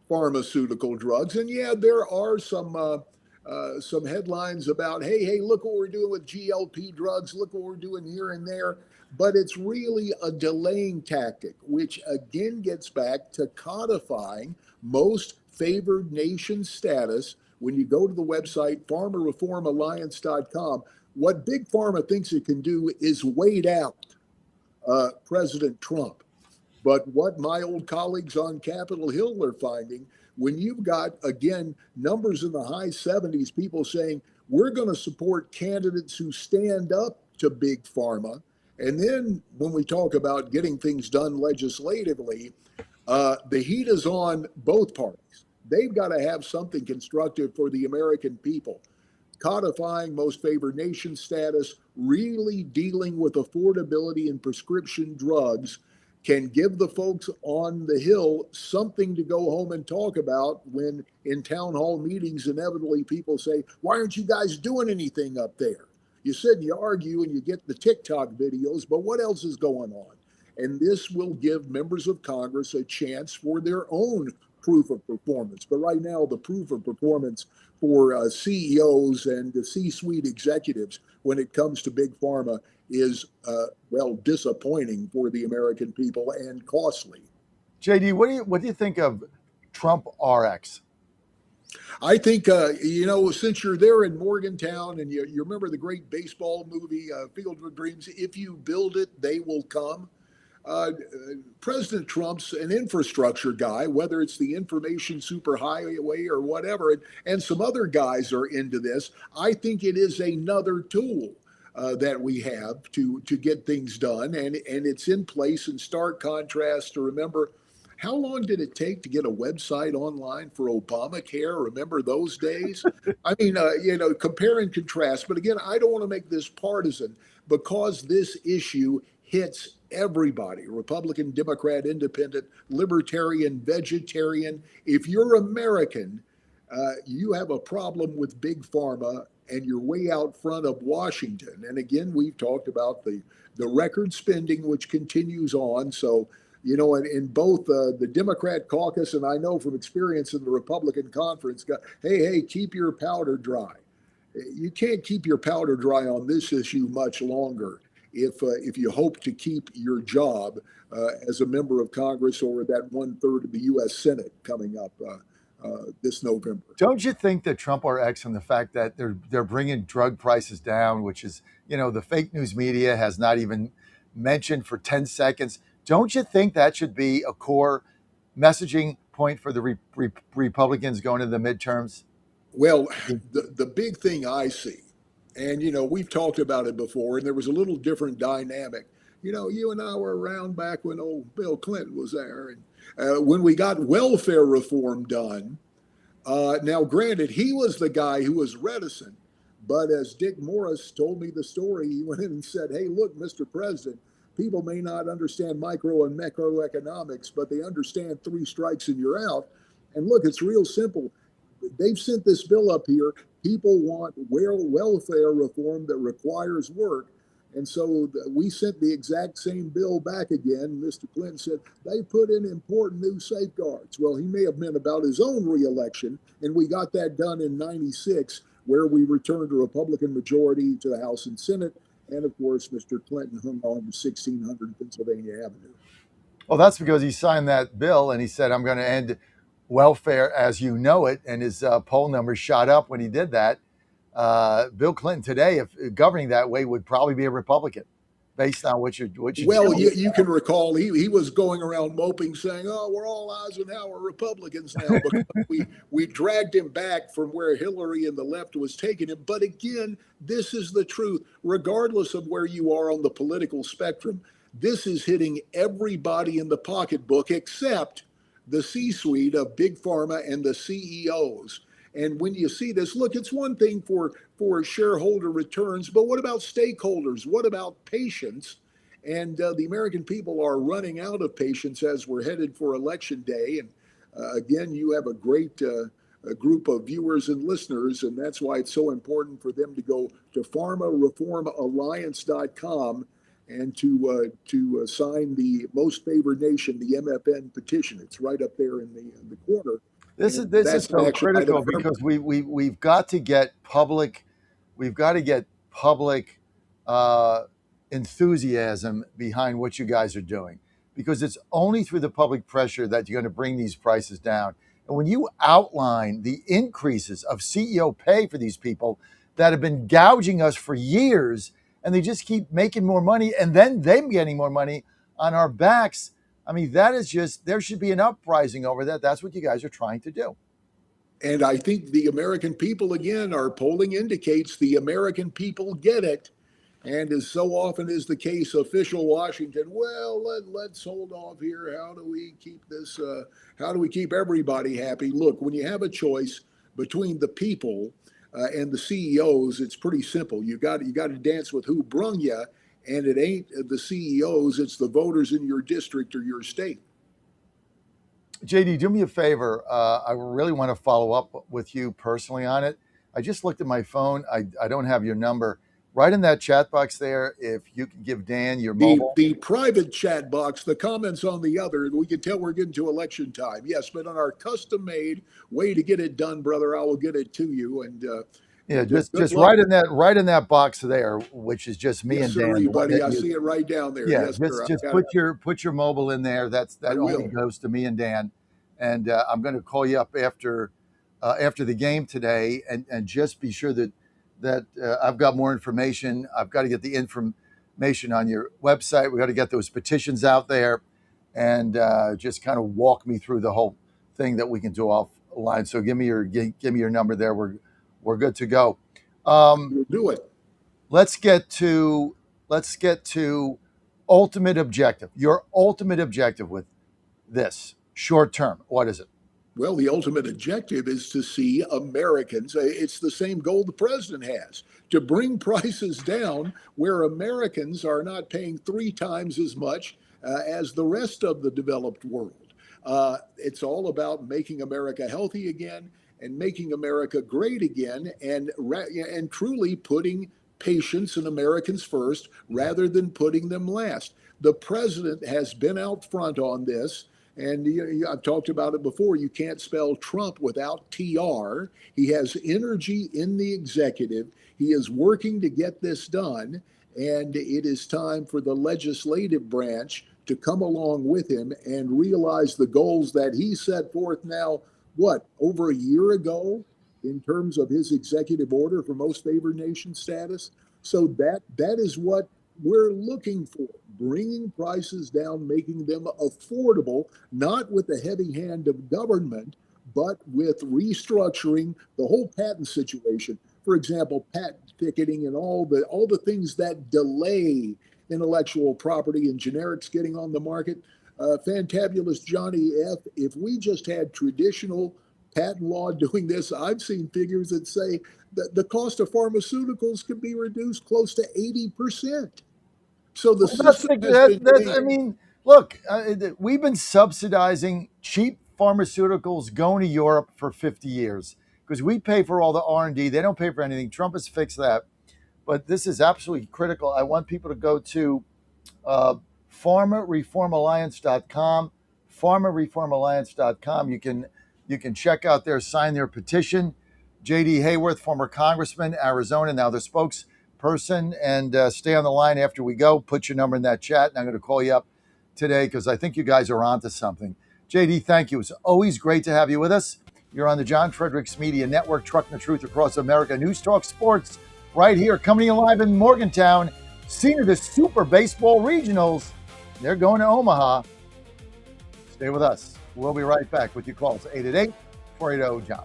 pharmaceutical drugs. And yeah, there are some headlines about, hey, look what we're doing with GLP drugs, look what we're doing here and there. But it's really a delaying tactic, which again gets back to codifying most favored nation status. When you go to the website, farmerreformalliance.com, what Big Pharma thinks it can do is wait out President Trump. But what my old colleagues on Capitol Hill are finding, when you've got, again, numbers in the high 70s, people saying, we're going to support candidates who stand up to Big Pharma. And then when we talk about getting things done legislatively, the heat is on both parties. They've got to have something constructive for the American people. Codifying most favored nation status, really dealing with affordability and prescription drugs can give the folks on the Hill something to go home and talk about when in town hall meetings, inevitably people say, why aren't you guys doing anything up there? You sit and you argue and you get the TikTok videos, but what else is going on? And this will give members of Congress a chance for their own proof of performance. But right now, the proof of performance for CEOs and the C-suite executives when it comes to Big Pharma is, disappointing for the American people and costly. JD, what do you think of Trump RX? I think, since you're there in Morgantown and you remember the great baseball movie, Field of Dreams, if you build it, they will come. President Trump's an infrastructure guy, whether it's the information superhighway or whatever, and some other guys are into this. I think it is another tool that we have to get things done, and it's in place in stark contrast to remember. How long did it take to get a website online for Obamacare? Remember those days? I mean, compare and contrast. But again, I don't want to make this partisan because this issue hits everybody, Republican, Democrat, Independent, Libertarian, Vegetarian. If you're American, you have a problem with Big Pharma and you're way out front of Washington. And again, we've talked about the record spending, which continues on. So, in both the Democrat caucus, and I know from experience in the Republican conference, hey, keep your powder dry. You can't keep your powder dry on this issue much longer if you hope to keep your job as a member of Congress or that 1/3 of the U.S. Senate coming up this November. Don't you think that Trump RX and the fact that they're bringing drug prices down, which is, the fake news media has not even mentioned for 10 seconds, don't you think that should be a core messaging point for the Republicans going into the midterms? Well, the big thing I see, and, we've talked about it before, and there was a little different dynamic. You and I were around back when old Bill Clinton was there. And when we got welfare reform done, now, granted, he was the guy who was reticent. But as Dick Morris told me the story, he went in and said, hey, look, Mr. President, people may not understand micro and macroeconomics, but they understand 3 strikes and you're out. And look, it's real simple. They've sent this bill up here. People want welfare reform that requires work. And so we sent the exact same bill back again. Mr. Clinton said they put in important new safeguards. Well, he may have meant about his own reelection. And we got that done in 96, where we returned a Republican majority to the House and Senate. And of course, Mr. Clinton hung on to 1600 Pennsylvania Avenue. Well, that's because he signed that bill and he said, I'm going to end welfare as you know it. And his poll numbers shot up when he did that. Bill Clinton today, if governing that way, would probably be a Republican based on what you well, you can recall he was going around moping saying, oh, we're all Eisenhower Republicans now, because we dragged him back from where Hillary and the left was taking him. But again, this is the truth. Regardless of where you are on the political spectrum, this is hitting everybody in the pocketbook except the C-suite of Big Pharma and the CEOs. And when you see this, look, it's one thing for shareholder returns, but what about stakeholders? What about patience? And the American people are running out of patience as we're headed for Election Day. And again, you have a great a group of viewers and listeners, and that's why it's so important for them to go to pharmareformalliance.com and to sign the Most Favored Nation, the MFN petition. It's right up there in the corner. This is so critical because we've got to get public enthusiasm behind what you guys are doing, because it's only through the public pressure that you're going to bring these prices down. And when you outline the increases of CEO pay for these people that have been gouging us for years, and they just keep making more money and then them getting more money on our backs, I mean, that is just, there should be an uprising over that. That's what you guys are trying to do. And I think the American people, again, our polling indicates the American people get it. And as so often is the case, official Washington, well, let's hold off here. How do we keep this? How do we keep everybody happy? Look, when you have a choice between the people and the CEOs, it's pretty simple. You got to dance with who brung you, and it ain't the CEOs; it's the voters in your district or your state. JD, do me a favor. I really want to follow up with you personally on it. I just looked at my phone. I don't have your number. Right in that chat box there, if you can give Dan your mobile. The private chat box, the comments on the other, we can tell we're getting to election time. Yes, but on our custom-made way to get it done, brother, I will get it to you. And yeah, just right in that box there, which is just me and Dan. Everybody, I see it right down there. Yeah, yes, just put your mobile in there. That only goes to me and Dan. And I'm going to call you up after the game today, and just be sure that I've got more information. I've got to get the information on your website. We got to get those petitions out there, and just kind of walk me through the whole thing that we can do offline. So give me your number there. We're good to go. We'll do it. Let's get to ultimate objective. Your ultimate objective with this short term. What is it? Well, the ultimate objective is to see Americans, it's the same goal the president has, to bring prices down where Americans are not paying 3 times as much as the rest of the developed world. It's all about making America healthy again and making America great again, and truly putting patients and Americans first rather than putting them last. The president has been out front on this. And I've talked about it before. You can't spell Trump without TR. He has energy in the executive. He is working to get this done. And it is time for the legislative branch to come along with him and realize the goals that he set forth now, over a year ago, in terms of his executive order for most favored nation status. So that is what we're looking for, bringing prices down, making them affordable, not with the heavy hand of government, but with restructuring the whole patent situation. For example, patent ticketing and all the things that delay intellectual property and generics getting on the market. Fantabulous Johnny F., if we just had traditional patent law doing this, I've seen figures that say that the cost of pharmaceuticals could be reduced close to 80%. So the we've been subsidizing cheap pharmaceuticals going to Europe for 50 years because we pay for all the R&D. They don't pay for anything. Trump has fixed that. But this is absolutely critical. I want people to go to pharmareformalliance.com, pharmareformalliance.com. You can check out there, sign their petition. J.D. Hayworth, former congressman, Arizona, now the spokesperson, and stay on the line after we go. Put your number in that chat, and I'm going to call you up today because I think you guys are onto something. JD, thank you. It's always great to have you with us. You're on the John Fredericks Media Network, trucking the truth across America. News Talk Sports right here, coming to you live in Morgantown. Scene of the Super Baseball Regionals. They're going to Omaha. Stay with us. We'll be right back with your calls, 888-480-JOHN.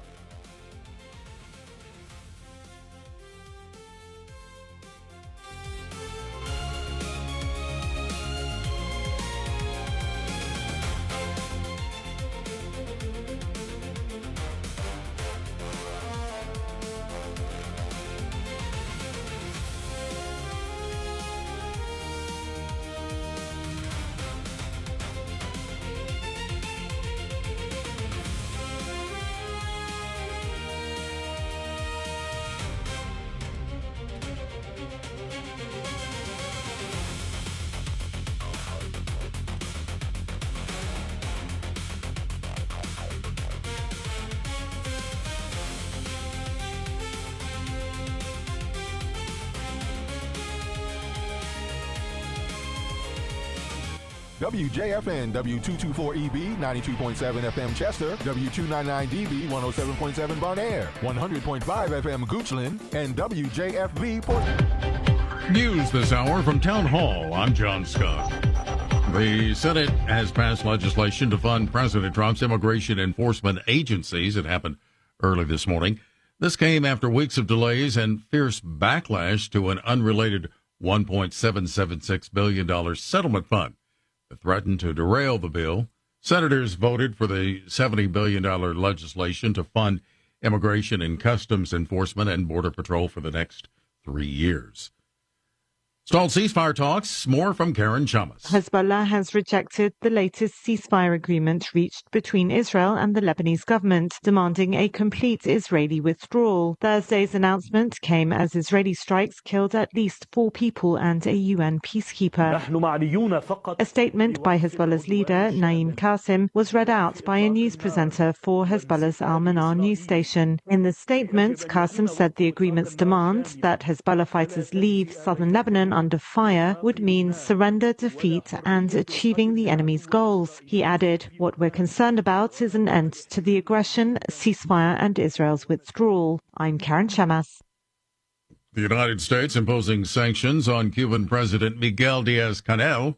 WJFN W224EB 92.7 FM Chester, W299DB 107.7 Bon Air, 100.5 FM Goochland, and WJFB Port. News this hour from Town Hall. I'm John Scott. The Senate has passed legislation to fund President Trump's immigration enforcement agencies. It happened early this morning. This came after weeks of delays and fierce backlash to an unrelated $1.776 billion settlement fund that threatened to derail the bill. Senators voted for the $70 billion legislation to fund immigration and customs enforcement and border patrol for the next 3 years. Stalled ceasefire talks. More from Karen Chamas. Hezbollah has rejected the latest ceasefire agreement reached between Israel and the Lebanese government, demanding a complete Israeli withdrawal. Thursday's announcement came as Israeli strikes killed at least 4 people and a UN peacekeeper. A statement by Hezbollah's leader, Naim Qassem, was read out by a news presenter for Hezbollah's Al-Manar news station. In the statement, Qassem said the agreement's demand that Hezbollah fighters leave southern Lebanon under fire would mean surrender, defeat, and achieving the enemy's goals. He added, "What we're concerned about is an end to the aggression, ceasefire, and Israel's withdrawal." I'm Karen Chamas. The United States imposing sanctions on Cuban President Miguel Diaz-Canel,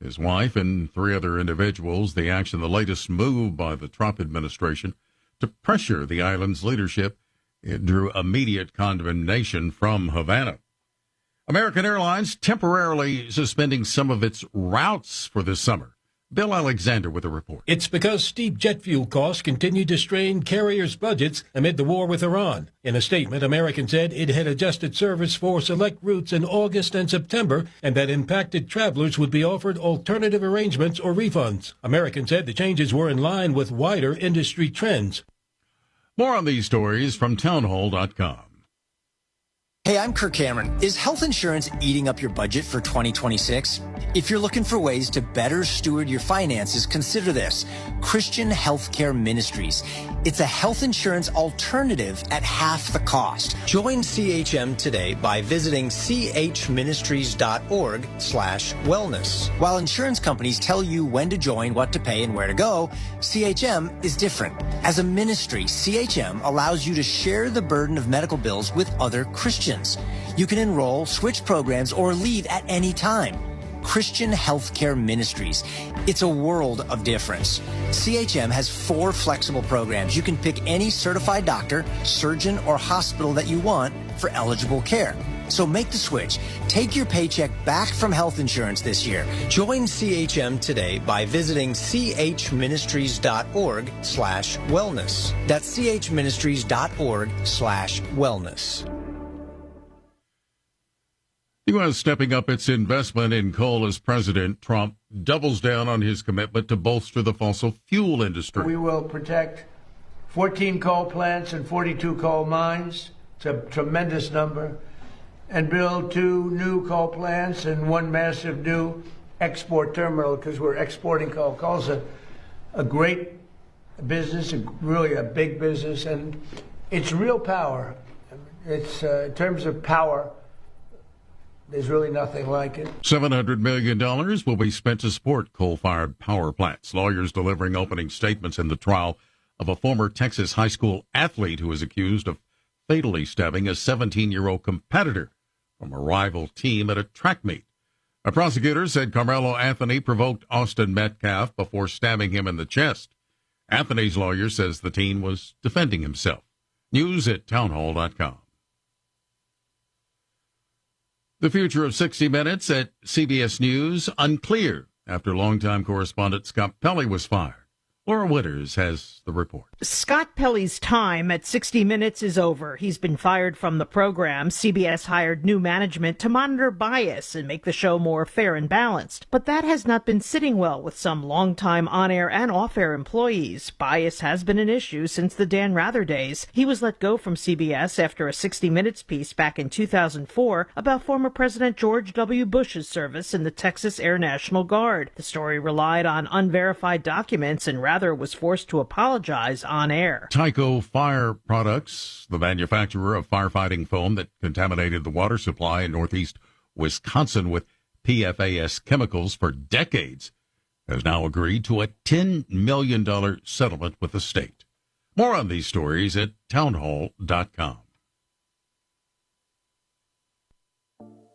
his wife, and 3 other individuals. The action, the latest move by the Trump administration to pressure the island's leadership. It drew immediate condemnation from Havana. American Airlines temporarily suspending some of its routes for this summer. Bill Alexander with a report. It's because steep jet fuel costs continue to strain carriers' budgets amid the war with Iran. In a statement, American said it had adjusted service for select routes in August and September and that impacted travelers would be offered alternative arrangements or refunds. American said the changes were in line with wider industry trends. More on these stories from townhall.com. Hey, I'm Kirk Cameron. Is health insurance eating up your budget for 2026? If you're looking for ways to better steward your finances, consider this: Christian Healthcare Ministries. It's a health insurance alternative at half the cost. Join CHM today by visiting chministries.org/wellness. While insurance companies tell you when to join, what to pay, and where to go, CHM is different. As a ministry, CHM allows you to share the burden of medical bills with other Christians. You can enroll, switch programs, or leave at any time. Christian Healthcare Ministries. It's a world of difference. CHM has 4 flexible programs. You can pick any certified doctor, surgeon, or hospital that you want for eligible care. So make the switch. Take your paycheck back from health insurance this year. Join CHM today by visiting chministries.org/wellness. That's chministries.org/wellness. The U.S. stepping up its investment in coal as President Trump doubles down on his commitment to bolster the fossil fuel industry. We will protect 14 coal plants and 42 coal mines. It's a tremendous number. And build 2 new coal plants and 1 massive new export terminal because we're exporting coal. Coal's a great business, really a big business, and it's real power. It's in terms of power, there's really nothing like it. $700 million will be spent to support coal-fired power plants. Lawyers delivering opening statements in the trial of a former Texas high school athlete who is accused of fatally stabbing a 17-year-old competitor from a rival team at a track meet. A prosecutor said Carmelo Anthony provoked Austin Metcalf before stabbing him in the chest. Anthony's lawyer says the teen was defending himself. News at townhall.com. The future of 60 Minutes at CBS News unclear after longtime correspondent Scott Pelley was fired. Laura Witters has the report. Scott Pelley's time at 60 Minutes is over. He's been fired from the program. CBS hired new management to monitor bias and make the show more fair and balanced. But that has not been sitting well with some longtime on-air and off-air employees. Bias has been an issue since the Dan Rather days. He was let go from CBS after a 60 Minutes piece back in 2004 about former President George W. Bush's service in the Texas Air National Guard. The story relied on unverified documents and Rather was forced to apologize on air. Tyco Fire Products, the manufacturer of firefighting foam that contaminated the water supply in northeast Wisconsin with PFAS chemicals for decades, has now agreed to a $10 million settlement with the state. More on these stories at townhall.com.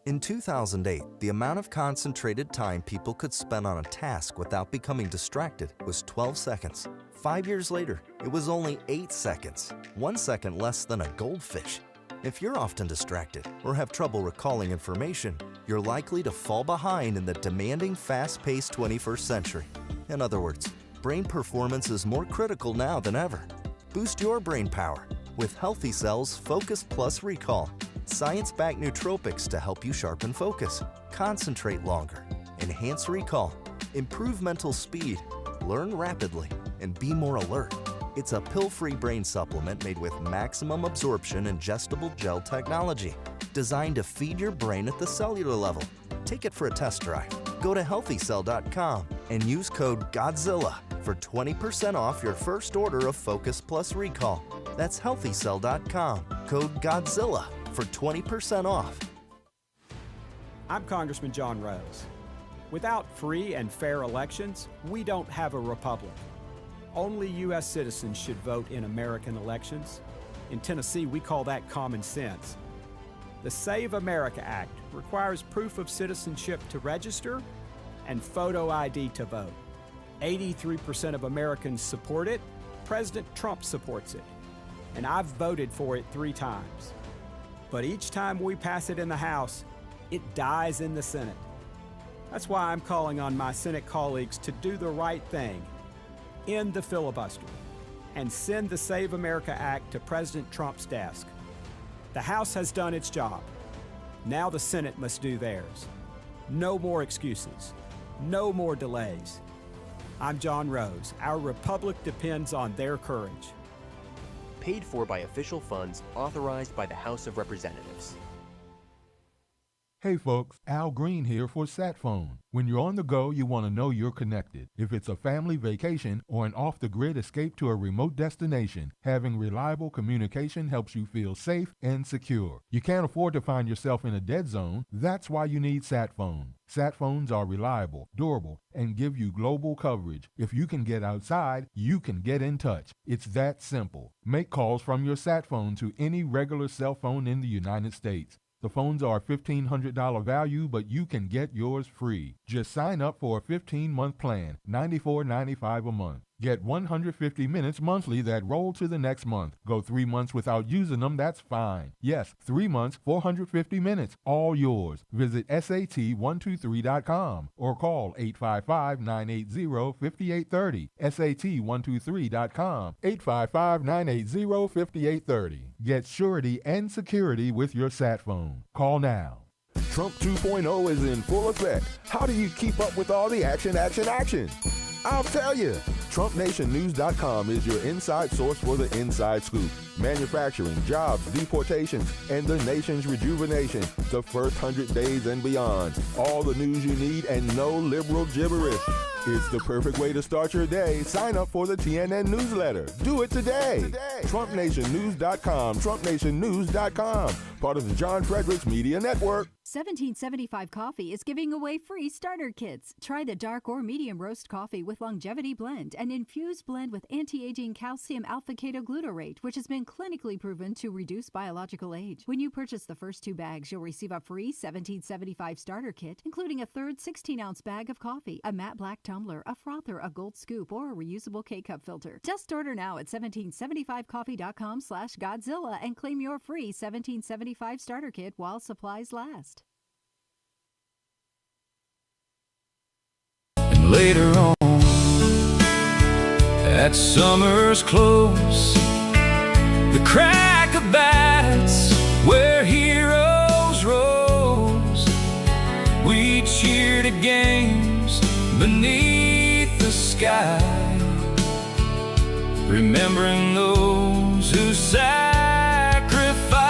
In 2008, the amount of concentrated time people could spend on a task without becoming distracted was 12 seconds. 5 years later, it was only 8 seconds, 1 second less than a goldfish. If you're often distracted or have trouble recalling information, you're likely to fall behind in the demanding, fast-paced 21st century. In other words, brain performance is more critical now than ever. Boost your brain power with Healthy Cell's Focus Plus Recall. Science-backed nootropics to help you sharpen focus, concentrate longer, enhance recall, improve mental speed, learn rapidly, and be more alert. It's a pill-free brain supplement made with maximum absorption ingestible gel technology, designed to feed your brain at the cellular level. Take it for a test drive. Go to healthycell.com and use code GODZILLA for 20% off your first order of Focus Plus Recall. That's healthycell.com, code GODZILLA for 20% off. I'm Congressman John Rose. Without free and fair elections, we don't have a republic. Only U.S. citizens should vote in American elections. In Tennessee, we call that common sense. The Save America Act requires proof of citizenship to register and photo ID to vote. 83% of Americans support it. President Trump supports it. And I've voted for it 3 times. But each time we pass it in the House, it dies in the Senate. That's why I'm calling on my Senate colleagues to do the right thing, end the filibuster, and send the Save America Act to President Trump's desk. The House has done its job. Now the Senate must do theirs. No more excuses. No more delays. I'm John Rose. Our republic depends on their courage. Paid for by official funds authorized by the House of Representatives. Hey folks, Al Green here for SatPhone. When you're on the go, you want to know you're connected. If it's a family vacation or an off-the-grid escape to a remote destination, having reliable communication helps you feel safe and secure. You can't afford to find yourself in a dead zone. That's why you need SatPhone. SatPhones are reliable, durable, and give you global coverage. If you can get outside, you can get in touch. It's that simple. Make calls from your SatPhone to any regular cell phone in the United States. The phones are $1,500 value, but you can get yours free. Just sign up for a 15-month plan, $94.95 a month. Get 150 minutes monthly that roll to the next month. Go 3 months without using them, that's fine. Yes, 3 months, 450 minutes, all yours. Visit SAT123.com or call 855-980-5830. SAT123.com, 855-980-5830. Get surety and security with your sat phone. Call now. Trump 2.0 is in full effect. How do you keep up with all the action? I'll tell you. TrumpNationNews.com is your inside source for the inside scoop. Manufacturing, jobs, deportations, and the nation's rejuvenation. The first 100 days and beyond. All the news you need and no liberal gibberish. It's the perfect way to start your day. Sign up for the TNN newsletter. Do it today. TrumpNationNews.com. TrumpNationNews.com. Part of the John Fredericks Media Network. 1775 Coffee is giving away free starter kits. Try the dark or medium roast coffee with longevity blend, an infused blend with anti-aging calcium alpha-ketoglutarate, which has been clinically proven to reduce biological age. When you purchase the first 2 bags, you'll receive a free 1775 starter kit, including a third 16-ounce bag of coffee, a matte black tumbler, a frother, a gold scoop, or a reusable K-cup filter. Just order now at 1775coffee.com/Godzilla and claim your free 1775 starter kit while supplies last. Later on, at summer's close, the crack of bats where heroes rose. We cheered at games beneath the sky, remembering those who sacrificed.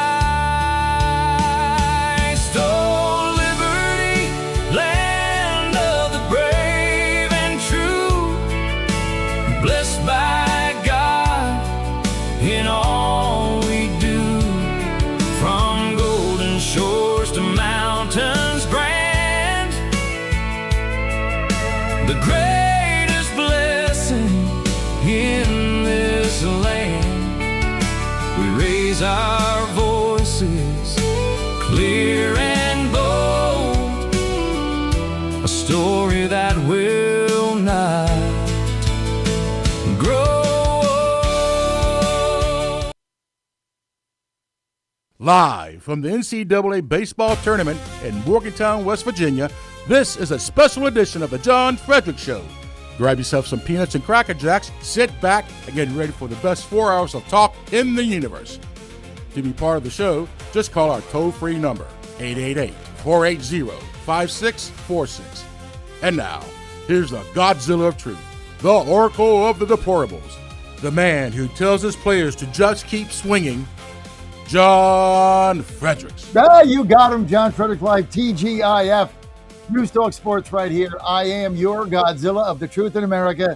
Oh, liberty, land of the brave and true, blessed by God in all we do, from golden shores to mountains grand, the great Live from the NCAA baseball tournament in Morgantown, West Virginia, this is a special edition of the John Fredericks Show. Grab yourself some peanuts and Cracker Jacks, sit back, and get ready for the best 4 hours of talk in the universe. To be part of the show, just call our toll-free number, 888-480-5646. And now, here's the Godzilla of Truth, the Oracle of the Deplorables, the man who tells his players to just keep swinging, John Fredericks. Ah, you got him, John Fredericks Live, TGIF. News Talk Sports right here. I am your Godzilla of the Truth in America.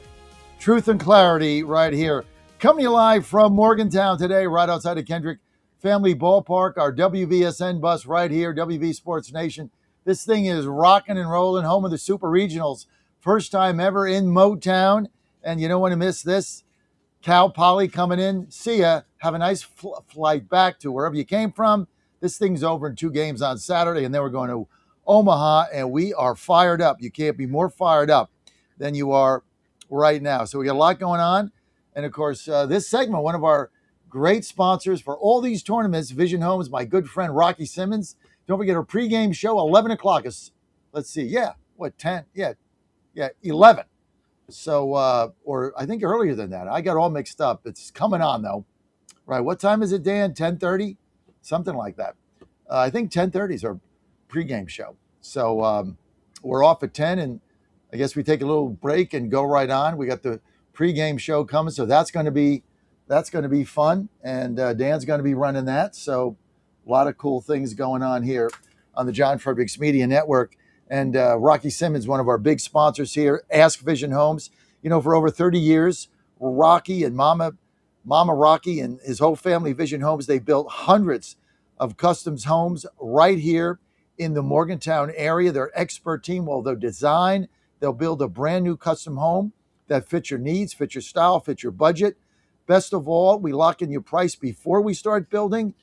Truth and clarity right here. Coming to you live from Morgantown today, right outside of Kendrick Family Ballpark. Our WVSN bus right here, WV Sports Nation. This thing is rocking and rolling, home of the Super Regionals. First time ever in Motown. And you don't want to miss this. Cal Poly coming in. See ya. Have a nice flight back to wherever you came from. This thing's over in 2 games on Saturday, and then we're going to Omaha, and we are fired up. You can't be more fired up than you are right now. So we got a lot going on. And, of course, this segment, one of our great sponsors for all these tournaments, Vision Homes, my good friend Rocky Simmons. Don't forget our pregame show, 11 o'clock. Let's see. Yeah. What, 10? Yeah, 11. So, or I think earlier than that. I got all mixed up. It's coming on, though. Right. What time is it, Dan? 10:30? Something like that. I think 10:30 is our pregame show. So we're off at 10, and I guess we take a little break and go right on. We got the pregame show coming, so that's going to be fun, and Dan's going to be running that. So a lot of cool things going on here on the John Fredericks Media Network. And Rocky Simmons, one of our big sponsors here, Ask Vision Homes. You know, for over 30 years, Rocky and Mama Rocky and his whole family, Vision Homes, they built hundreds of customs homes right here in the Morgantown area. Their expert team, well, they'll design, they'll build a brand new custom home that fits your needs, fits your style, fits your budget. Best of all, we lock in your price before we start building,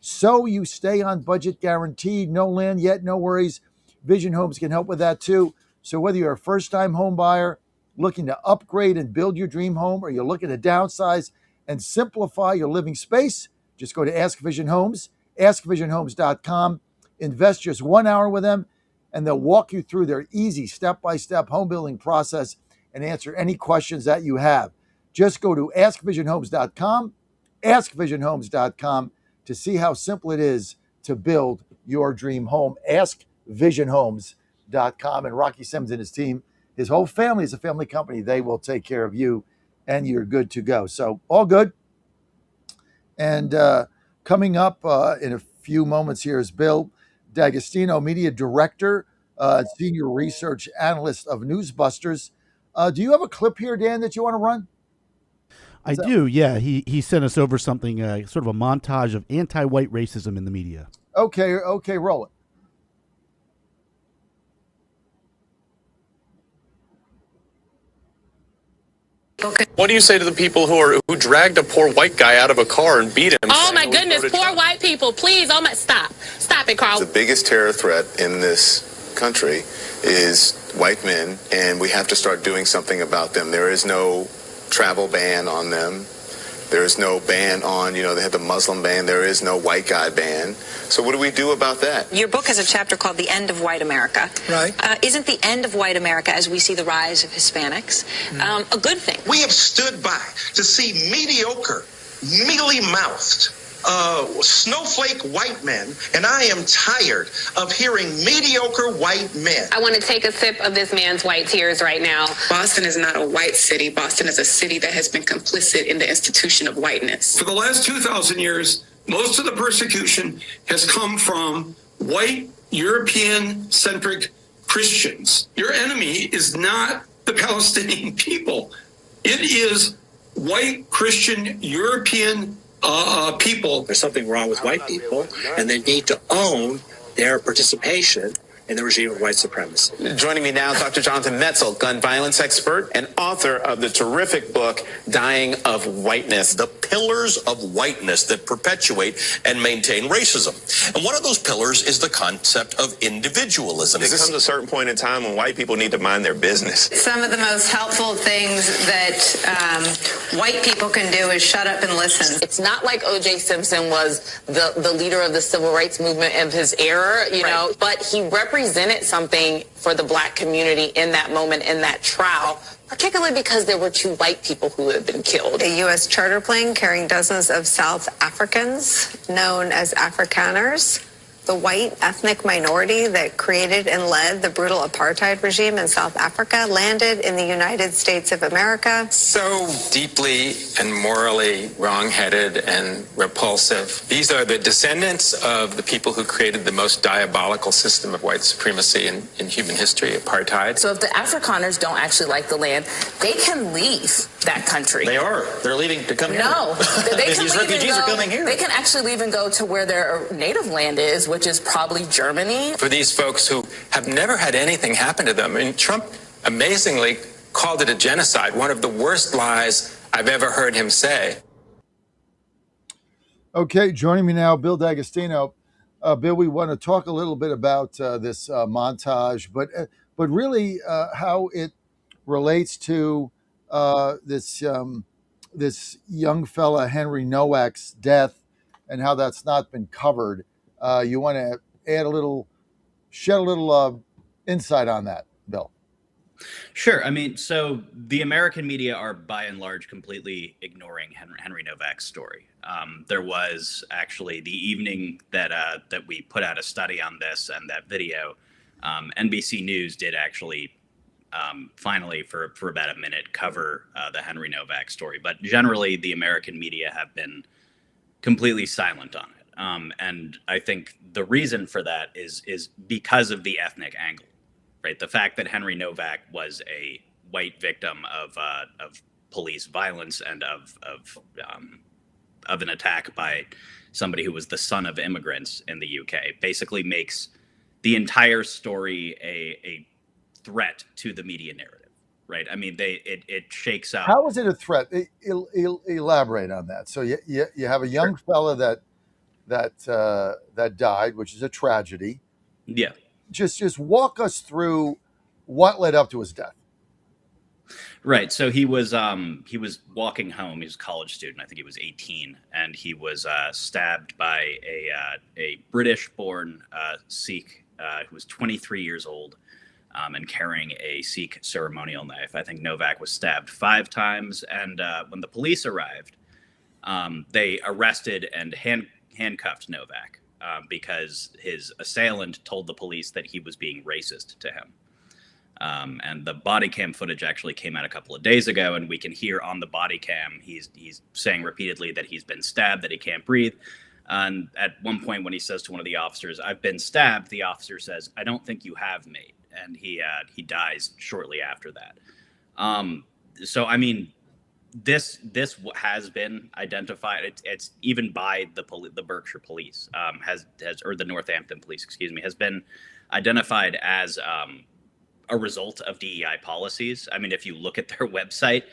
so you stay on budget guaranteed. No land yet, no worries. Vision Homes can help with that too. So whether you're a first-time home buyer looking to upgrade and build your dream home, or you're looking to downsize and simplify your living space, just go to Ask Vision Homes, askvisionhomes.com. Invest just 1 hour with them, and they'll walk you through their easy step-by-step home building process and answer any questions that you have. Just go to askvisionhomes.com, askvisionhomes.com, to see how simple it is to build your dream home. Askvisionhomes.com. And Rocky Simmons and his team, his whole family is a family company. They will take care of you, and you're good to go. So all good. And coming up in a few moments here is Bill D'Agostino, Media Director, Senior Research Analyst of Newsbusters. Do you have a clip here, Dan, that you want to run? I do, yeah. He sent us over something, sort of a montage of anti-white racism in the media. Okay, roll it. Okay. What do you say to the people who dragged a poor white guy out of a car and beat him? Oh my goodness, poor white people! Please, stop it, Carl. The biggest terror threat in this country is white men, and we have to start doing something about them. There is no travel ban on them. There is no ban on, they had the Muslim ban. There is no white guy ban. So what do we do about that? Your book has a chapter called The End of White America. Right. Isn't the end of white America, as we see the rise of Hispanics, a good thing? We have stood by to see mediocre, mealy-mouthed, snowflake white men, and I am tired of hearing mediocre white men. I want to take a sip of this man's white tears right now. Boston is not a white city. Boston is a city that has been complicit in the institution of whiteness. For the last 2,000 years, most of the persecution has come from white, European-centric Christians. Your enemy is not the Palestinian people. It is white, Christian, European people. There's something wrong with white people, and they need to own their participation in the regime of white supremacy. Joining me now, Dr. Jonathan Metzl, gun violence expert and author of the terrific book, Dying of Whiteness. The pillars of whiteness that perpetuate and maintain racism. And one of those pillars is the concept of individualism. There comes a certain point in time when white people need to mind their business. Some of the most helpful things that white people can do is shut up and listen. It's not like O.J. Simpson was the leader of the civil rights movement of his era, you know, but he represented something for the black community in that moment, in that trial, particularly because there were 2 white people who had been killed. A U.S. charter plane carrying dozens of South Africans, known as Afrikaners, the white ethnic minority that created and led the brutal apartheid regime in South Africa, landed in the United States of America. So deeply and morally wrong-headed and repulsive. These are the descendants of the people who created the most diabolical system of white supremacy in human history, apartheid. So if the Afrikaners don't actually like the land, they can leave that country. They are. They're leaving to come here. No. They can These leave refugees and go, are coming here. They can actually leave and go to where their native land is, which is probably Germany. For these folks who have never had anything happen to them. I mean, Trump amazingly called it a genocide, one of the worst lies I've ever heard him say. Okay, joining me now, Bill D'Agostino. Bill, we want to talk a little bit about this montage, but really how it relates to this young fella Henry Nowak's death and how that's not been covered. You want to shed a little insight on that, Bill? Sure. I mean, so the American media are by and large completely ignoring Henry Nowak's story. There was actually the evening that we put out a study on this and that video. NBC News did actually finally for about a minute cover the Henry Nowak story, but generally the American media have been completely silent on it. And I think the reason for that is because of the ethnic angle, right? The fact that Henry Nowak was a white victim of police violence and of an attack by somebody who was the son of immigrants in the UK basically makes the entire story a threat to the media narrative, right? I mean, it shakes up. How is it a threat? Elaborate on that. So you have a young fella that died, which is a tragedy. Yeah. Just walk us through what led up to his death. Right. So he was walking home. He was a college student. I think he was 18, and he was stabbed by a British-born Sikh who was 23 years old and carrying a Sikh ceremonial knife. I think Nowak was stabbed 5 times, and when the police arrived, they arrested and handcuffed Nowak because his assailant told the police that he was being racist to him. And the body cam footage actually came out a couple of days ago, and we can hear on the body cam he's saying repeatedly that he's been stabbed, that he can't breathe. And at one point when he says to one of the officers, "I've been stabbed," the officer says, "I don't think you have, mate." And he dies shortly after that. So I mean, this has been identified. It's even by the Berkshire Police or the Northampton Police, excuse me, has been identified as a result of DEI policies. I mean, if you look at their website,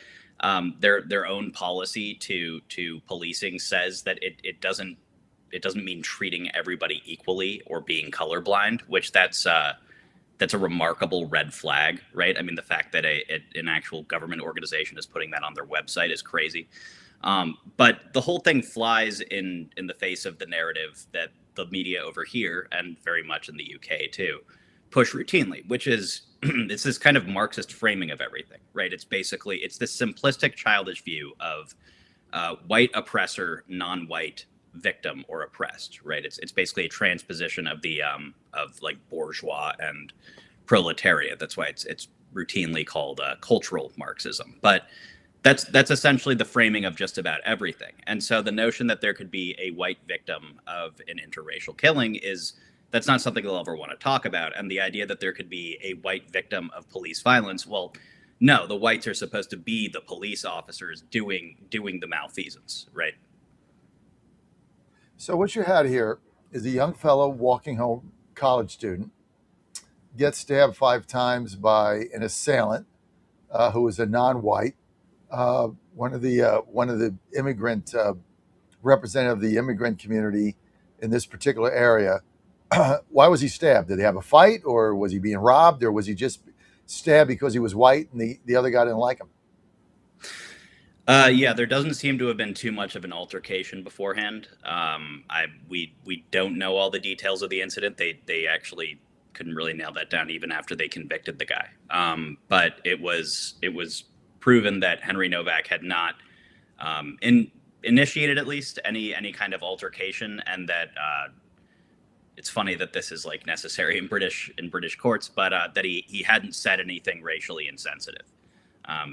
their own policy to policing says that it doesn't mean treating everybody equally or being colorblind, which that's a remarkable red flag, right? I mean, the fact that an actual government organization is putting that on their website is crazy. But the whole thing flies in the face of the narrative that the media over here, and very much in the UK too, push routinely, which is it's this kind of Marxist framing of everything, right? It's this simplistic, childish view of white oppressor, non-white victim or oppressed, right? It's basically a transposition of the of like bourgeois and proletariat. That's why it's routinely called cultural Marxism. But that's essentially the framing of just about everything. And so the notion that there could be a white victim of an interracial killing that's not something they'll ever want to talk about. And the idea that there could be a white victim of police violence, well, no, the whites are supposed to be the police officers doing the malfeasance, right? So what you had here is a young fellow walking home, college student, gets stabbed 5 times by an assailant who was a non-white. One of the immigrant representative of the immigrant community in this particular area. Why was he stabbed? Did they have a fight, or was he being robbed, or was he just stabbed because he was white and the other guy didn't like him? Yeah, there doesn't seem to have been too much of an altercation beforehand. We don't know all the details of the incident. They actually couldn't really nail that down even after they convicted the guy. But it was proven that Henry Novak had not initiated at least any kind of altercation, and that it's funny that this is like necessary in British courts, but that he hadn't said anything racially insensitive.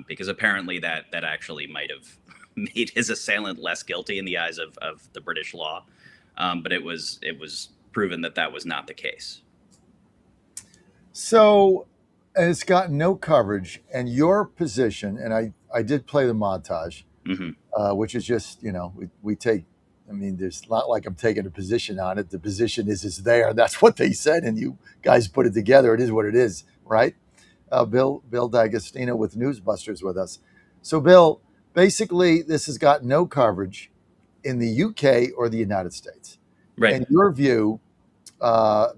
Because apparently that actually might have made his assailant less guilty in the eyes of the British law. But it was proven that was not the case. So, and it's gotten no coverage, and your position, and I did play the montage, which is just, we take, I mean, there's not like I'm taking a position on it. The position is there. That's what they said, and you guys put it together. It is what it is, right? Bill D'Agostino with Newsbusters with us. So, Bill, basically, this has got no coverage in the UK or the United States. Right. In your view,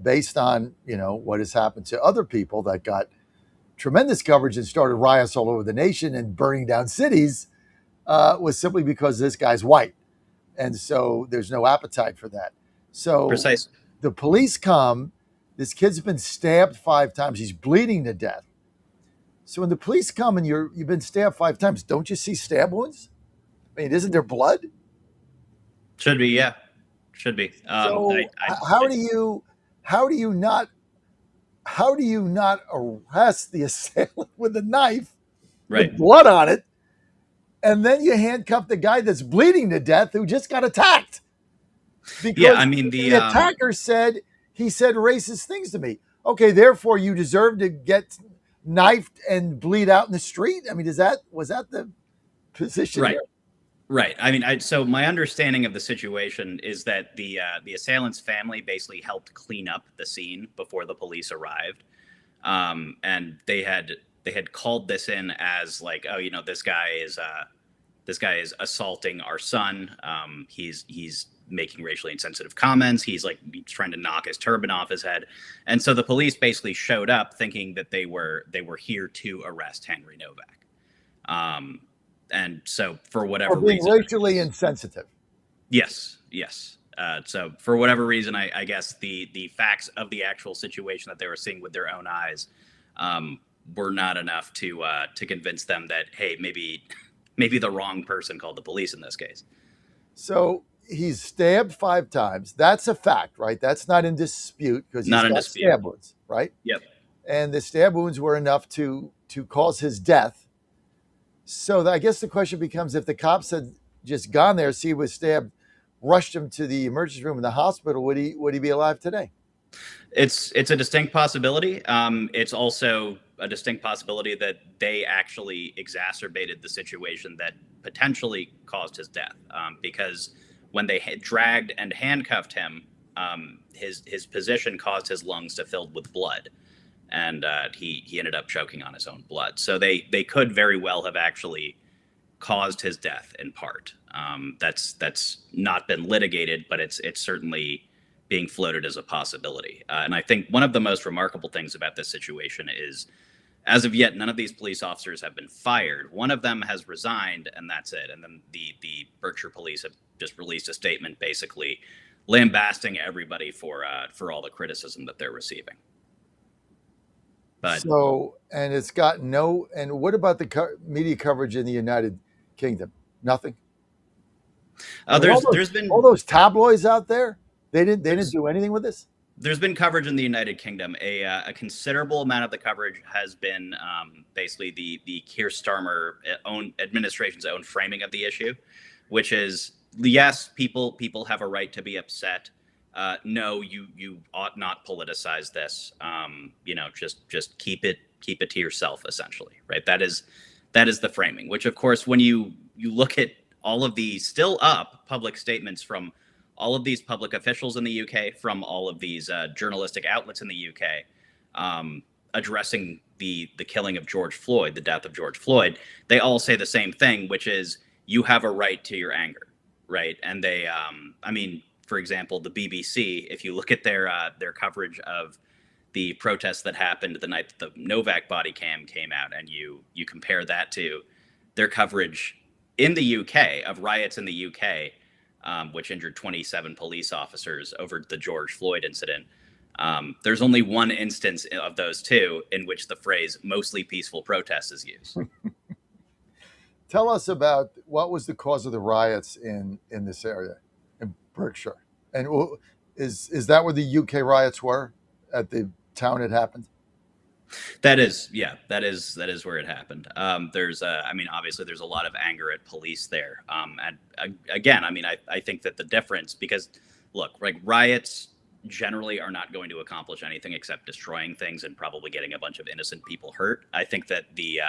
based on what has happened to other people that got tremendous coverage and started riots all over the nation and burning down cities, was simply because this guy's white, and so there's no appetite for that. So, Precisely. The police come. This kid's been stabbed 5 times. He's bleeding to death. So when the police come and you've been stabbed 5 times, don't you see stab wounds? I mean, isn't there blood? Should be, yeah. Should be. So how do you not arrest the assailant with a knife with blood on it, and then you handcuff the guy that's bleeding to death who just got attacked? Because the attacker said racist things to me. Okay, therefore you deserve to get knifed and bleed out in the street. I mean, was that the position? Right. There? Right. I mean, so my understanding of the situation is that the assailant's family basically helped clean up the scene before the police arrived, and they had called this in as like, oh, this guy is assaulting our son. He's making racially insensitive comments. He's trying to knock his turban off his head, and so the police basically showed up thinking that they were here to arrest Henry Novak. And so for whatever reason, racially insensitive. Yes. So for whatever reason, I guess the facts of the actual situation that they were seeing with their own eyes were not enough to convince them that, hey, maybe the wrong person called the police in this case. So he's stabbed 5 times. That's a fact, right? That's not in dispute because he's got stab wounds, right? Yep. And the stab wounds were enough to cause his death. So I guess the question becomes, if the cops had just gone there, see he was stabbed, rushed him to the emergency room in the hospital, would he be alive today? It's a distinct possibility. It's also a distinct possibility that they actually exacerbated the situation that potentially caused his death. Because when they dragged and handcuffed him, his position caused his lungs to fill with blood. And he ended up choking on his own blood. So they could very well have actually caused his death in part. That's not been litigated, but it's certainly being floated as a possibility. And I think one of the most remarkable things about this situation is, as of yet, none of these police officers have been fired. One of them has resigned, and that's it. And then the Berkshire police have just released a statement basically lambasting everybody for all the criticism that they're receiving. But, and it's got no. And what about the media coverage in the United Kingdom? Nothing. There's been all those tabloids out there. They didn't do anything with this. There's been coverage in the United Kingdom. A considerable amount of the coverage has been basically the Keir Starmer administration's own framing of the issue, which is, yes, people have a right to be upset. No, you ought not politicize this. Just keep it to yourself, essentially, right? That is the framing, which, of course, when you look at all of the still up public statements from all of these public officials in the UK, from all of these journalistic outlets in the UK, addressing the killing of George Floyd, the death of George Floyd, they all say the same thing, which is you have a right to your anger, right? And they, I mean, for example, the BBC, if you look at their coverage of the protests that happened the night that the Novak body cam came out, and you compare that to their coverage in the UK of riots in the UK, which injured 27 police officers over the George Floyd incident. There's only one instance of those two in which the phrase "mostly peaceful protest" is used. Tell us about what was the cause of the riots in this area, in Berkshire, and is that where the UK riots were, at the town it happened? That is where it happened. There's, I mean, obviously there's a lot of anger at police there. And again, I mean, I think that the difference, because look, like riots generally are not going to accomplish anything except destroying things and probably getting a bunch of innocent people hurt. I think that the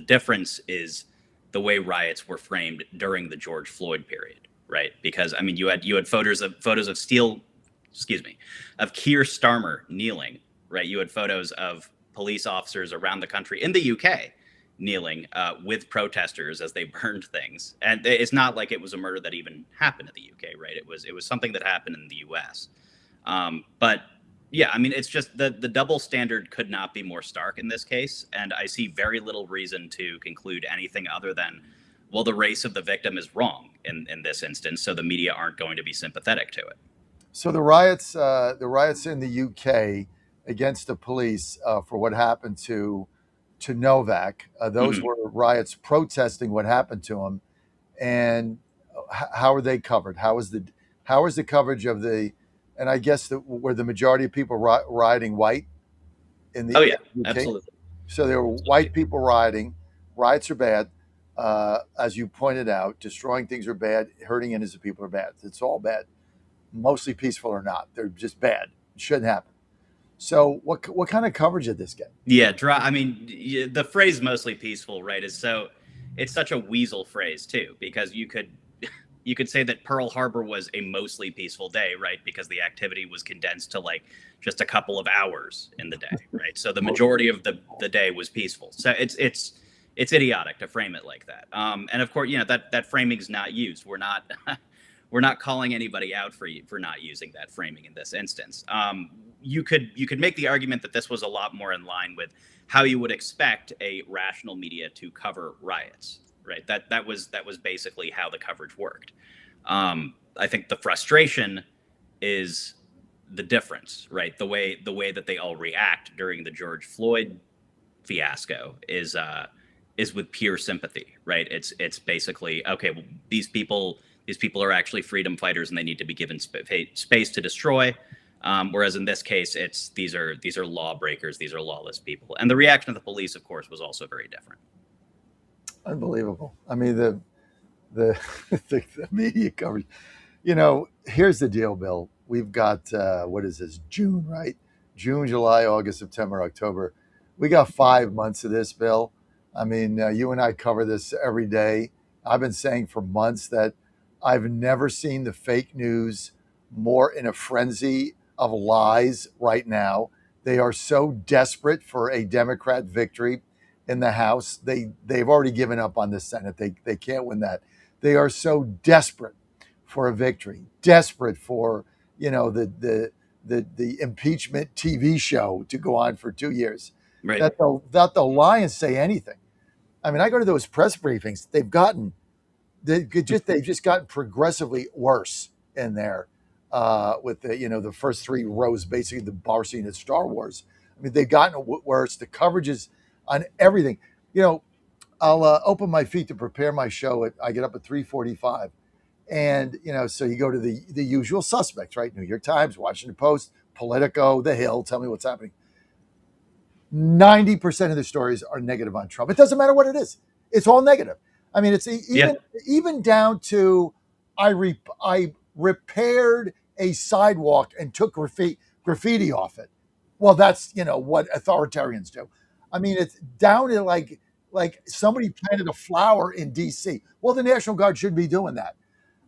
difference is the way riots were framed during the George Floyd period, right? Because I mean, you had photos of Keir Starmer kneeling, right? You had photos of police officers around the country in the UK kneeling with protesters as they burned things. And it's not like it was a murder that even happened in the UK, right? It was something that happened in the US. But yeah, I mean, it's just the double standard could not be more stark in this case. And I see very little reason to conclude anything other than, well, the race of the victim is wrong in this instance, so the media aren't going to be sympathetic to it. So the riots in the UK against the police for what happened to Novak, those were riots protesting what happened to him. And how are they covered? How is the coverage of the, and I guess were the majority of people rioting white in the UK? Absolutely. So there were white people rioting. Riots are bad. As you pointed out, destroying things are bad. Hurting innocent people are bad. It's all bad. Mostly peaceful or not. They're just bad. It shouldn't happen. So what kind of coverage did this get? Yeah, I mean, the phrase "mostly peaceful," right, it's such a weasel phrase too, because you could say that Pearl Harbor was a mostly peaceful day, right, because the activity was condensed to like just a couple of hours in the day, right? So the majority of the day was peaceful. So it's idiotic to frame it like that. And of course, that framing is not used. We're not calling anybody out for not using that framing in this instance. You could make the argument that this was a lot more in line with how you would expect a rational media to cover riots, right? That was basically how the coverage worked. I think the frustration is the difference, right? The way that they all react during the George Floyd fiasco is with pure sympathy, right? It's basically, okay, well, these people are actually freedom fighters and they need to be given space to destroy. Whereas in this case, these are lawbreakers, these are lawless people. And the reaction of the police, of course, was also very different. Unbelievable. I mean, the media coverage. Here's the deal, Bill. We've got what is this? June, right? June, July, August, September, October. We got 5 months of this, Bill. I mean, you and I cover this every day. I've been saying for months that I've never seen the fake news more in a frenzy of lies right now. They are so desperate for a Democrat victory in the House. They've already given up on the Senate. They can't win that. They are so desperate for a victory, desperate for the impeachment TV show to go on for 2 years, right? That they'll lie and say anything. I mean, I go to those press briefings. They've just gotten progressively worse in there. With the first 3 rows, basically the bar scene at Star Wars. I mean, they've gotten worse. The coverage is on everything. I'll open my feet to prepare my show. I get up at 3:45, and so you go to the usual suspects, right? New York Times, Washington Post, Politico, The Hill. Tell me what's happening. 90% of the stories are negative on Trump. It doesn't matter what it is. It's all negative. I mean, it's even down to I repaired a sidewalk and took graffiti off it. Well, that's what authoritarians do. I mean, it's down to like somebody planted a flower in DC. Well, the National Guard shouldn't be doing that.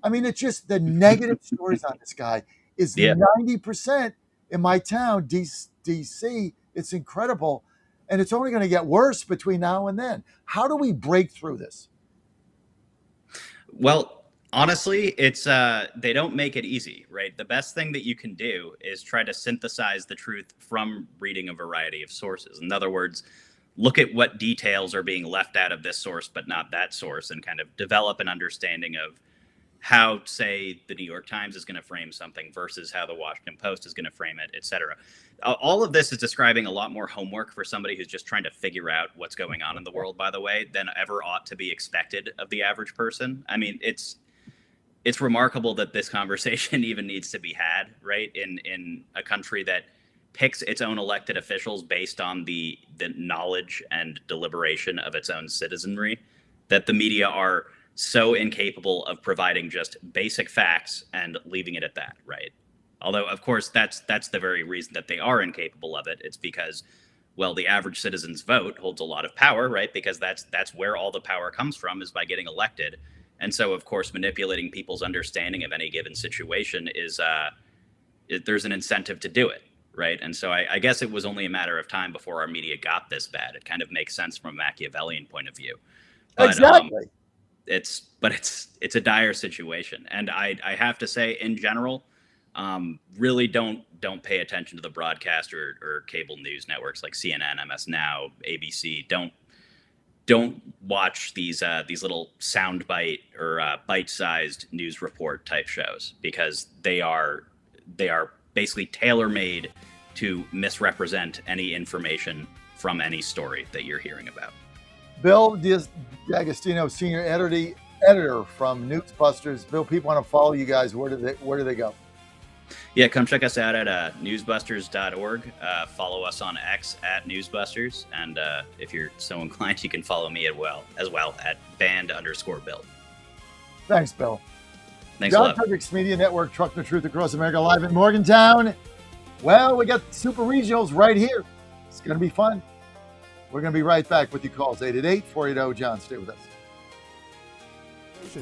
I mean, it's just the negative stories on this guy is 90% in my town, DC, It's incredible. And it's only going to get worse between now and then. How do we break through this? Well, honestly, it's they don't make it easy, right? The best thing that you can do is try to synthesize the truth from reading a variety of sources. In other words, look at what details are being left out of this source but not that source, and kind of develop an understanding of how, say, the New York Times is going to frame something versus how the Washington Post is going to frame it, et cetera. All of this is describing a lot more homework for somebody who's just trying to figure out what's going on in the world, by the way, than ever ought to be expected of the average person. I mean, it's remarkable that this conversation even needs to be had, right, in a country that picks its own elected officials based on the knowledge and deliberation of its own citizenry, that the media are so incapable of providing just basic facts and leaving it at that, right? Although, of course, that's the very reason that they are incapable of it. It's because, well, the average citizen's vote holds a lot of power, right? Because that's where all the power comes from, is by getting elected. And so, of course, manipulating people's understanding of any given situation is there's an incentive to do it, right? And so I guess it was only a matter of time before our media got this bad. It kind of makes sense from a Machiavellian point of view. But, exactly. It's a dire situation, and I have to say, in general, really don't pay attention to the broadcast or cable news networks like CNN, MS Now, ABC. Don't watch these little soundbite or bite-sized news report type shows, because they are basically tailor-made to misrepresent any information from any story that you're hearing about. Bill D'Agostino, senior editor from Newsbusters. Bill, people want to follow you guys. Where do they go? Yeah, come check us out at newsbusters.org. Follow us on X at Newsbusters. And if you're so inclined, you can follow me as well at band_Bill. Thanks, Bill. Thanks a John lot. Fredericks Media Network, Trucking the Truth Across America, live in Morgantown. Well, we got Super Regionals right here. It's going to be fun. We're going to be right back with your calls. 888-480-JOHN. Stay with us.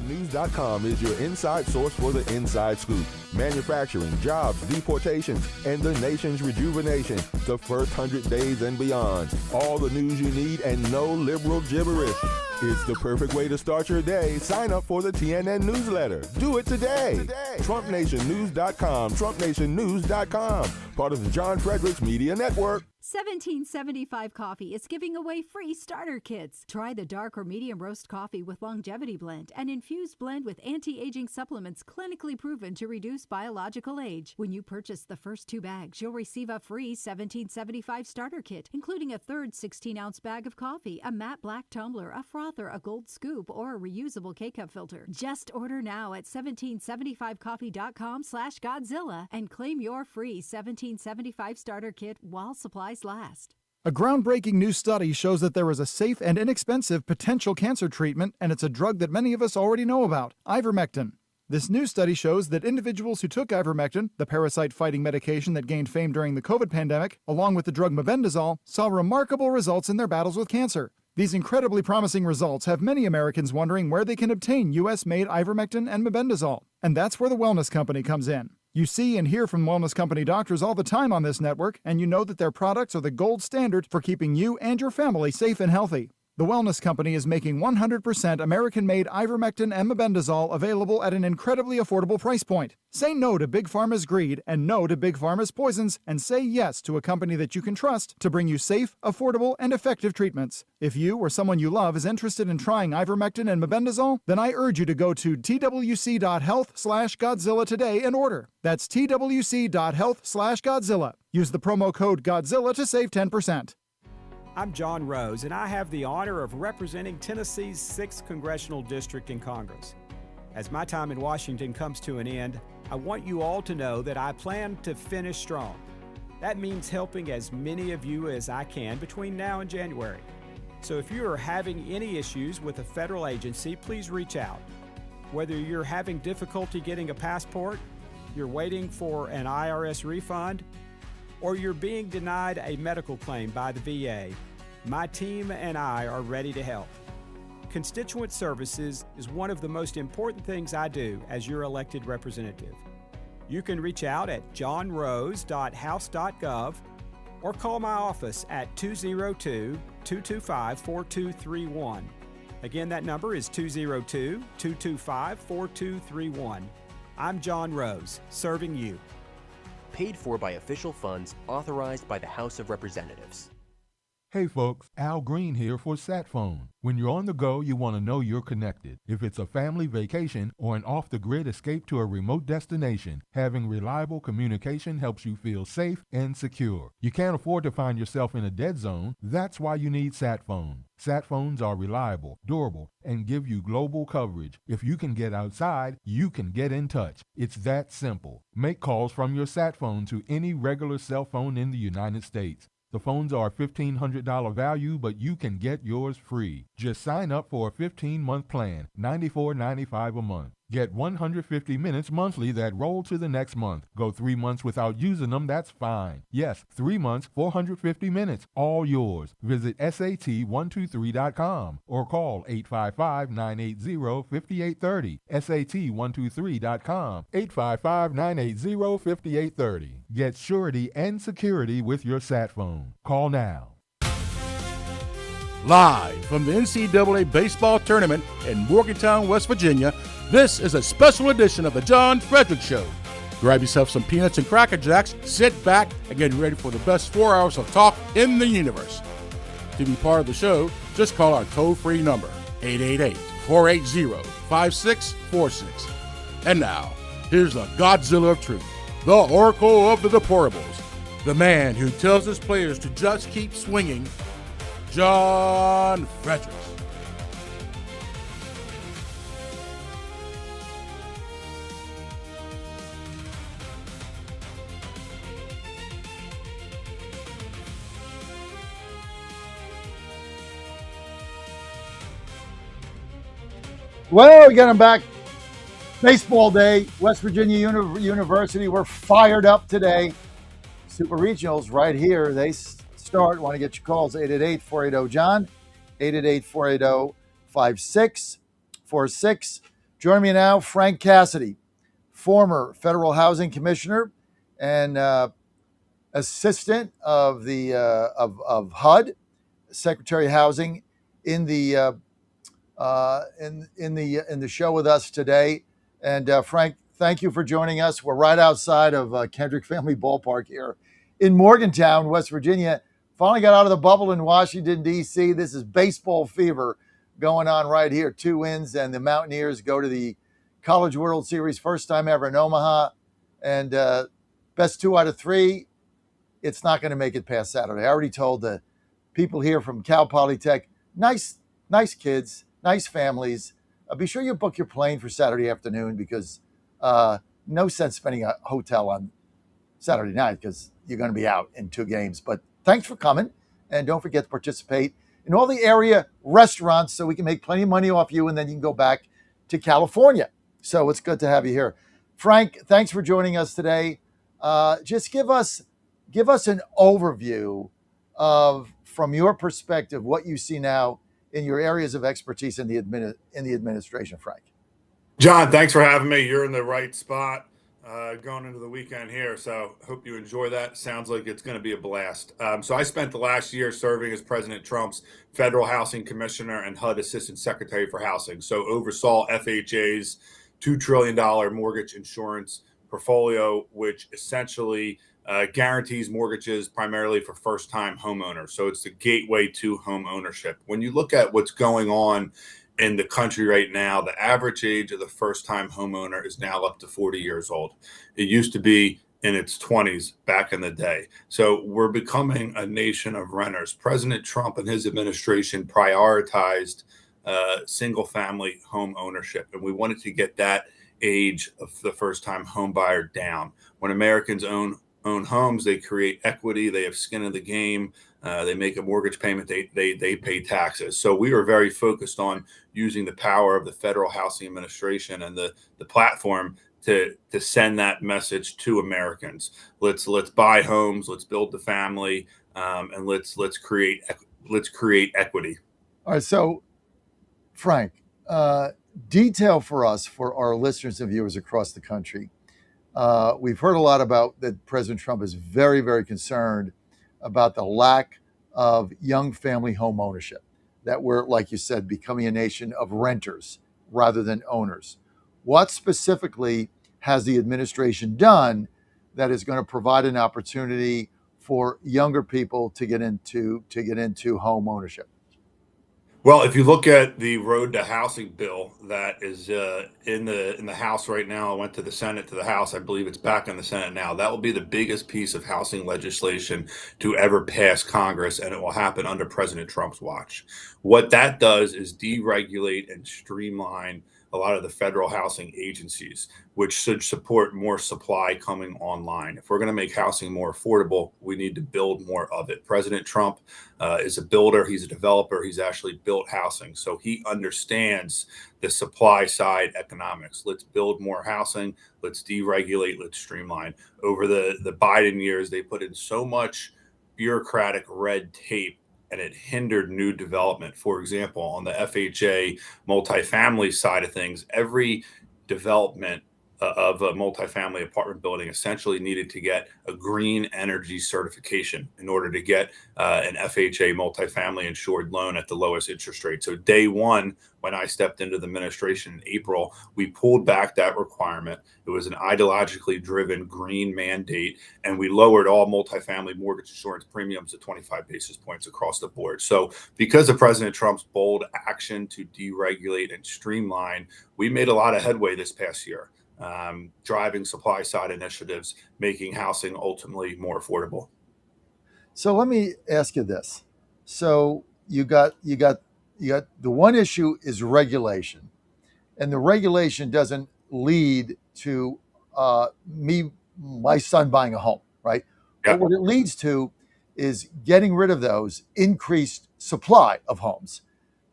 News.com is your inside source for the inside scoop. Manufacturing, jobs, deportations, and the nation's rejuvenation. The first 100 days and beyond. All the news you need and no liberal gibberish. It's the perfect way to start your day. Sign up for the TNN newsletter. Do it today. TrumpNationNews.com. TrumpNationNews.com. Part of the John Fredericks Media Network. 1775 Coffee is giving away free starter kits. Try the dark or medium roast coffee with longevity blend, an infused blend with anti-aging supplements clinically proven to reduce biological age. When you purchase the first 2 bags, you'll receive a free 1775 starter kit, including a third 16-ounce bag of coffee, a matte black tumbler, a frother, a gold scoop, or a reusable K-cup filter. Just order now at 1775coffee.com/Godzilla and claim your free 1775 starter kit while supplies last. A groundbreaking new study shows that there is a safe and inexpensive potential cancer treatment, and it's a drug that many of us already know about, ivermectin. This new study shows that individuals who took ivermectin, the parasite-fighting medication that gained fame during the COVID pandemic, along with the drug mebendazole, saw remarkable results in their battles with cancer. These incredibly promising results have many Americans wondering where they can obtain U.S.-made ivermectin and mebendazole. And that's where the Wellness Company comes in. You see and hear from Wellness Company doctors all the time on this network, and you know that their products are the gold standard for keeping you and your family safe and healthy. The Wellness Company is making 100% American-made ivermectin and mebendazole available at an incredibly affordable price point. Say no to Big Pharma's greed and no to Big Pharma's poisons, and say yes to a company that you can trust to bring you safe, affordable, and effective treatments. If you or someone you love is interested in trying ivermectin and mebendazole, then I urge you to go to twc.health/Godzilla today and order. That's twc.health/Godzilla. Use the promo code Godzilla to save 10%. I'm John Rose, and I have the honor of representing Tennessee's 6th Congressional District in Congress. As my time in Washington comes to an end, I want you all to know that I plan to finish strong. That means helping as many of you as I can between now and January. So if you are having any issues with a federal agency, please reach out. Whether you're having difficulty getting a passport, you're waiting for an IRS refund, or you're being denied a medical claim by the VA, my team and I are ready to help. Constituent services is one of the most important things I do as your elected representative. You can reach out at johnrose.house.gov or call my office at 202-225-4231. Again, that number is 202-225-4231. I'm John Rose, serving you. Paid for by official funds authorized by the House of Representatives. Hey folks, Al Green here for SatPhone. When you're on the go, you want to know you're connected. If it's a family vacation or an off-the-grid escape to a remote destination, having reliable communication helps you feel safe and secure. You can't afford to find yourself in a dead zone. That's why you need SatPhone. SatPhones are reliable, durable, and give you global coverage. If you can get outside, you can get in touch. It's that simple. Make calls from your SatPhone to any regular cell phone in the United States. The phones are $1,500 value, but you can get yours free. Just sign up for a 15-month plan, $94.95 a month. Get 150 minutes monthly that roll to the next month. Go 3 months without using them, that's fine. Yes, 3 months, 450 minutes, all yours. Visit SAT123.com or call 855-980-5830. SAT123.com, 855-980-5830. Get surety and security with your SatPhone. Call now. Live from the NCAA baseball tournament in Morgantown, West Virginia, this is a special edition of the John Fredericks Show. Grab yourself some peanuts and Cracker Jacks, sit back, and get ready for the best 4 hours of talk in the universe. To be part of the show, just call our toll-free number, 888-480-5646. And now, here's the Godzilla of Truth, the Oracle of the Deplorables, the man who tells his players to just keep swinging, John Fredericks. Well, we got them back. Baseball day, West Virginia University. We're fired up today. Super Regionals right here. They start. Want to get your calls, 888-480-JOHN, 888-480-5646. Joining me now, Frank Cassidy, former Federal Housing Commissioner and assistant of the of HUD, Secretary of Housing, in the show with us today. And Frank, thank you for joining us. We're right outside of Kendrick Family Ballpark here in Morgantown, West Virginia. Finally got out of the bubble in Washington, D.C. This is baseball fever going on right here. 2 wins, and the Mountaineers go to the College World Series, first time ever in Omaha. And best 2 out of 3, it's not going to make it past Saturday. I already told the people here from Cal Polytech, nice kids, nice families. Be sure you book your plane for Saturday afternoon, because no sense spending a hotel on Saturday night because you're going to be out in 2 games. But thanks for coming, and don't forget to participate in all the area restaurants so we can make plenty of money off you, and then you can go back to California. So it's good to have you here. Frank, thanks for joining us today. Just give us an overview of, from your perspective, what you see now in your areas of expertise in the administration, Frank. John, thanks for having me. You're in the right spot going into the weekend here, so hope you enjoy that. Sounds like it's going to be a blast. So I spent the last year serving as President Trump's Federal Housing Commissioner and HUD Assistant Secretary for Housing, so oversaw FHA's $2 trillion mortgage insurance portfolio, which essentially guarantees mortgages primarily for first-time homeowners. So it's the gateway to home ownership. When you look at what's going on in the country right now, the average age of the first-time homeowner is now up to 40 years old. It used to be in its 20s back in the day. So we're becoming a nation of renters. President Trump and his administration prioritized single-family home ownership, and we wanted to get that age of the first-time home buyer down. When Americans own homes, they create equity, they have skin in the game, they make a mortgage payment, they pay taxes. So we are very focused on using the power of the Federal Housing Administration and the platform to send that message to Americans. Let's buy homes, let's build the family, and let's create equity. All right, so Frank, detail for us, for our listeners and viewers across the country. We've heard a lot about that President Trump is very, very concerned about the lack of young family home ownership, that we're, like you said, becoming a nation of renters rather than owners. What specifically has the administration done that is going to provide an opportunity for younger people to get into home ownership? Well, if you look at the road to housing bill that is in the House right now, it went to the Senate to the House. I believe it's back in the Senate now. That will be the biggest piece of housing legislation to ever pass Congress, and it will happen under President Trump's watch. What that does is deregulate and streamline a lot of the federal housing agencies, which should support more supply coming online. If we're going to make housing more affordable, we need to build more of it. President Trump is a builder, he's a developer, he's actually built housing. So he understands the supply side economics. Let's build more housing, let's deregulate, let's streamline. Over the Biden years, they put in so much bureaucratic red tape and it hindered new development. For example, on the FHA multifamily side of things, every development of a multifamily apartment building essentially needed to get a green energy certification in order to get an FHA multifamily insured loan at the lowest interest rate. So day one, when I stepped into the administration in April, we pulled back that requirement. It was an ideologically driven green mandate, and we lowered all multifamily mortgage insurance premiums to 25 basis points across the board. So because of President Trump's bold action to deregulate and streamline, we made a lot of headway this past year. Driving supply side initiatives, making housing ultimately more affordable. So let me ask you this. So you got the one issue is regulation, and the regulation doesn't lead to my son buying a home, right? But what it leads to is getting rid of those increased supply of homes.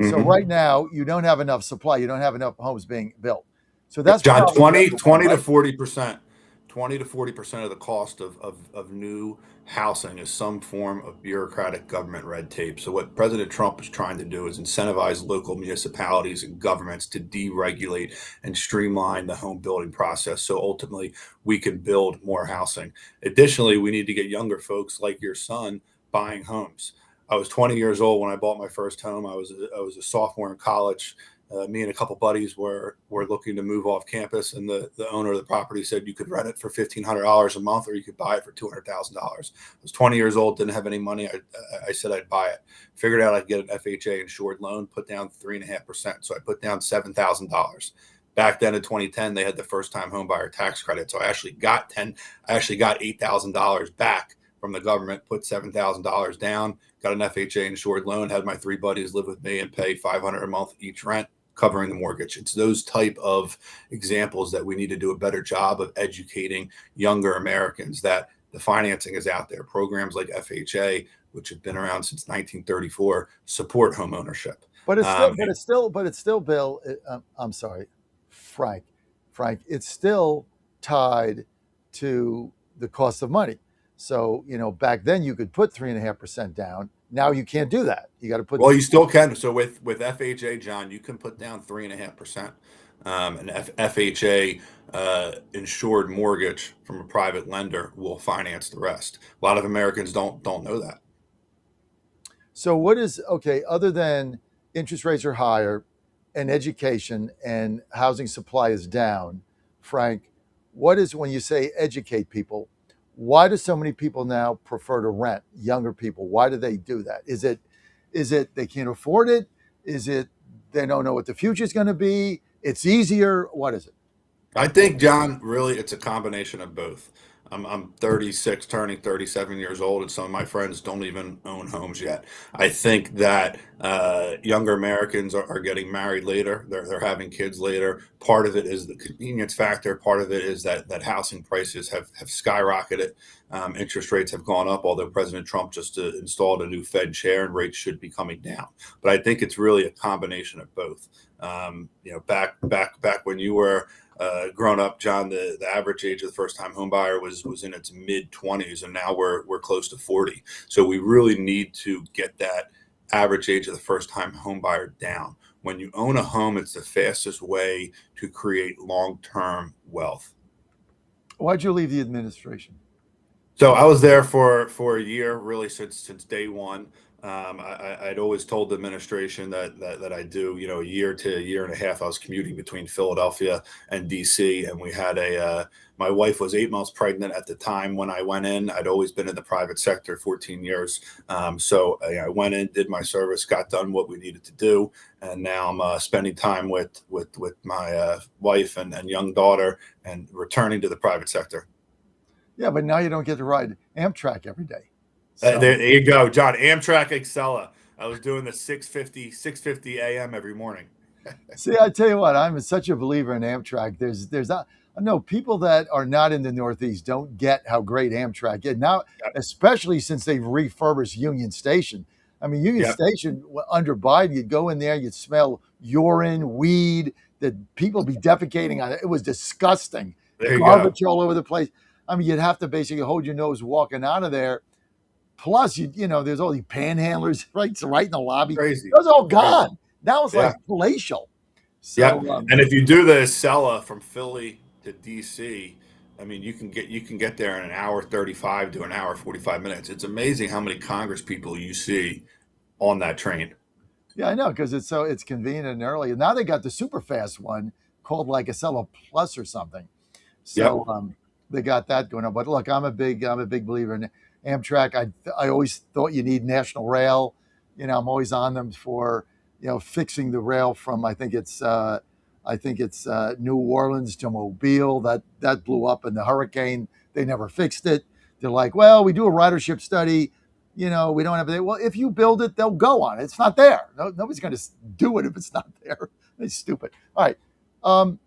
So right now you don't have enough supply. You don't have enough homes being built. So that's John, probably 20 to 40%, 20 to 40% of the cost of new housing is some form of bureaucratic government red tape. So what President Trump is trying to do is incentivize local municipalities and governments to deregulate and streamline the home building process. So ultimately we can build more housing. Additionally, we need to get younger folks like your son buying homes. I was 20 years old when I bought my first home. I was a sophomore in college. Me and a couple buddies were looking to move off campus, and the owner of the property said you could rent it for $1,500 a month, or you could buy it for $200,000. I was 20 years old, didn't have any money. I said I'd buy it. Figured out I'd get an FHA insured loan, put down 3.5%. So I put down $7,000. Back then in 2010, they had the first time home buyer tax credit. So I actually got $8,000 back from the government, put $7,000 down, got an FHA insured loan, had my three buddies live with me and pay $500 a month each rent, covering the mortgage. It's those type of examples that we need to do a better job of educating younger Americans that the financing is out there. Programs like FHA, which have been around since 1934, support home ownership. But it's still, Bill. I'm sorry, Frank. It's still tied to the cost of money. So back then you could put 3.5% down. Now you can't do that. You got to put. Well, you still can. So with FHA, John, you can put down 3.5%. An FHA insured mortgage from a private lender will finance the rest. A lot of Americans don't know that. So what is other than interest rates are higher and education and housing supply is down, Frank, what is, when you say educate people, why do so many people now prefer to rent? Younger people, why do they do that? Is it they can't afford it? Is it they don't know what the future is going to be? It's easier. What is it? I think, John, really it's a combination of both. I'm 36, turning 37 years old, and some of my friends don't even own homes yet. I think that younger Americans are getting married later. They're having kids later. Part of it is the convenience factor. Part of it is that housing prices have skyrocketed. Interest rates have gone up, although President Trump just installed a new Fed chair and rates should be coming down. But I think it's really a combination of both. Back when you were grown up, John, the average age of the first time home buyer was in its mid 20s, and now we're close to 40. So we really need to get that average age of the first time home buyer down. When you own a home, it's the fastest way to create long-term wealth. Why'd you leave the administration? So I was there for a year, really since day one. I'd always told the administration that I do, a year to a year and a half. I was commuting between Philadelphia and DC, and we had my wife was 8 months pregnant at the time when I went in. I'd always been in the private sector, 14 years. So I went in, did my service, got done what we needed to do, and now I'm spending time with my wife and young daughter, and returning to the private sector. Yeah, but now you don't get to ride Amtrak every day. So, There you go, John. Amtrak Excella. I was doing the 6:50 a.m. every morning. see, I tell you what, I'm such a believer in Amtrak. There's not, I know people that are not in the Northeast don't get how great Amtrak is now, especially since they've refurbished Union Station. I mean, Union Yep. Station under Biden, you'd go in there, you'd smell urine, weed, that people be defecating on it. It was disgusting. There you go. Garbage all over the place. I mean, you'd have to basically hold your nose walking out of there. Plus, there's all these panhandlers right in the lobby. Crazy. Those are all gone. Now it's Yeah. like palatial. So, Yeah, and if you do the Acela from Philly to DC, I mean, you can get there in an hour 35 to an hour 45 minutes. It's amazing how many Congress people you see on that train. yeah, I know, because it's convenient and early. And now they got the super fast one called like Acela Plus or something. So they got that going on. But look, I'm a big believer in Amtrak. I always thought you need National Rail. I'm always on them for fixing the rail from I think it's New Orleans to Mobile. That blew up in the hurricane. They never fixed it. They're like, well, we do a ridership study. We don't have it. Well, if you build it, they'll go on it. It's not there. Nobody's going to do it if it's not there. It's stupid. All right.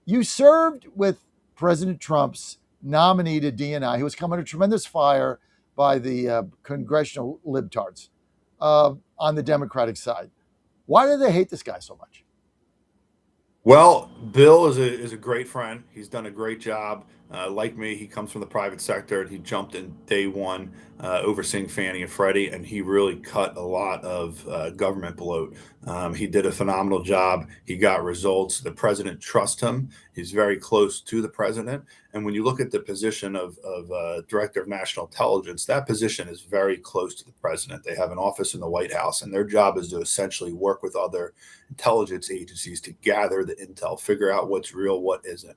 You served with President Trump's nominee to DNI, who was coming under tremendous fire by the congressional libtards on the Democratic side. Why do they hate this guy so much? Well, Bill is a great friend. He's done a great job. Like me, he comes from the private sector, and he jumped in day one, overseeing Fannie and Freddie, and he really cut a lot of government bloat. He did a phenomenal job. He got results. The president trusts him. He's very close to the president. And when you look at the position of Director of National Intelligence, that position is very close to the president. They have an office in the White House, and their job is to essentially work with other intelligence agencies to gather the intel, figure out what's real, what isn't.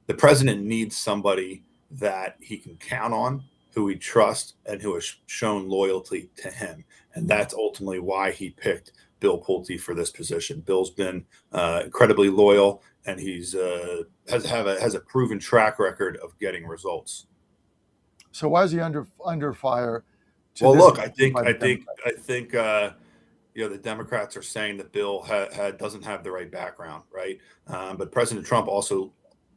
The president needs somebody that he can count on, who he trusts, and who has shown loyalty to him. And that's ultimately why he picked Bill Pulte for this position. Bill's been incredibly loyal, and he's has a proven track record of getting results. So why is he under fire? Well, look, I think the Democrats are saying that Bill doesn't have the right background, right? But President Trump also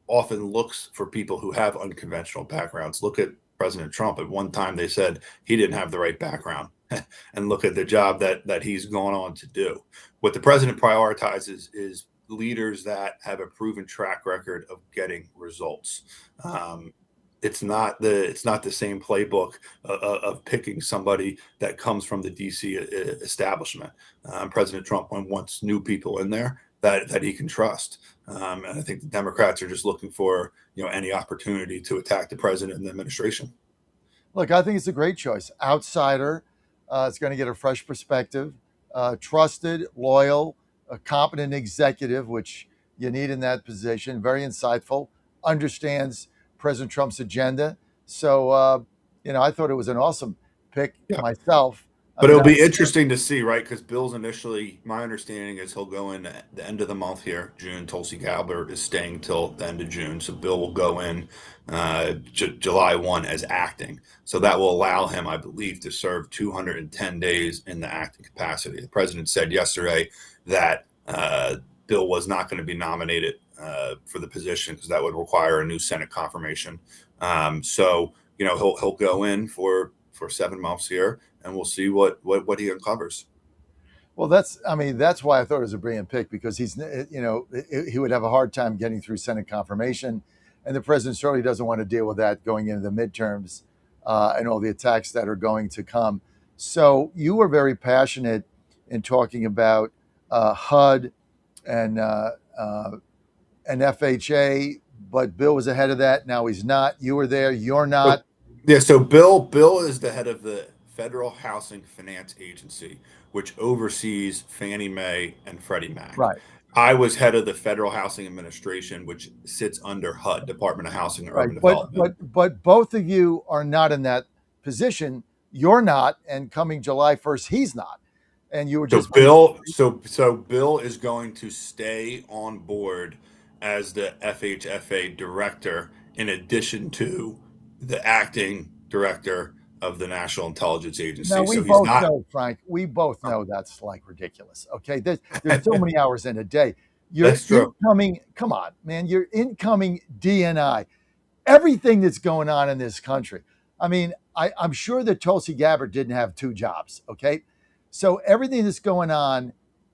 often looks for people who have unconventional backgrounds. Look at President Trump. At one time, they said he didn't have the right background. And look at the job that he's gone on to do. What the president prioritizes is leaders that have a proven track record of getting results. It's not the same playbook of picking somebody that comes from the DC establishment. President Trump wants new people in there that he can trust. And I think the Democrats are just looking for any opportunity to attack the president and the administration. Look, I think it's a great choice. Outsider, it's going to get a fresh perspective. Trusted, loyal, a competent executive, which you need in that position. Very insightful, understands President Trump's agenda. So, I thought it was an awesome pick myself. But it'll be interesting to see, right? Because Bill's initially, my understanding is he'll go in at the end of the month here, June. Tulsi Gabbard is staying till the end of June. So Bill will go in July 1 as acting. So that will allow him, I believe, to serve 210 days in the acting capacity. The president said yesterday that Bill was not going to be nominated for the position because that would require a new Senate confirmation. So, he'll go in for 7 months here, and we'll see what he uncovers. Well, that's why I thought it was a brilliant pick, because he would have a hard time getting through Senate confirmation, and the president certainly doesn't want to deal with that going into the midterms and all the attacks that are going to come. So you were very passionate in talking about HUD and FHA, but Bill was ahead of that. Now he's not. You were there. You're not. Yeah, so Bill is the head of the Federal Housing Finance Agency, which oversees Fannie Mae and Freddie Mac. Right. I was head of the Federal Housing Administration, which sits under HUD, Department of Housing and Right. Urban But Development. both of you are not in that position. You're not, and coming July 1st, he's not. And you were So just Bill is going to stay on board as the FHFA director, in addition to the acting director of the National Intelligence No, Agency. we So he's both not. know, Frank. We both know that's like ridiculous. Okay, there's so many hours in a day. You're That's true. incoming. Come on, man. You're incoming DNI. Everything that's going on in this country. I mean, I'm sure that Tulsi Gabbard didn't have two jobs. Okay, so everything that's going on,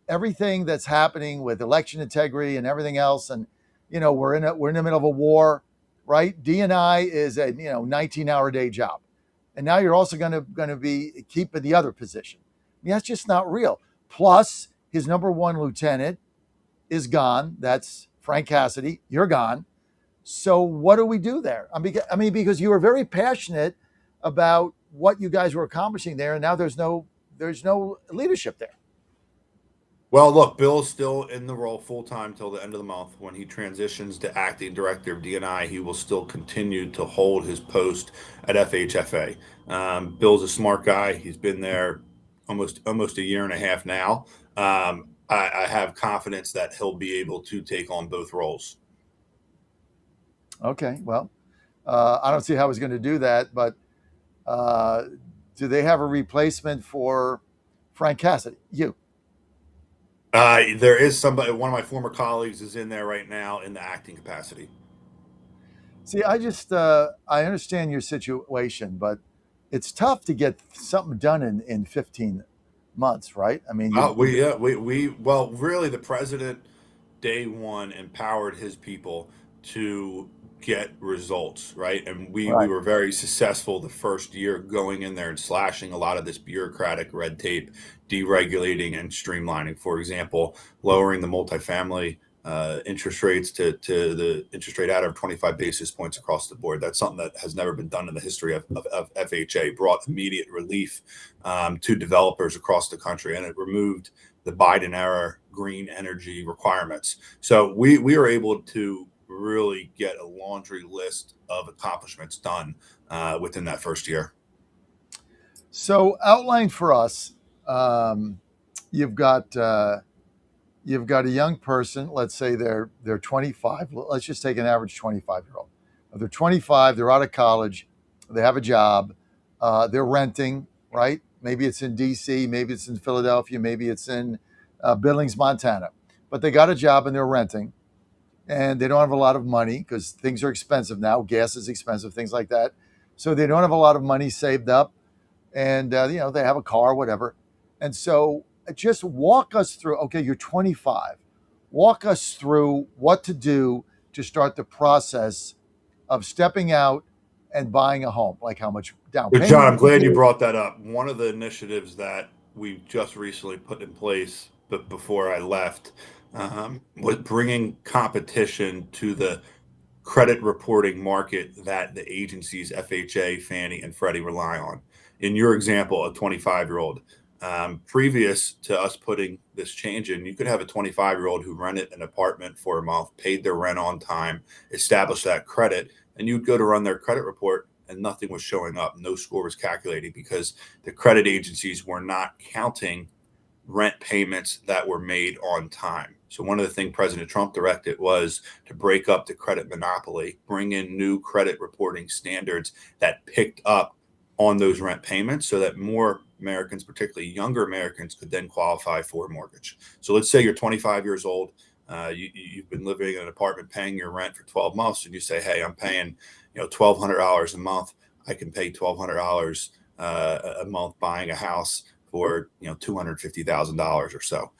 everything that's happening with election integrity and everything else, and we're in the middle of a war, right? DNI is a 19-hour day job. And now you're also going to be keeping the other position. I mean, that's just not real. Plus, his number one lieutenant is gone. That's Frank Cassidy. You're gone. So what do we do there? I mean, because you were very passionate about what you guys were accomplishing there, and now there's no leadership there. Well, look, Bill's still in the role full time till the end of the month. When he transitions to acting director of DNI, he will still continue to hold his post at FHFA. Bill's a smart guy. He's been there almost a year and a half now. I have confidence that he'll be able to take on both roles. Okay, well, I don't see how he's going to do that, but do they have a replacement for Frank Cassidy? You? There is somebody. One of my former colleagues is in there right now in the acting capacity. See, I understand your situation, but it's tough to get something done in 15 months, right? I mean, really, the president day one empowered his people to get results, right? And we Right. were very successful the first year going in there and slashing a lot of this bureaucratic red tape, deregulating and streamlining. For example, lowering the multifamily interest rates to the interest rate out of 25 basis points across the board. That's something that has never been done in the history of FHA. Brought immediate relief to developers across the country, and it removed the Biden era green energy requirements. So we were able to really get a laundry list of accomplishments done within that first year. So outline for us. You've got a young person. Let's say they're 25. Let's just take an average 25-year-old. They're 25. They're out of college. They have a job. They're renting. Right? Maybe it's in D.C. Maybe it's in Philadelphia. Maybe it's in Billings, Montana. But they got a job and they're renting. And they don't have a lot of money because things are expensive now. Gas is expensive, things like that. So they don't have a lot of money saved up, and they have a car, whatever. And so just walk us through. Okay, you're 25. Walk us through what to do to start the process of stepping out and buying a home. Like how much down payment. John, I'm glad you brought that up. One of the initiatives that we just recently put in place, but before I left, was bringing competition to the credit reporting market that the agencies FHA, Fannie, and Freddie rely on. In your example, a 25-year-old, previous to us putting this change in, you could have a 25-year-old who rented an apartment for a month, paid their rent on time, established that credit, and you'd go to run their credit report and nothing was showing up. No score was calculating because the credit agencies were not counting rent payments that were made on time. So one of the things President Trump directed was to break up the credit monopoly, bring in new credit reporting standards that picked up on those rent payments so that more Americans, particularly younger Americans, could then qualify for a mortgage. So let's say you're 25 years old. You've been living in an apartment paying your rent for 12 months, and you say, hey, I'm paying $1,200 a month. I can pay $1,200 a month buying a house for $250,000 or so.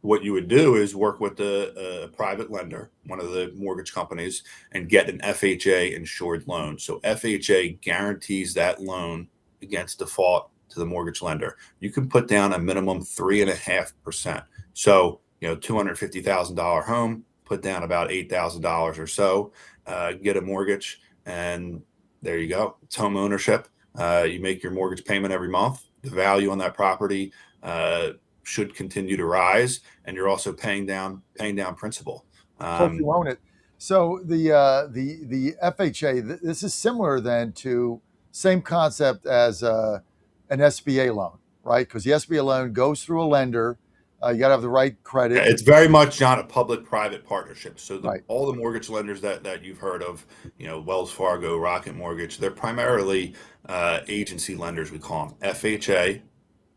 What you would do is work with a private lender, one of the mortgage companies, and get an FHA insured loan. So FHA guarantees that loan against default to the mortgage lender. You can put down a minimum 3.5%. So $250,000 home, put down about $8,000 or so, get a mortgage, and there you go. It's home ownership. You make your mortgage payment every month. The value on that property should continue to rise, and you're also paying down principal. Plus you own it. So the FHA, this is similar then to same concept as an SBA loan, right? Because the SBA loan goes through a lender. You got to have the right credit. Yeah, it's very much not a public-private partnership. So Right. all the mortgage lenders that you've heard of, Wells Fargo, Rocket Mortgage, they're primarily agency lenders. We call them FHA,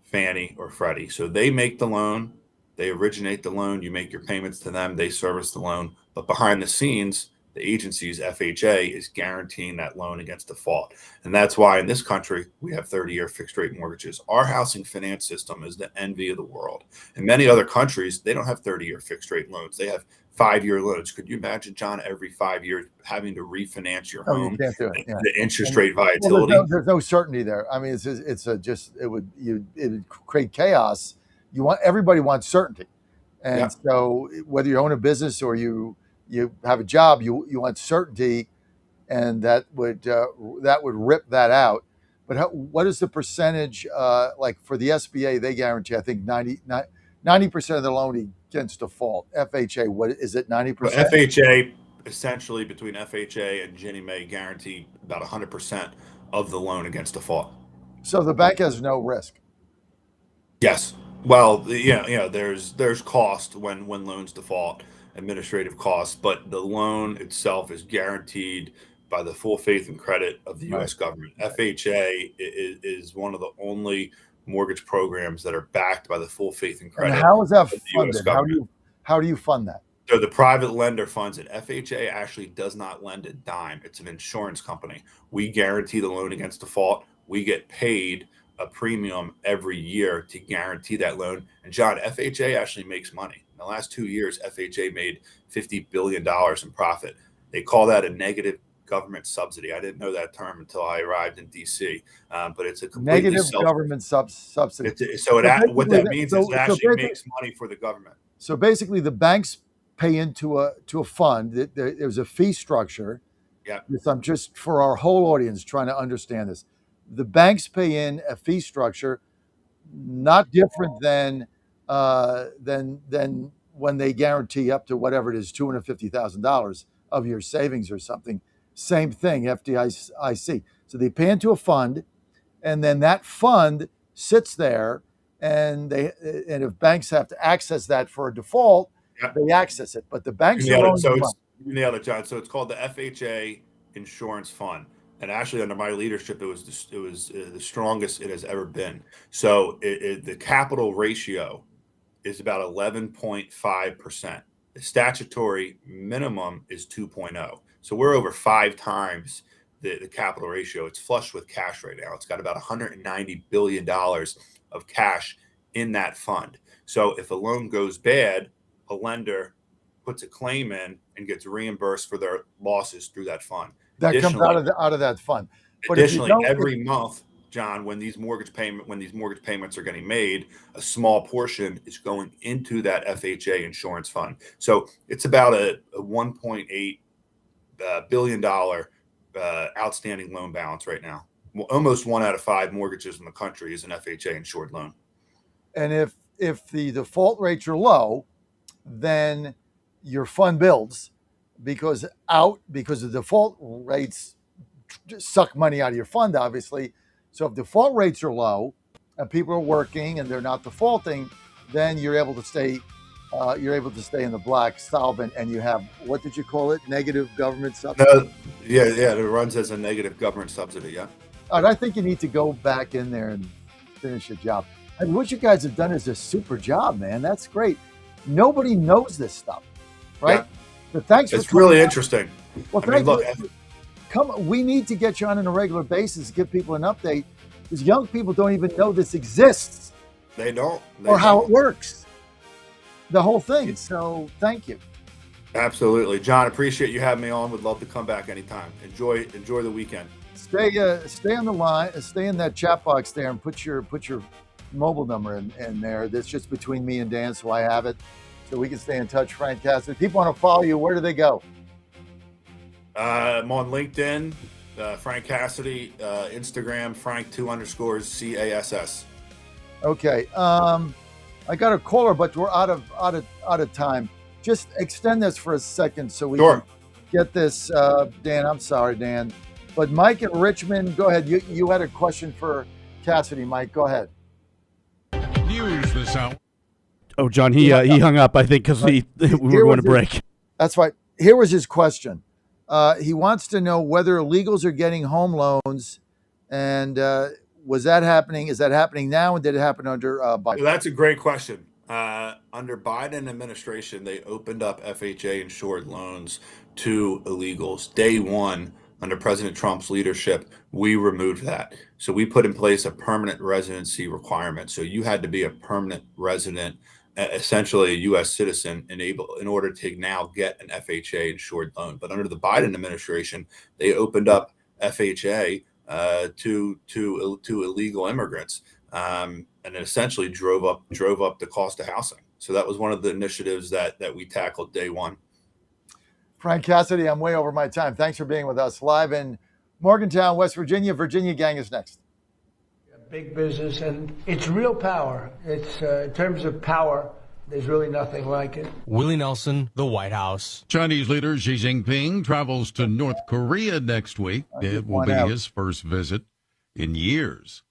Fannie, or Freddie. So they make the loan, they originate the loan, you make your payments to them, they service the loan. But behind the scenes, the agency's FHA is guaranteeing that loan against default. And that's why in this country, we have 30-year fixed rate mortgages. Our housing finance system is the envy of the world. In many other countries, they don't have 30-year fixed rate loans. They have 5-year loans. Could you imagine, John, every 5 years having to refinance your No, you home? can't do it. Yeah. The interest And- rate well, volatility. there's no certainty there. I mean, it would create chaos. Everybody wants certainty, and Yeah. so whether you own a business or you have a job, you want certainty, and that would rip that out. But what is the percentage? Like for the SBA, they guarantee I think 90% of the loan against default. FHA, what is it? 90%. FHA, essentially between FHA and Ginnie Mae, guarantee about 100% of the loan against default. So the bank has no risk. Yes. Well, there's cost when loans default, administrative costs, but the loan itself is guaranteed by the full faith and credit of the U.S. government. FHA is one of the only mortgage programs that are backed by the full faith and credit. And how is that of the US funded? government. How do you fund that? So the private lender funds it. FHA actually does not lend a dime. It's an insurance company. We guarantee the loan against default. We get paid a premium every year to guarantee that loan. And John, FHA actually makes money. In the last 2 years, FHA made $50 billion in profit. They call that a negative government subsidy. I didn't know that term until I arrived in DC, but it's a completely Negative government subsidy. What that means is it actually makes money for the government. So basically, the banks pay into a fund. There's a fee structure. Yeah. I'm just for our whole audience trying to understand this. The banks pay in a fee structure, not different than when they guarantee up to whatever it is, $250,000 of your savings or something. Same thing, FDIC. So they pay into a fund, and then that fund sits there, and if banks have to access that for a default, they access it. But the banks You are nailed it. only You nailed it, John. So it's called the FHA Insurance Fund, and actually under my leadership, it was the strongest it has ever been. So the capital ratio is about 11.5%. The statutory minimum is 2.0. So we're over 5 times the capital ratio. It's flush with cash right now. It's got about $190 billion of cash in that fund. So if a loan goes bad, a lender puts a claim in and gets reimbursed for their losses through that fund. that comes out of that fund. But if you Additionally, don't- every month, John, when these mortgage payments are getting made, a small portion is going into that FHA insurance fund. So it's about a $1.8 billion outstanding loan balance right now. Well, almost 1 out of 5 mortgages in the country is an FHA insured loan. And if the default rates are low, then your fund builds because the default rates suck money out of your fund, obviously. So if default rates are low and people are working and they're not defaulting, then you're able to stay in the black, solvent, and you have, what did you call it? Negative government subsidy? Yeah, it runs as a negative government subsidy, yeah. And I think you need to go back in there and finish your job. I mean, what you guys have done is a super job, man. That's great. Nobody knows this stuff, right? Yeah. But thanks for It's coming really on. interesting. Well, I mean, look, we need to get you on a regular basis, give people an update, because young people don't even know this exists they don't. or how it works, the whole thing. So thank you. Absolutely. John, appreciate you having me on. Would love to come back anytime. Enjoy the weekend. Stay on the line, stay in that chat box there and put your mobile number in there. That's just between me and Dan, so I have it, so we can stay in touch. Frank Cassidy. If people want to follow you, where do they go? I'm on LinkedIn, Frank Cassidy, Instagram, Frank2_CASS. Okay. I got a caller, but we're out of time. Just extend this for a second so we can get this. Dan, I'm sorry, Dan. But Mike in Richmond, go ahead. You had a question for Cassidy, Mike. Go ahead. News this hour. Oh, John, he hung up, I think, because we were going to break. That's right. Here was his question. He wants to know whether illegals are getting home loans, and was that happening? Is that happening now, and did it happen under Biden? That's a great question. Under Biden administration, they opened up FHA-insured loans to illegals. Day one, under President Trump's leadership, we removed that. So we put in place a permanent residency requirement. So you had to be a permanent resident, essentially a U.S. citizen, in order to now get an FHA-insured loan. But under the Biden administration, they opened up FHA to illegal immigrants, and it essentially drove up the cost of housing. So that was one of the initiatives that we tackled day one. Frank Cassidy, I'm way over my time. Thanks for being with us live in Morgantown, West Virginia. Virginia Gang is next. Big business, and it's real power. It's in terms of power, there's really nothing like it. Willie Nelson, the White House. Chinese leader Xi Jinping travels to North Korea next week. It will be his first visit in years.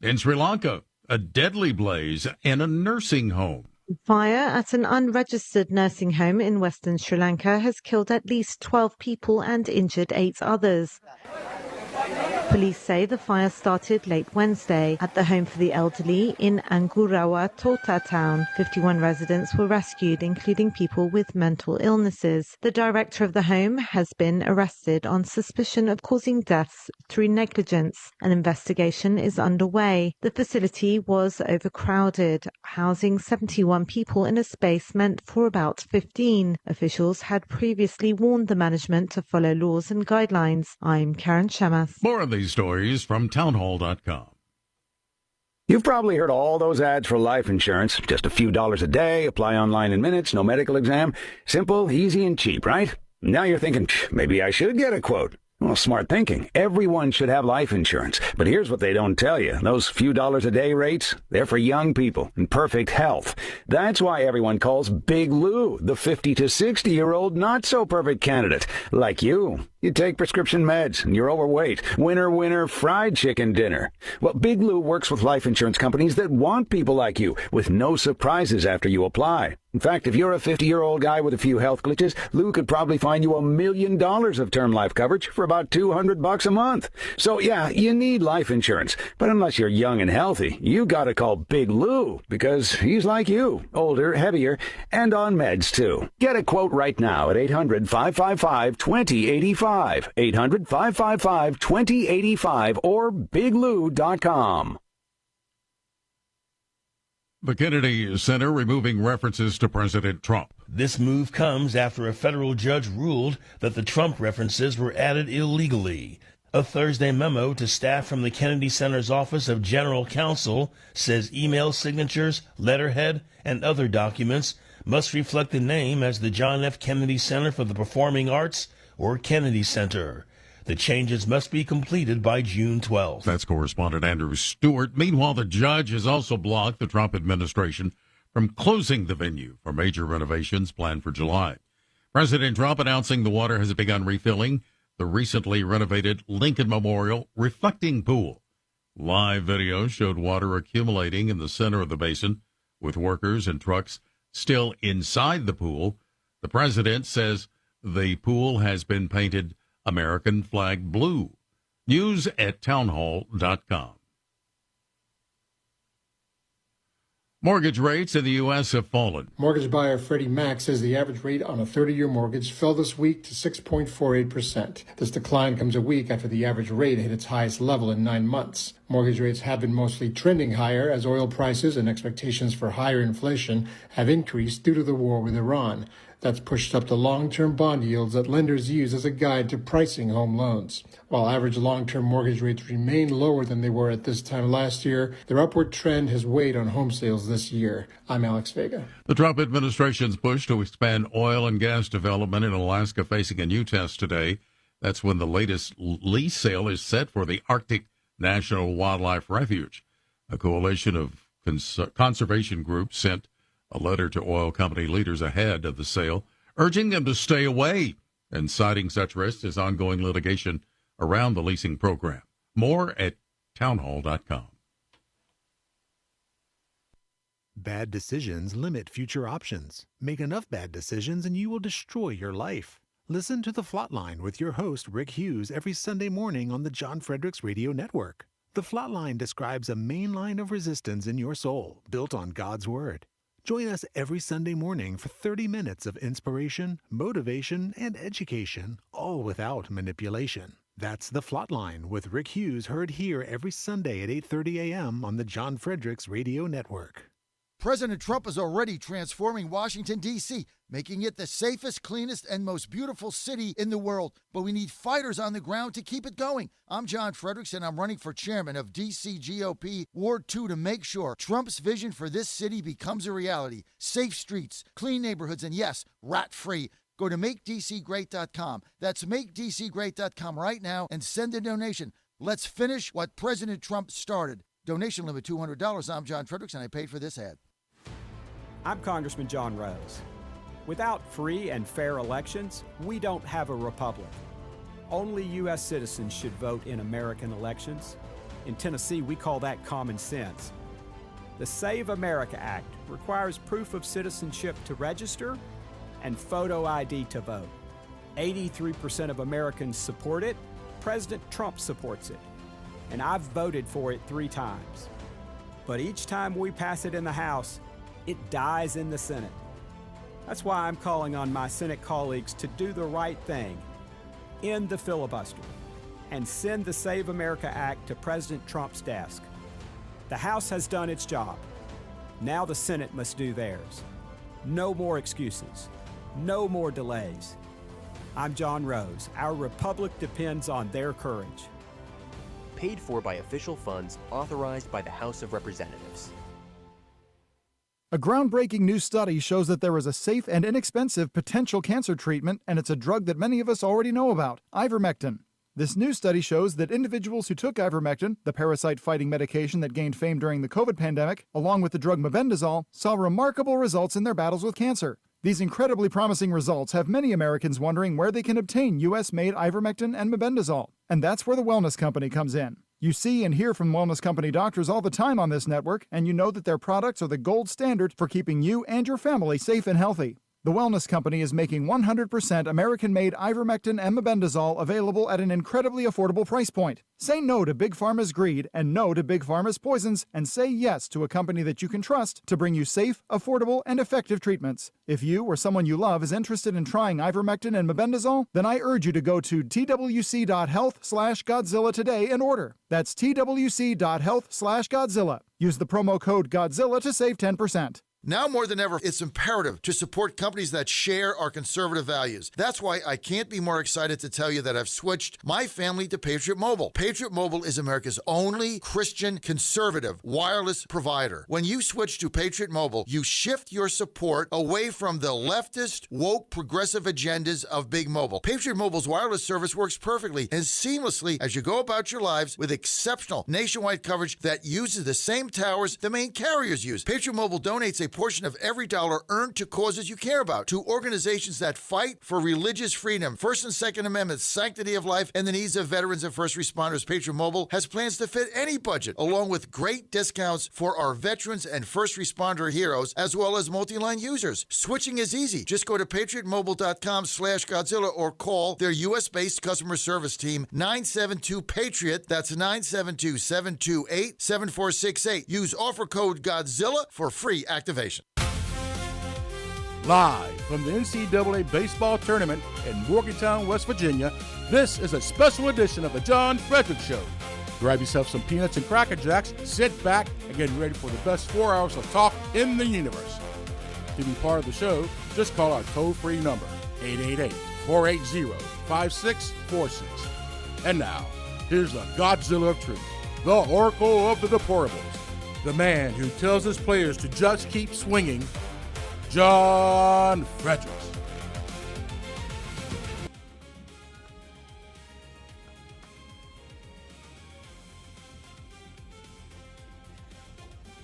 In Sri Lanka, a deadly blaze in a nursing home. Fire at an unregistered nursing home in western Sri Lanka has killed at least 12 people and injured 8 others. Police say the fire started late Wednesday at the home for the elderly in Angurawa Tota town. 51 residents were rescued, including people with mental illnesses. The director of the home has been arrested on suspicion of causing deaths through negligence. An investigation is underway. The facility was overcrowded, housing 71 people in a space meant for about 15. Officials had previously warned the management to follow laws and guidelines. I'm Karen Shemas. More of these stories from townhall.com. You've probably heard all those ads for life insurance. Just a few dollars a day, apply online in minutes, no medical exam. Simple, easy, and cheap, right? Now you're thinking, maybe I should get a quote. Well, smart thinking. Everyone should have life insurance. But here's what they don't tell you. Those few dollars a day rates, they're for young people in perfect health. That's why everyone calls Big Lou the 50 to 60-year-old not-so-perfect candidate. Like you. You take prescription meds and you're overweight. Winner, winner, fried chicken dinner. Well, Big Lou works with life insurance companies that want people like you with no surprises after you apply. In fact, if you're a 50-year-old guy with a few health glitches, Lou could probably find you $1 million of term life coverage for about $200 a month. So yeah, you need life insurance. But unless you're young and healthy, you gotta call Big Lou because he's like you, older, heavier, and on meds too. Get a quote right now at 800-555-2085. 800-555-2085 or biglou.com. The Kennedy Center removing references to President Trump. This move comes after a federal judge ruled that the Trump references were added illegally. A Thursday memo to staff from the Kennedy Center's Office of General Counsel says email signatures, letterhead, and other documents must reflect the name as the John F. Kennedy Center for the Performing Arts or Kennedy Center. The changes must be completed by June 12th. That's correspondent Andrew Stewart. Meanwhile, the judge has also blocked the Trump administration from closing the venue for major renovations planned for July. President Trump announcing the water has begun refilling the recently renovated Lincoln Memorial reflecting pool. Live video showed water accumulating in the center of the basin, with workers and trucks still inside the pool. The president says the pool has been painted American flag blue. News at townhall.com. Mortgage rates in the U.S. have fallen. Mortgage buyer Freddie Mac says the average rate on a 30-year mortgage fell this week to 6.48%. This decline comes a week after the average rate hit its highest level in 9 months. Mortgage rates have been mostly trending higher as oil prices and expectations for higher inflation have increased due to the war with Iran. That's pushed up the long-term bond yields that lenders use as a guide to pricing home loans. While average long-term mortgage rates remain lower than they were at this time last year, their upward trend has weighed on home sales this year. I'm Alex Vega. The Trump administration's push to expand oil and gas development in Alaska facing a new test today That's when the latest lease sale is set for the Arctic National Wildlife Refuge. A coalition of conservation groups sent a letter to oil company leaders ahead of the sale, urging them to stay away and citing such risks as ongoing litigation around the leasing program. More at townhall.com. Bad decisions limit future options. Make enough bad decisions and you will destroy your life. Listen to The Flatline with your host, Rick Hughes, every Sunday morning on the John Fredericks Radio Network. The Flatline describes a main line of resistance in your soul, built on God's Word. Join us every Sunday morning for 30 minutes of inspiration, motivation, and education, all without manipulation. That's The Flatline with Rick Hughes, heard here every Sunday at 8:30 a.m. on the John Fredericks Radio Network. President Trump is already transforming Washington, D.C., making it the safest, cleanest, and most beautiful city in the world. But we need fighters on the ground to keep it going. I'm John Fredericks, and I'm running for chairman of D.C. GOP Ward 2 to make sure Trump's vision for this city becomes a reality. Safe streets, clean neighborhoods, and yes, rat-free. Go to MakeDCGreat.com. That's MakeDCGreat.com right now and send a donation. Let's finish what President Trump started. Donation limit $200. I'm John Fredericks, and I paid for this ad. I'm Congressman John Rose. Without free and fair elections, we don't have a republic. Only U.S. citizens should vote in American elections. In Tennessee, we call that common sense. The Save America Act requires proof of citizenship to register and photo ID to vote. 83% of Americans support it. President Trump supports it. And I've voted for it 3 times. But each time we pass it in the House, it dies in the Senate. That's why I'm calling on my Senate colleagues to do the right thing, end the filibuster, and send the Save America Act to President Trump's desk. The House has done its job. Now the Senate must do theirs. No more excuses. No more delays. I'm John Rose. Our republic depends on their courage. Paid for by official funds authorized by the House of Representatives. A groundbreaking new study shows that there is a safe and inexpensive potential cancer treatment, and it's a drug that many of us already know about, ivermectin. This new study shows that individuals who took ivermectin, the parasite-fighting medication that gained fame during the COVID pandemic, along with the drug mebendazole, saw remarkable results in their battles with cancer. These incredibly promising results have many Americans wondering where they can obtain U.S.-made ivermectin and mebendazole. And that's where the Wellness Company comes in. You see and hear from Wellness Company doctors all the time on this network, and you know that their products are the gold standard for keeping you and your family safe and healthy. The Wellness Company is making 100% American-made ivermectin and mebendazole available at an incredibly affordable price point. Say no to Big Pharma's greed and no to Big Pharma's poisons, and say yes to a company that you can trust to bring you safe, affordable, and effective treatments. If you or someone you love is interested in trying ivermectin and mebendazole, then I urge you to go to twc.health/Godzilla today and order. That's twc.health/Godzilla. Use the promo code Godzilla to save 10%. Now more than ever, it's imperative to support companies that share our conservative values. That's why I can't be more excited to tell you that I've switched my family to Patriot Mobile. Patriot Mobile is America's only Christian conservative wireless provider. When you switch to Patriot Mobile, you shift your support away from the leftist, woke, progressive agendas of Big Mobile. Patriot Mobile's wireless service works perfectly and seamlessly as you go about your lives with exceptional nationwide coverage that uses the same towers the main carriers use. Patriot Mobile donates a portion of every dollar earned to causes you care about, to organizations that fight for religious freedom, First and Second Amendments, sanctity of life, and the needs of veterans and first responders. Patriot Mobile has plans to fit any budget, along with great discounts for our veterans and first responder heroes, as well as multi-line users. Switching is easy. Just go to patriotmobile.com/Godzilla or call their U.S.-based customer service team, 972-PATRIOT. That's 972-728-7468. Use offer code Godzilla for free activation. Live from the NCAA baseball tournament in Morgantown, West Virginia, this is a special edition of the John Fredericks Show. Grab yourself some peanuts and Cracker Jacks, sit back, and get ready for the best 4 hours of talk in the universe. To be part of the show, just call our toll-free number, 888-480-5646. And now, here's the Godzilla of Truth, the Oracle of the Deplorables, the man who tells his players to just keep swinging, John Fredericks.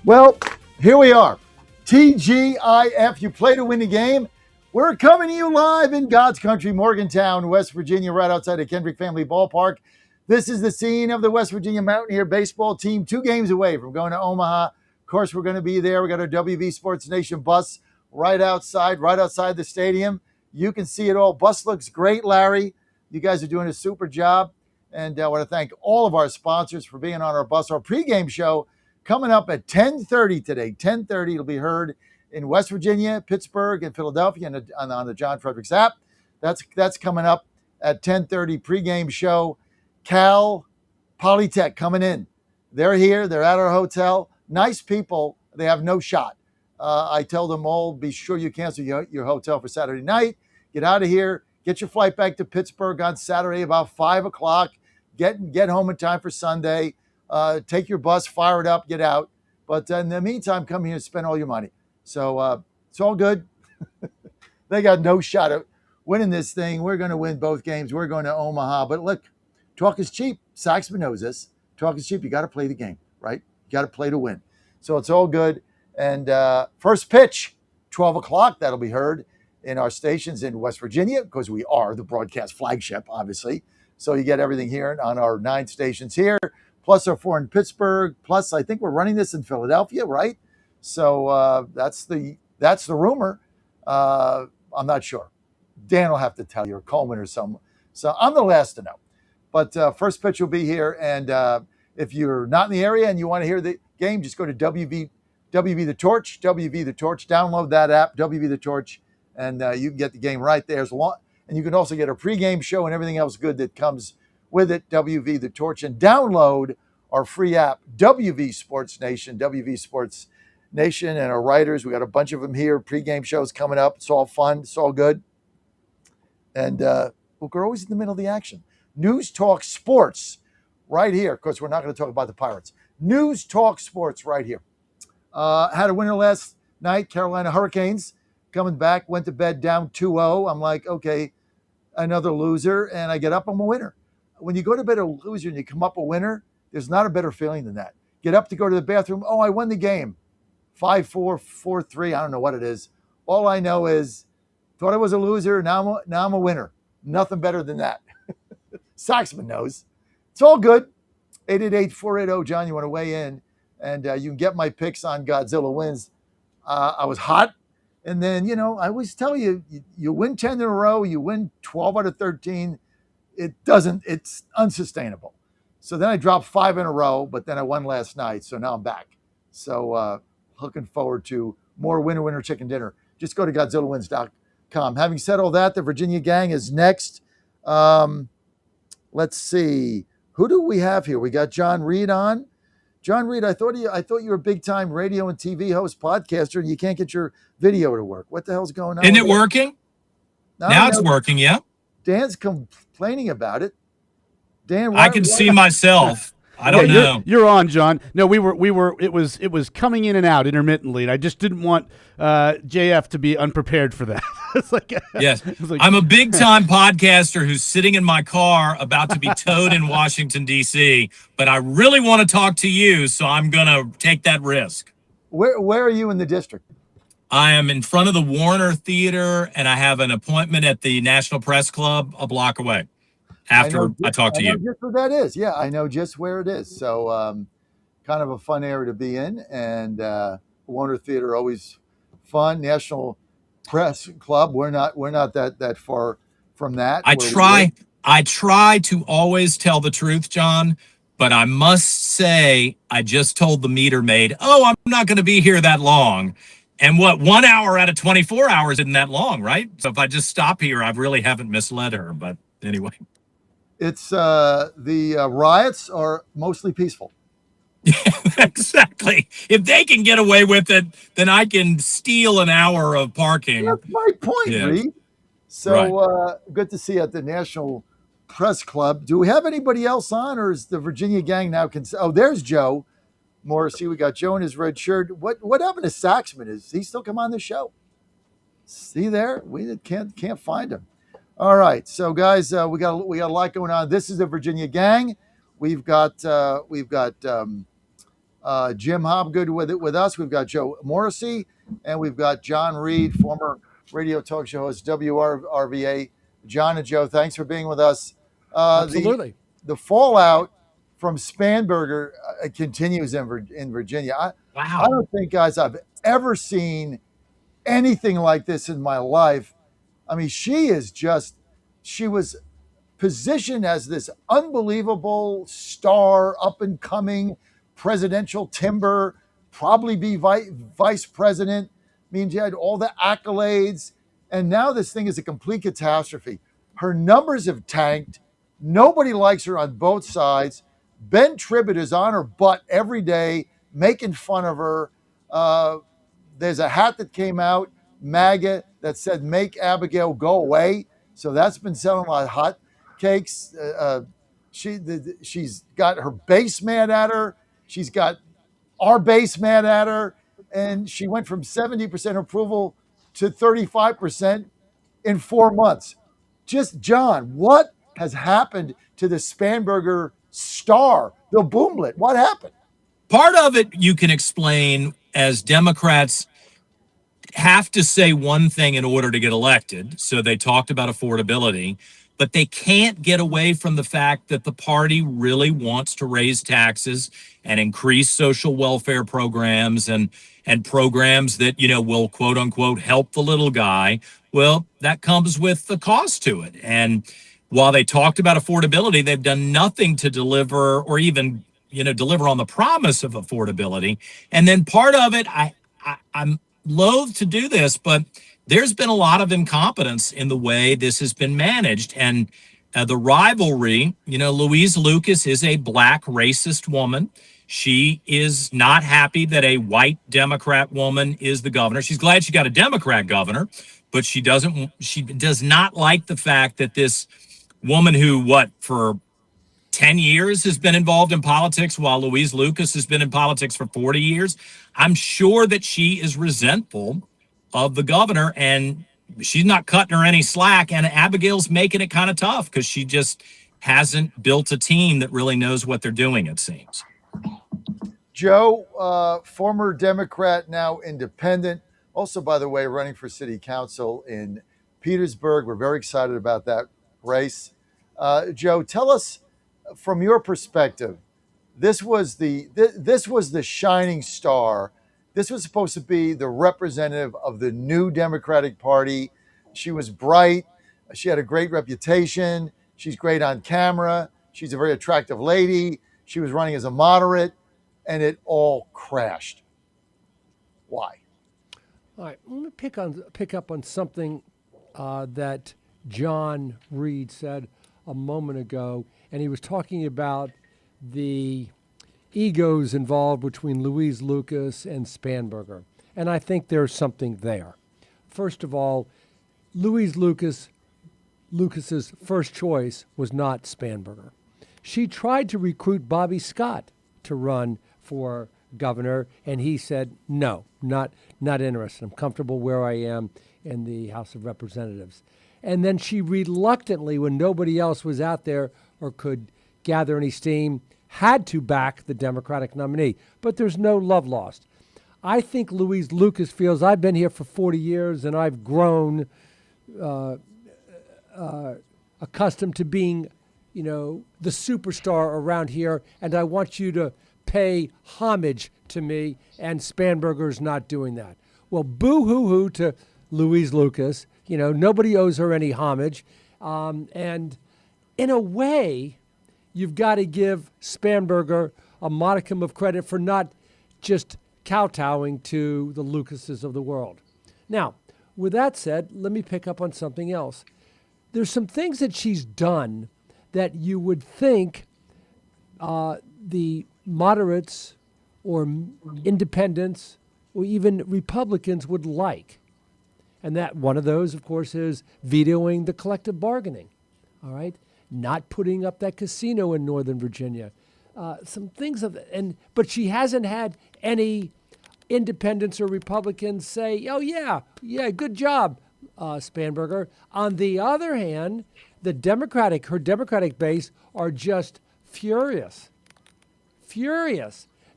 Well, here we are. TGIF, you play to win the game. We're coming to you live in God's country, Morgantown, West Virginia, right outside of Kendrick Family Ballpark. This is the scene of the West Virginia Mountaineer baseball team, 2 games away from going to Omaha. Of course, we're going to be there. We got our WV Sports Nation bus right outside the stadium. You can see it all. Bus looks great, Larry. You guys are doing a super job. And I want to thank all of our sponsors for being on our bus. Our pregame show coming up at 10:30 today. 10:30, it'll be heard in West Virginia, Pittsburgh, and Philadelphia on the John Fredericks app. That's coming up at 10:30 pregame show. Cal Polytech coming in. They're here. They're at our hotel. Nice people. They have no shot. I tell them all, be sure you cancel your hotel for Saturday night. Get out of here. Get your flight back to Pittsburgh on Saturday about 5 o'clock. Get home in time for Sunday. Take your bus, fire it up, get out. But in the meantime, come here and spend all your money. So it's all good. They got no shot at winning this thing. We're going to win both games. We're going to Omaha. But look, talk is cheap. Saxman knows this. Talk is cheap. You got to play the game, right? You got to play to win. So it's all good. And first pitch, 12 o'clock, that'll be heard in our stations in West Virginia, because we are the broadcast flagship, obviously. So you get everything here on our 9 stations here, plus our 4 in Pittsburgh, plus I think we're running this in Philadelphia, right? So that's the rumor. I'm not sure. Dan will have to tell you, or Coleman or someone. So I'm the last to know. But first pitch will be here. And if you're not in the area and you want to hear the game, just go to WV The Torch, WV The Torch. Download that app, WV The Torch, and you can get the game right there. And you can also get a pregame show and everything else good that comes with it, WV The Torch. And download our free app, WV Sports Nation, WV Sports Nation, and our writers. We got a bunch of them here. Pregame shows coming up. It's all fun. It's all good. And we're always in the middle of the action. News Talk Sports right here. Of course, we're not going to talk about the Pirates. News Talk Sports right here. Had a winner last night, Carolina Hurricanes. Coming back, went to bed down 2-0. I'm like, okay, another loser. And I get up, I'm a winner. When you go to bed a loser and you come up a winner, there's not a better feeling than that. Get up to go to the bathroom. Oh, I won the game. 5-4, 4-3. I don't know what it is. All I know is, thought I was a loser. Now I'm a winner. Nothing better than that. Saxman knows. It's all good. 888-480. John, you want to weigh in? And you can get my picks on Godzilla Wins. I was hot. And then, I always tell you, you win 10 in a row, you win 12 out of 13. It's unsustainable. So then I dropped 5 in a row, but then I won last night. So now I'm back. So looking forward to more winner chicken dinner. Just go to GodzillaWins.com. Having said all that, the Virginia Gang is next. Let's see. Who do we have here? We got John Reed on. John Reed, I thought you were a big-time radio and TV host, podcaster, and you can't get your video to work. What the hell's going on? Isn't it working? Now it's working, yeah. Dan's complaining about it. Dan, I can see myself. I don't know. You're on, John. No, we were. It was coming in and out intermittently, and I just didn't want JF to be unprepared for that. It's like, yes, I'm a big time podcaster who's sitting in my car about to be towed in Washington D.C. But I really want to talk to you, so I'm gonna take that risk. Where are you in the district? I am in front of the Warner Theater, and I have an appointment at the National Press Club a block away. After I talk to you. I know just where that is. Yeah, I know just where it is. So kind of a fun area to be in. And Warner Theater, always fun. National Press Club, we're not that far from that. I try to always tell the truth, John, but I must say I just told the meter maid, I'm not going to be here that long. And 1 hour out of 24 hours isn't that long, right? So if I just stop here, I really haven't misled her. But anyway. It's the riots are mostly peaceful. Yeah, exactly. If they can get away with it, then I can steal an hour of parking. That's my point, Reed. So good to see you at the National Press Club. Do we have anybody else on, or is the Virginia Gang now? There's Joe Morrissey. We got Joe in his red shirt. What happened to Saxman? Is he still come on the show? See there? We can't find him. All right, so guys, we got a lot going on. This is the Virginia Gang. We've got Jim Hobgood with us. We've got Joe Morrissey, and we've got John Reed, former radio talk show host, WRVA. John and Joe, thanks for being with us. Absolutely. The fallout from Spanberger continues in Virginia. I don't think, guys, I've ever seen anything like this in my life. I mean, she was positioned as this unbelievable star, up and coming presidential timber, probably be vice president. I mean, she had all the accolades, and now this thing is a complete catastrophe. Her numbers have tanked. Nobody likes her on both sides. Ben Tribbett is on her butt every day, making fun of her. There's a hat that came out, MAGA, that said, "Make Abigail go away." So that's been selling like hot cakes. She's got her base mad at her. She's got our base mad at her. And she went from 70% approval to 35% in 4 months. Just, John, what has happened to the Spanberger star, the boomlet? What happened? Part of it you can explain as Democrats have to say one thing in order to get elected. So they talked about affordability, but they can't get away from the fact that the party really wants to raise taxes and increase social welfare programs and programs that, will quote unquote help the little guy. Well, that comes with the cost to it. And while they talked about affordability, they've done nothing to deliver or even, deliver on the promise of affordability. And then part of it, I'm loath to do this, but there's been a lot of incompetence in the way this has been managed. And the rivalry, Louise Lucas is a Black racist woman. She is not happy that a white Democrat woman is the governor. She's glad she got a Democrat governor, but she does not like the fact that this woman who, for 10 years has been involved in politics, while Louise Lucas has been in politics for 40 years. I'm sure that she is resentful of the governor, and she's not cutting her any slack. And Abigail's making it kind of tough because she just hasn't built a team that really knows what they're doing, it seems. Joe, former Democrat, now independent. Also, by the way, running for city council in Petersburg. We're very excited about that race. Joe, tell us, from your perspective, this was the shining star. This was supposed to be the representative of the new Democratic Party. She was bright. She had a great reputation. She's great on camera. She's a very attractive lady. She was running as a moderate, and it all crashed. Why? All right, let me pick up on something that John Reed said a moment ago, and he was talking about the egos involved between Louise Lucas and Spanberger. And I think there's something there. First of all, Louise Lucas's first choice was not Spanberger. She tried to recruit Bobby Scott to run for governor, and he said, no, not interested. I'm comfortable where I am in the House of Representatives. And then she reluctantly, when nobody else was out there or could gather any steam, had to back the Democratic nominee. But there's no love lost. I think Louise Lucas feels, I've been here for 40 years and I've grown accustomed to being, the superstar around here, and I want you to pay homage to me, and Spanberger's not doing that. Well, boo-hoo-hoo to Louise Lucas. Nobody owes her any homage. And in a way, you've got to give Spanberger a modicum of credit for not just kowtowing to the Lucases of the world. Now, with that said, let me pick up on something else. There's some things that she's done that you would think the moderates or independents or even Republicans would like. And that one of those, of course, is vetoing the collective bargaining, all right? Not putting up that casino in Northern Virginia. Some things but she hasn't had any independents or Republicans say, oh, yeah, good job, Spanberger. On the other hand, her Democratic base are just furious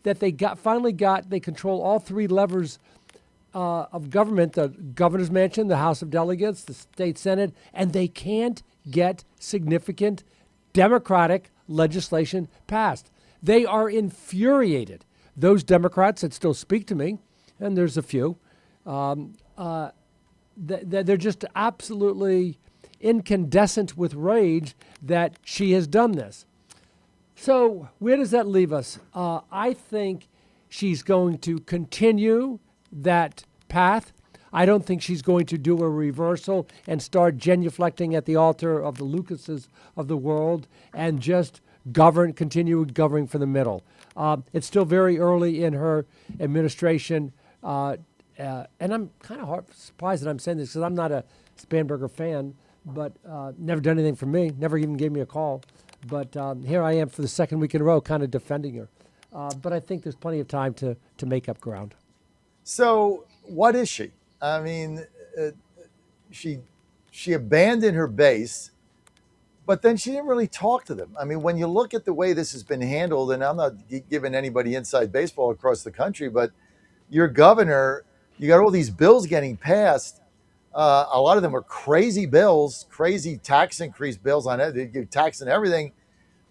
that they they control all three levers of government, the governor's mansion, the House of Delegates, the state Senate, and they can't get significant Democratic legislation passed. They are infuriated. Those Democrats that still speak to me, and there's a few, they're just absolutely incandescent with rage that she has done this. So where does that leave us? I think she's going to continue that path. I don't think she's going to do a reversal and start genuflecting at the altar of the Lucases of the world and just continue governing from the middle. It's still very early in her administration, and I'm kind of surprised that I'm saying this because I'm not a Spanberger fan, but never done anything for me, never even gave me a call. But here I am for the second week in a row kind of defending her. But I think there's plenty of time to make up ground. So what is she? I mean, she abandoned her base, but then she didn't really talk to them. I mean, when you look at the way this has been handled, and I'm not giving anybody inside baseball across the country, but your governor, you got all these bills getting passed. A lot of them are crazy bills, crazy tax increase bills on it. They're taxing everything,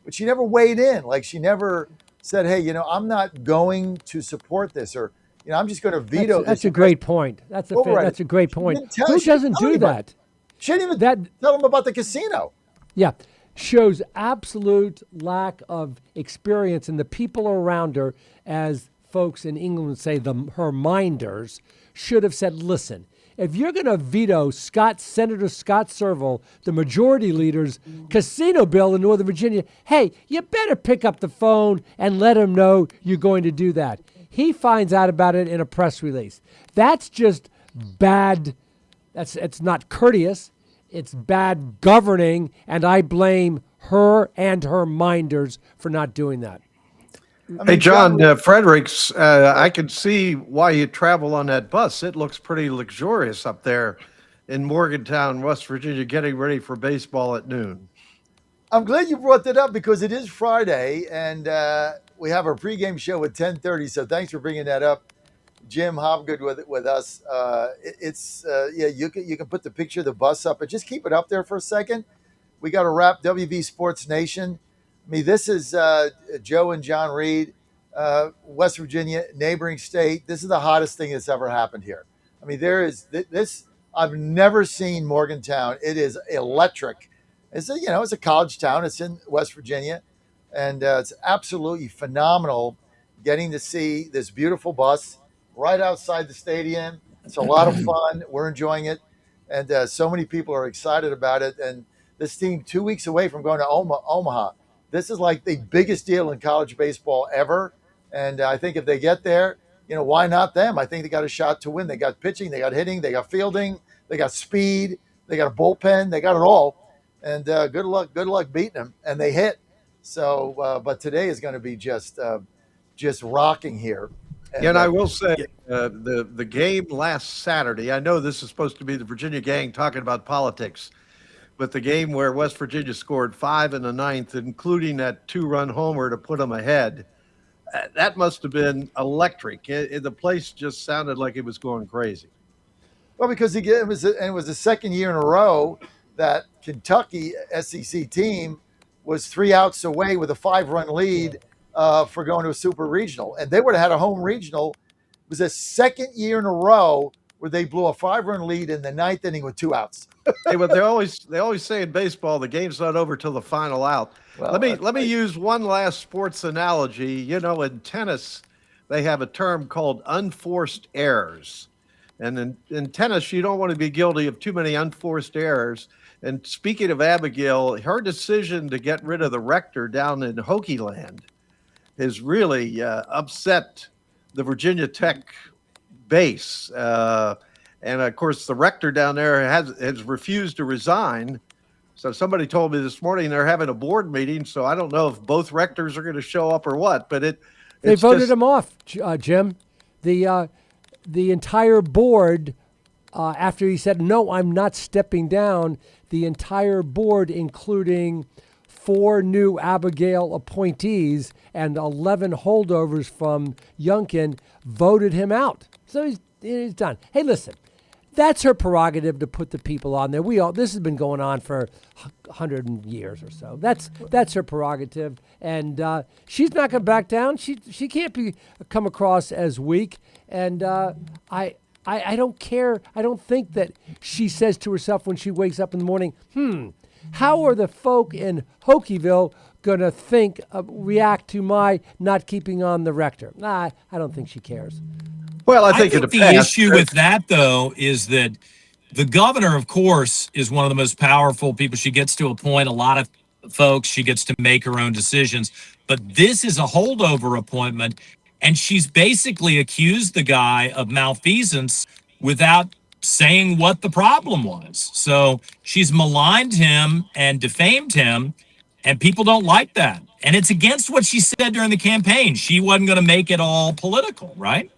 but she never weighed in. Like she never said, hey, I'm not going to support this, or I'm just going to veto this. That's a great point. That's a great point. Who doesn't do that? She didn't even tell them about the casino. Yeah. Shows absolute lack of experience, and the people around her, as folks in England say, her minders, should have said, listen, if you're going to veto Senator Scott Serval, the majority leader's casino bill in Northern Virginia, hey, you better pick up the phone and let him know you're going to do that. He finds out about it in a press release. That's just bad. It's not courteous. It's bad governing, and I blame her and her minders for not doing that. Hey, John, Fredericks, I can see why you travel on that bus. It looks pretty luxurious up there in Morgantown, West Virginia, getting ready for baseball at noon. I'm glad you brought that up because it is Friday, and we have our pregame show at 10:30, so thanks for bringing that up. Jim Hobgood with us. You can put the picture of the bus up, but just keep it up there for a second. We got to wrap WV Sports Nation. I mean, this is Joe and John Reed, West Virginia, neighboring state. This is the hottest thing that's ever happened here. I mean, there is this. I've never seen Morgantown. It is electric. It's a college town. It's in West Virginia, and it's absolutely phenomenal getting to see this beautiful bus right outside the stadium. It's a lot of fun. We're enjoying it, and so many people are excited about it. And this team 2 weeks away from going to Omaha. This is like the biggest deal in college baseball ever. And I think if they get there, why not them? I think they got a shot to win. They got pitching, they got hitting, they got fielding, they got speed, they got a bullpen, they got it all. And good luck beating them. And they hit. So, but today is going to be just rocking here. And I will say the game last Saturday, I know this is supposed to be the Virginia gang talking about politics, but the game where West Virginia scored 5 in the ninth, including that 2-run homer to put them ahead, that must have been electric. The place just sounded like it was going crazy. Well, because it was the second year in a row that Kentucky SEC team was 3 outs away with a 5-run lead for going to a super regional. And they would have had a home regional. It was the second year in a row where they blew a 5-run lead in the ninth inning with 2 outs. Hey, but they always say in baseball, the game's not over till the final out. Well, let me use one last sports analogy. In tennis, they have a term called unforced errors. And in tennis, you don't want to be guilty of too many unforced errors. And speaking of Abigail, her decision to get rid of the rector down in Hokie Land has really upset the Virginia Tech base. And of course, the rector down there has refused to resign. So somebody told me this morning they're having a board meeting. So I don't know if both rectors are going to show up or what. But they voted him off, Jim. The entire board, after he said no, I'm not stepping down. The entire board, including 4 new Abigail appointees and 11 holdovers from Youngkin voted him out. So he's done. Hey, listen, that's her prerogative to put the people on there. This has been going on for 100 years or so. That's her prerogative, and she's not going to back down. She can't come across as weak, and I don't care. I don't think that she says to herself when she wakes up in the morning, how are the folk in Hokieville going to react to my not keeping on the rector? Nah, I don't think she cares. Well, I think the issue with that, though, is that the governor, of course, is one of the most powerful people. She gets to appoint a lot of folks. She gets to make her own decisions. But this is a holdover appointment, and she's basically accused the guy of malfeasance without saying what the problem was. So she's maligned him and defamed him, and people don't like that. And it's against what she said during the campaign. She wasn't going to make it all political, right?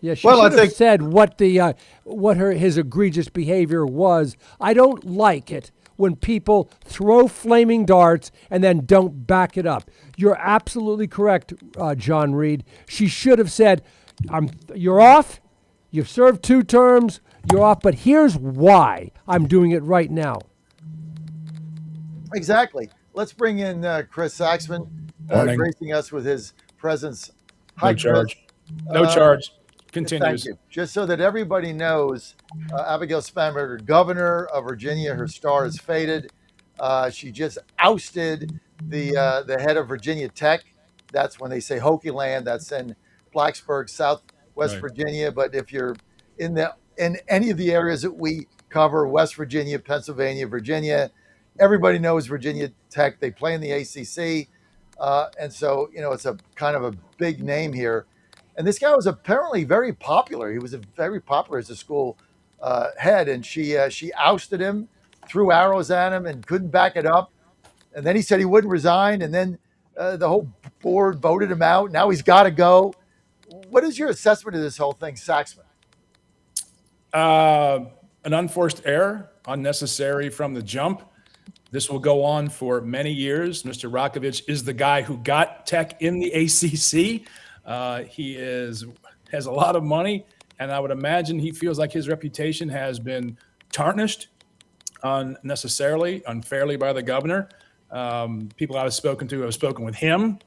Yeah, she should have said what his egregious behavior was. I don't like it when people throw flaming darts and then don't back it up. You're absolutely correct, John Reed. She should have said, "You're off. You've served 2 terms. You're off. But here's why I'm doing it right now." Exactly. Let's bring in Chris Saxman, gracing us with his presence. Hi, no charge. No charge. Continues. Thank you. Just so that everybody knows, Abigail Spanberger, governor of Virginia, her star is faded. She just ousted the head of Virginia Tech. That's when they say Hokie Land. That's in Blacksburg, Southwest Virginia. But if you're in any of the areas that we cover, West Virginia, Pennsylvania, Virginia, everybody knows Virginia Tech. They play in the ACC. And so, it's a kind of a big name here. And this guy was apparently very popular. He was very popular as a school head. And she ousted him, threw arrows at him, and couldn't back it up. And then he said he wouldn't resign. And then the whole board voted him out. Now he's got to go. What is your assessment of this whole thing, Saxman? An unforced error, unnecessary from the jump. This will go on for many years. Mr. Rakovich is the guy who got Tech in the ACC. He has a lot of money, and I would imagine he feels like his reputation has been tarnished unnecessarily, unfairly by the governor. People I've spoken to, have spoken with him,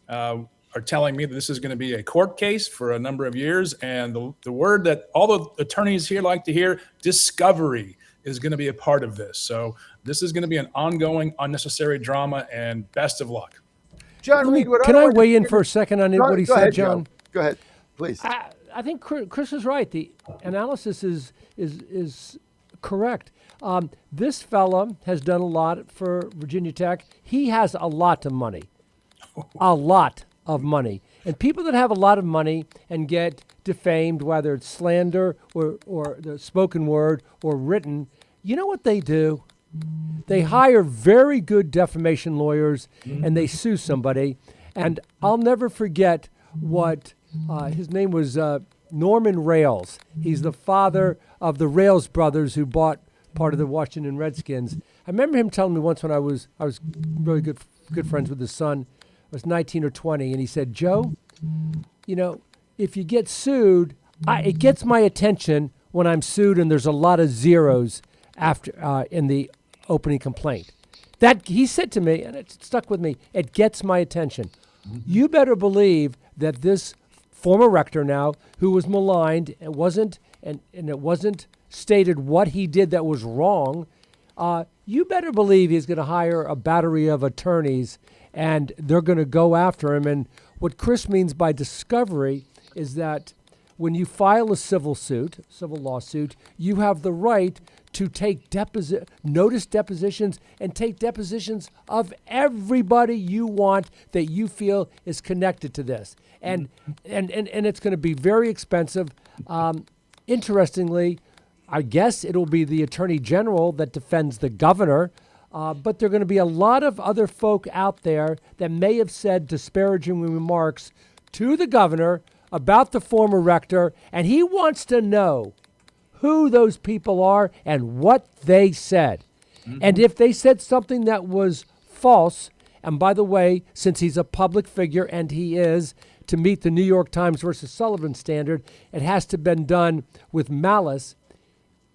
are telling me that this is going to be a court case for a number of years. And the word that all the attorneys here like to hear, discovery, is going to be a part of this. So this is going to be an ongoing, unnecessary drama, and best of luck. John Reed, can I weigh in for a second on what he said, John? Go ahead, please. I think Chris is right. The analysis is correct. This fella has done a lot for Virginia Tech. He has a lot of money, a lot of money. And people that have a lot of money and get defamed, whether it's slander or the spoken word or written, you know what they do? They hire very good defamation lawyers and they sue somebody. And I'll never forget what his name was, Norman Rales. He's the father of the Rales brothers who bought part of the Washington Redskins. I remember him telling me once when I was really good friends with his son. I was 19 or 20, and he said, "Joe, if you get sued, it gets my attention when I'm sued and there's a lot of zeros after in the opening complaint." That he said to me, and it stuck with me. It gets my attention. You better believe that this former rector now, who was maligned, it wasn't stated what he did that was wrong. You better believe he's going to hire a battery of attorneys, and they're going to go after him. And what Chris means by discovery is that when you file a civil lawsuit, you have the right to take notice depositions and take depositions of everybody you want that you feel is connected to this. And it's going to be very expensive. Interestingly, I guess it'll be the attorney general that defends the governor, but there are going to be a lot of other folk out there that may have said disparaging remarks to the governor about the former rector, and he wants to know who those people are and what they said. And if they said something that was false, and by the way, since he's a public figure and he is, to meet the New York Times versus Sullivan standard, it has to been done with malice.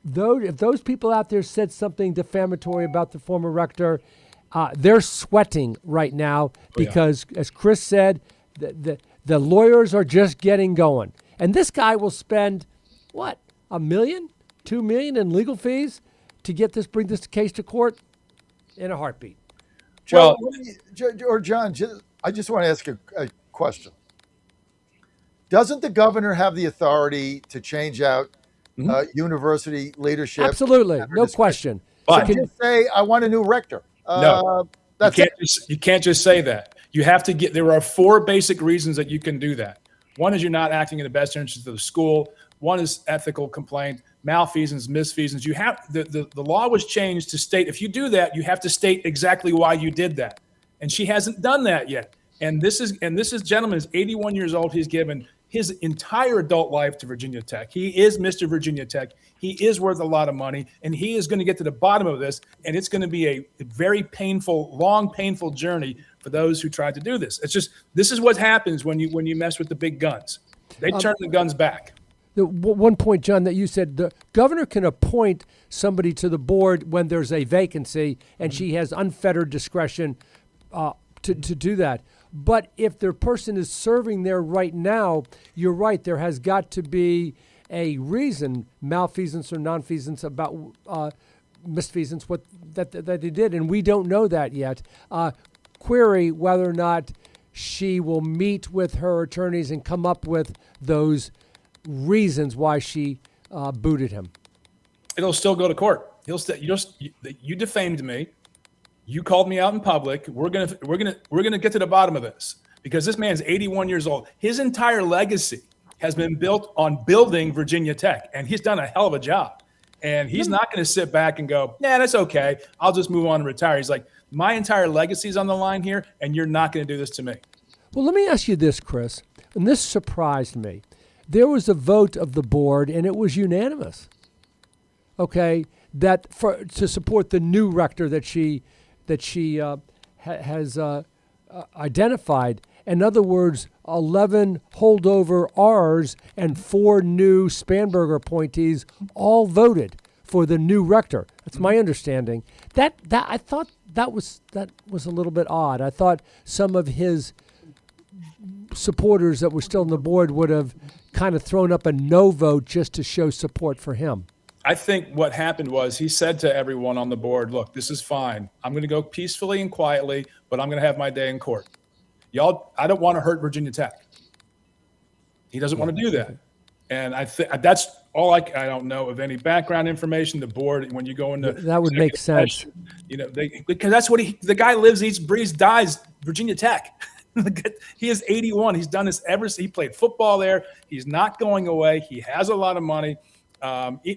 If those people out there said something defamatory about the former rector, they're sweating right now because, as Chris said, the lawyers are just getting going. And this guy will spend, what, $1 million, $2 million in legal fees to bring this case to court in a heartbeat. Joe, or John, I just want to ask a question. Doesn't the governor have the authority to change out university leadership? Absolutely, no question. So just say, I want a new rector. No, you can't just say that. You have to there are 4 basic reasons that you can do that. One is you're not acting in the best interest of the school. One is ethical complaint, malfeasance, misfeasance. You have the law was changed to state, if you do that, you have to state exactly why you did that. And she hasn't done that yet. And this gentleman is 81 years old. He's given his entire adult life to Virginia Tech. He is Mr. Virginia Tech. He is worth a lot of money, and he is going to get to the bottom of this, and it's going to be a very painful, long, painful journey for those who tried to do this. This is what happens when you mess with the big guns. They turn the guns back. The one point, John, that you said, the governor can appoint somebody to the board when there's a vacancy, and she has unfettered discretion to do that. But if the person is serving there right now, you're right, there has got to be a reason, malfeasance or nonfeasance, about misfeasance, that they did, and we don't know that yet. Query whether or not she will meet with her attorneys and come up with those reasons why she booted him. It'll still go to court. You defamed me. You called me out in public. We're gonna get to the bottom of this, because this man's 81 years old. His entire legacy has been built on building Virginia Tech, and he's done a hell of a job. And he's not going to sit back and go, "Nah, that's okay. I'll just move on and retire." He's like, my entire legacy's on the line here, and you're not going to do this to me. Well, let me ask you this, Chris, and this surprised me. There was a vote of the board, and it was unanimous. Okay, to support the new rector that she has identified. In other words, 11 holdover R's and 4 new Spanberger appointees all voted for the new rector. That's my understanding. That I thought that was a little bit odd. I thought some of his supporters that were still on the board would have kind of thrown up a no vote just to show support for him. I think what happened was he said to everyone on the board, "Look, this is fine. I'm going to go peacefully and quietly, but I'm going to have my day in court. Y'all, I don't want to hurt Virginia Tech." He doesn't want to do that. And I think that's all I don't know of any background information. The board, when you go into that would make sense. Because that's what the guy lives, eats, breathes, dies Virginia Tech. He is 81. He's done this he played football there. He's not going away. He has a lot of money.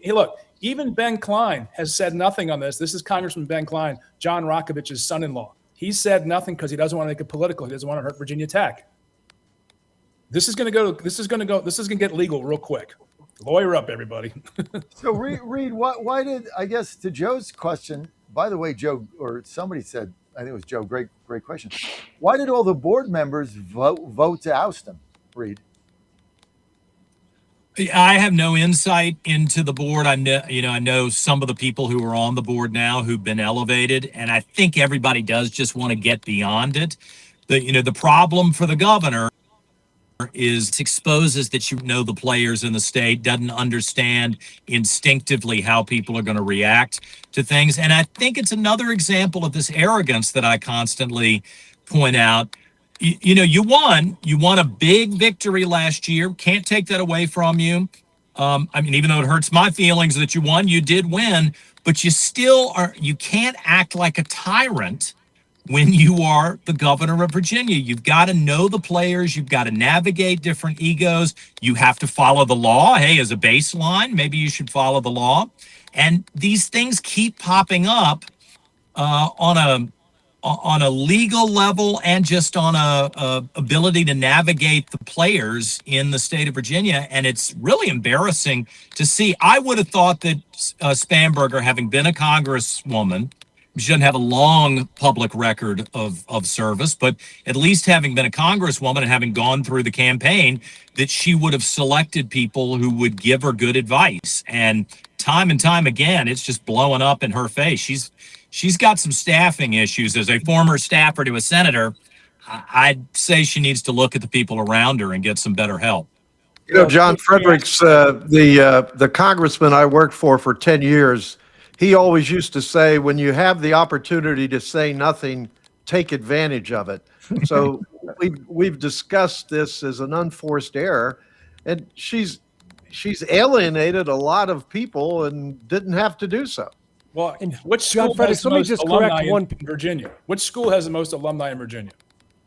Look, even Ben Klein has said nothing on this. This is Congressman Ben Klein, John Rockovich's son-in-law. He said nothing because he doesn't want to make it political. He doesn't want to hurt Virginia Tech. This is going to get legal real quick. Lawyer up, everybody. So Reed, why did, I guess to Joe's question, by the way, Joe, or somebody said, I think it was Joe, great question. Why did all the board members vote to oust him, Reed? I have no insight into the board. I know some of the people who are on the board now who've been elevated, and I think everybody does just want to get beyond it. The problem for the governor is it exposes that the players in the state, doesn't understand instinctively how people are going to react to things. And I think it's another example of this arrogance that I constantly point out. You won a big victory last year. Can't take that away from you. Even though it hurts my feelings that you won, you did win, but you can't act like a tyrant when you are the governor of Virginia. You've got to know the players. You've got to navigate different egos. You have to follow the law. Hey, as a baseline, maybe you should follow the law. And these things keep popping up on on a legal level and just on a ability to navigate the players in the state of Virginia. And it's really embarrassing to see. I would have thought that Spanberger, having been a congresswoman, she doesn't have a long public record of service, but at least having been a congresswoman and having gone through the campaign, that she would have selected people who would give her good advice. And time again, it's just blowing up in her face. She's got some staffing issues. As a former staffer to a senator, I'd say she needs to look at the people around her and get some better help. You know, John Fredericks, the congressman I worked for 10 years, he always used to say, when you have the opportunity to say nothing, take advantage of it. So we've discussed this as an unforced error, and she's alienated a lot of people and didn't have to do so. Well, which school has the most alumni in Virginia? Which school has the most alumni in Virginia?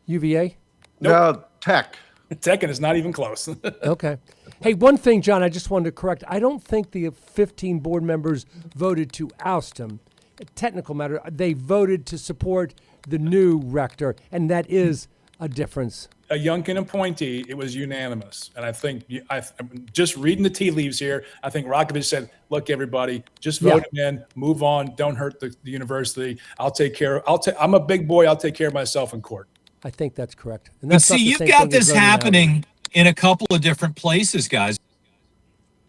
UVA? Nope. No, Tech. Tech, and it's not even close. Okay. Hey, one thing, John, I just wanted to correct. I don't think the 15 board members voted to oust him. A technical matter, they voted to support the new rector, and that is a difference. A Youngkin appointee, it was unanimous. And I think, I'm just reading the tea leaves here, I think Rakovich said, look, everybody, just vote him in, move on, don't hurt the university. I'm a big boy, I'll take care of myself in court. I think that's correct. And But that's see, you've got this happening in a couple of different places, guys.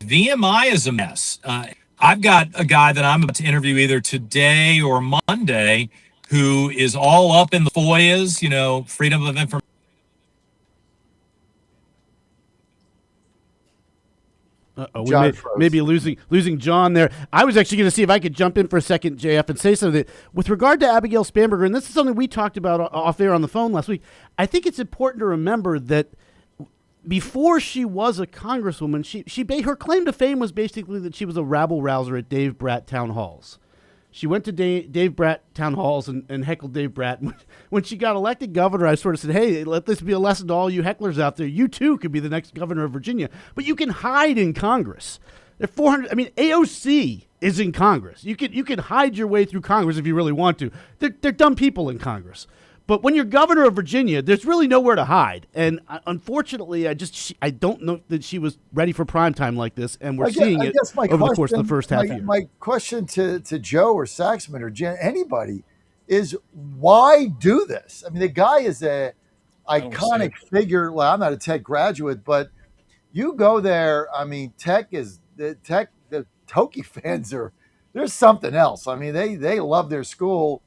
VMI is a mess. I've got a guy that I'm about to interview either today or Monday who is all up in the FOIAs, freedom of information. We may be losing John there. I was actually going to see if I could jump in for a second, JF, and say something. With regard to Abigail Spanberger, and this is something we talked about off air on the phone last week, I think it's important to remember that before she was a congresswoman, her claim to fame was basically that she was a rabble-rouser at Dave Bratt town halls. She went to Dave Bratt town halls and heckled Dave Bratt. When she got elected governor, I sort of said, hey, let this be a lesson to all you hecklers out there. You, too, could be the next governor of Virginia. But you can hide in Congress. There are 400. I mean, AOC is in Congress. You can hide your way through Congress if you really want to. They're dumb people in Congress. But when you're governor of Virginia, there's really nowhere to hide. And unfortunately, I don't know that she was ready for prime time like this, and we're seeing it over the course of the first half year. My question to Joe or Saxman or Jen, anybody, is why do this? I mean, the guy is a iconic figure. Well, I'm not a Tech graduate, but you go there. I mean, the Hokie fans there's something else. I mean, they love their school.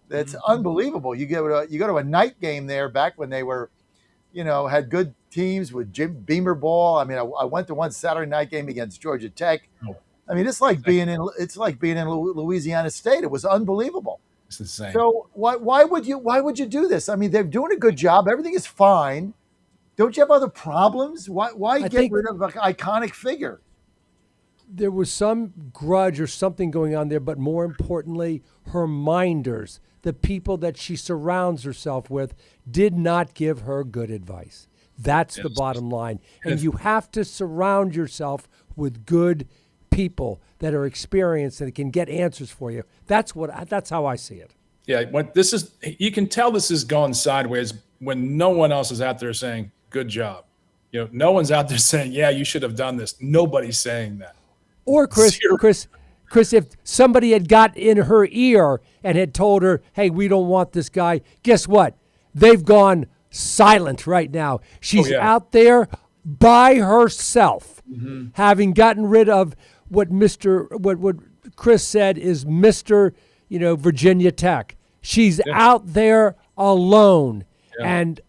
That's unbelievable. You go to a night game there back when they were, had good teams with Jim Beamer ball. I mean, I went to one Saturday night game against Georgia Tech. I mean, it's like being in Louisiana State. It was unbelievable. It's insane. So why would you do this? I mean, they're doing a good job. Everything is fine. Don't you have other problems? Why get rid of an iconic figure? There was some grudge or something going on there, but more importantly, her minders, the people that she surrounds herself with, did not give her good advice. That's the bottom line. And you have to surround yourself with good people that are experienced and can get answers for you. That's how I see it. Yeah, you can tell this has gone sideways when no one else is out there saying, good job. No one's out there saying, yeah, you should have done this. Nobody's saying that. Or Chris, if somebody had got in her ear and had told her, hey, we don't want this guy, guess what? They've gone silent right now. She's out there by herself, having gotten rid of what Chris said is Mr. Virginia Tech. She's out there alone. Yeah. And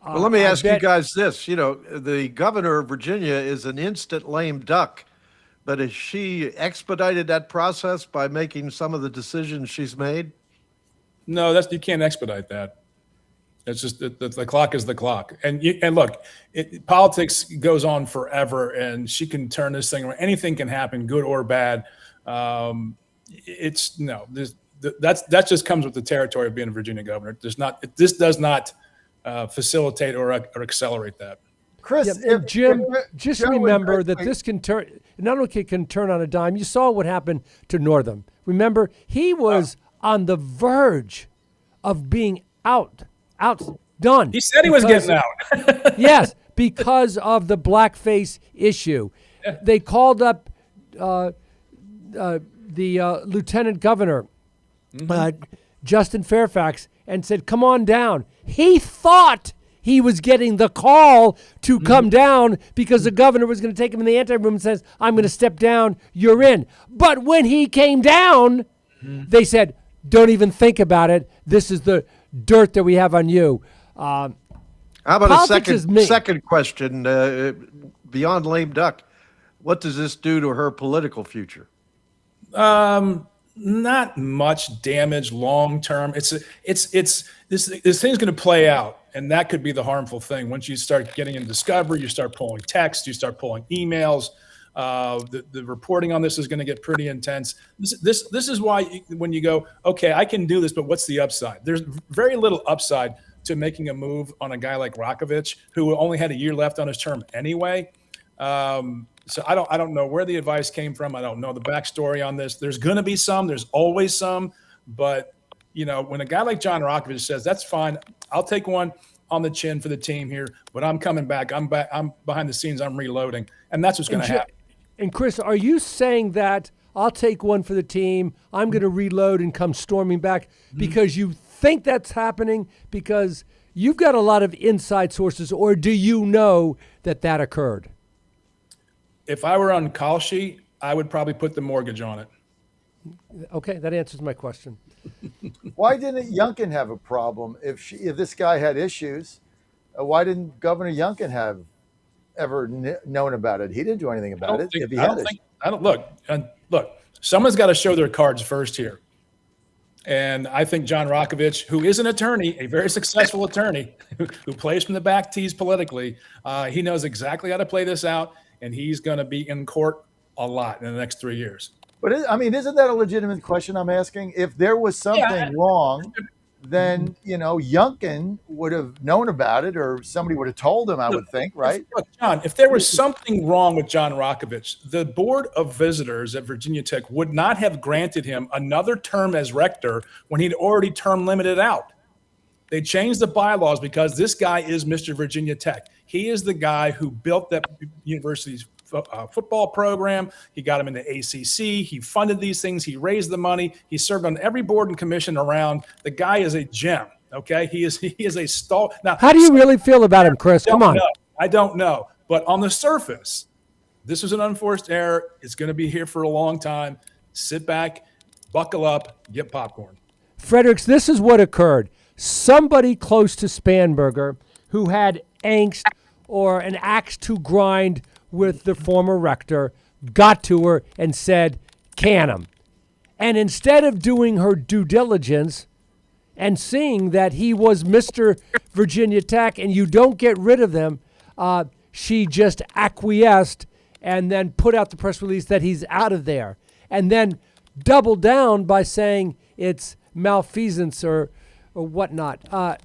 well, let me ask you guys this. The governor of Virginia is an instant lame duck. But has she expedited that process by making some of the decisions she's made? No, you can't expedite that. It's just the clock is the clock. And look, politics goes on forever, and she can turn this thing around. Anything can happen, good or bad. That just comes with the territory of being a Virginia governor. This does not facilitate or accelerate that. Chris, Jim, just remember that this can turn. Not only can turn on a dime. You saw what happened to Northam. Remember, he was on the verge of being outdone. He said he was getting out. Yes, because of the blackface issue. Yeah. They called up the lieutenant governor, Justin Fairfax, and said, come on down. He thought he was getting the call to come down because the governor was going to take him in the anteroom and says, I'm going to step down, you're in. But when he came down, they said, don't even think about it. This is the dirt that we have on you. How about a second question? Beyond lame duck, what does this do to her political future? Not much damage long term. This thing's going to play out, and that could be the harmful thing. Once you start getting in discovery, you start pulling text, you start pulling emails. The reporting on this is going to get pretty intense. This is why when you go, okay, I can do this, but what's the upside? There's very little upside to making a move on a guy like Rakovich, who only had a year left on his term anyway. So I don't know where the advice came from. I don't know the backstory on this. There's going to be some. There's always some. But, when a guy like John Rakovich says, that's fine, I'll take one on the chin for the team here, but I'm coming back. I'm behind the scenes. I'm reloading. And that's what's going to happen. And, Chris, are you saying that I'll take one for the team, I'm going to reload and come storming back because you think that's happening because you've got a lot of inside sources, or do you know that occurred? If I were on Kalshi, I would probably put the mortgage on it. Okay, that answers my question. Why didn't Youngkin have a problem if this guy had issues? Why didn't Governor Youngkin have ever known about it? He didn't do anything about it. Look, someone's got to show their cards first here. And I think John Rakovich, who is an attorney, a very successful attorney, who plays from the back tees politically, he knows exactly how to play this out, and he's going to be in court a lot in the next 3 years. But isn't that a legitimate question I'm asking? If there was something wrong, then Youngkin would have known about it, or somebody would have told him. I would think, right? Look, John, if there was something wrong with John Rakovich, the Board of Visitors at Virginia Tech would not have granted him another term as rector when he'd already term limited out. They changed the bylaws because this guy is Mr. Virginia Tech. He is the guy who built that university's football program. He got him into ACC. He funded these things. He raised the money. He served on every board and commission around. The guy is a gem. Okay, he is a star. Now, how do you really feel about him, Chris? Come on. I don't know, but on the surface, this is an unforced error. It's going to be here for a long time. Sit back, buckle up, get popcorn. Fredericks, this is what occurred. Somebody close to Spanberger who had angst or an axe to grind with the former rector got to her and said, can him. And instead of doing her due diligence and seeing that he was Mr. Virginia Tech and you don't get rid of them, she just acquiesced and then put out the press release that he's out of there. And then doubled down by saying it's malfeasance or whatnot. I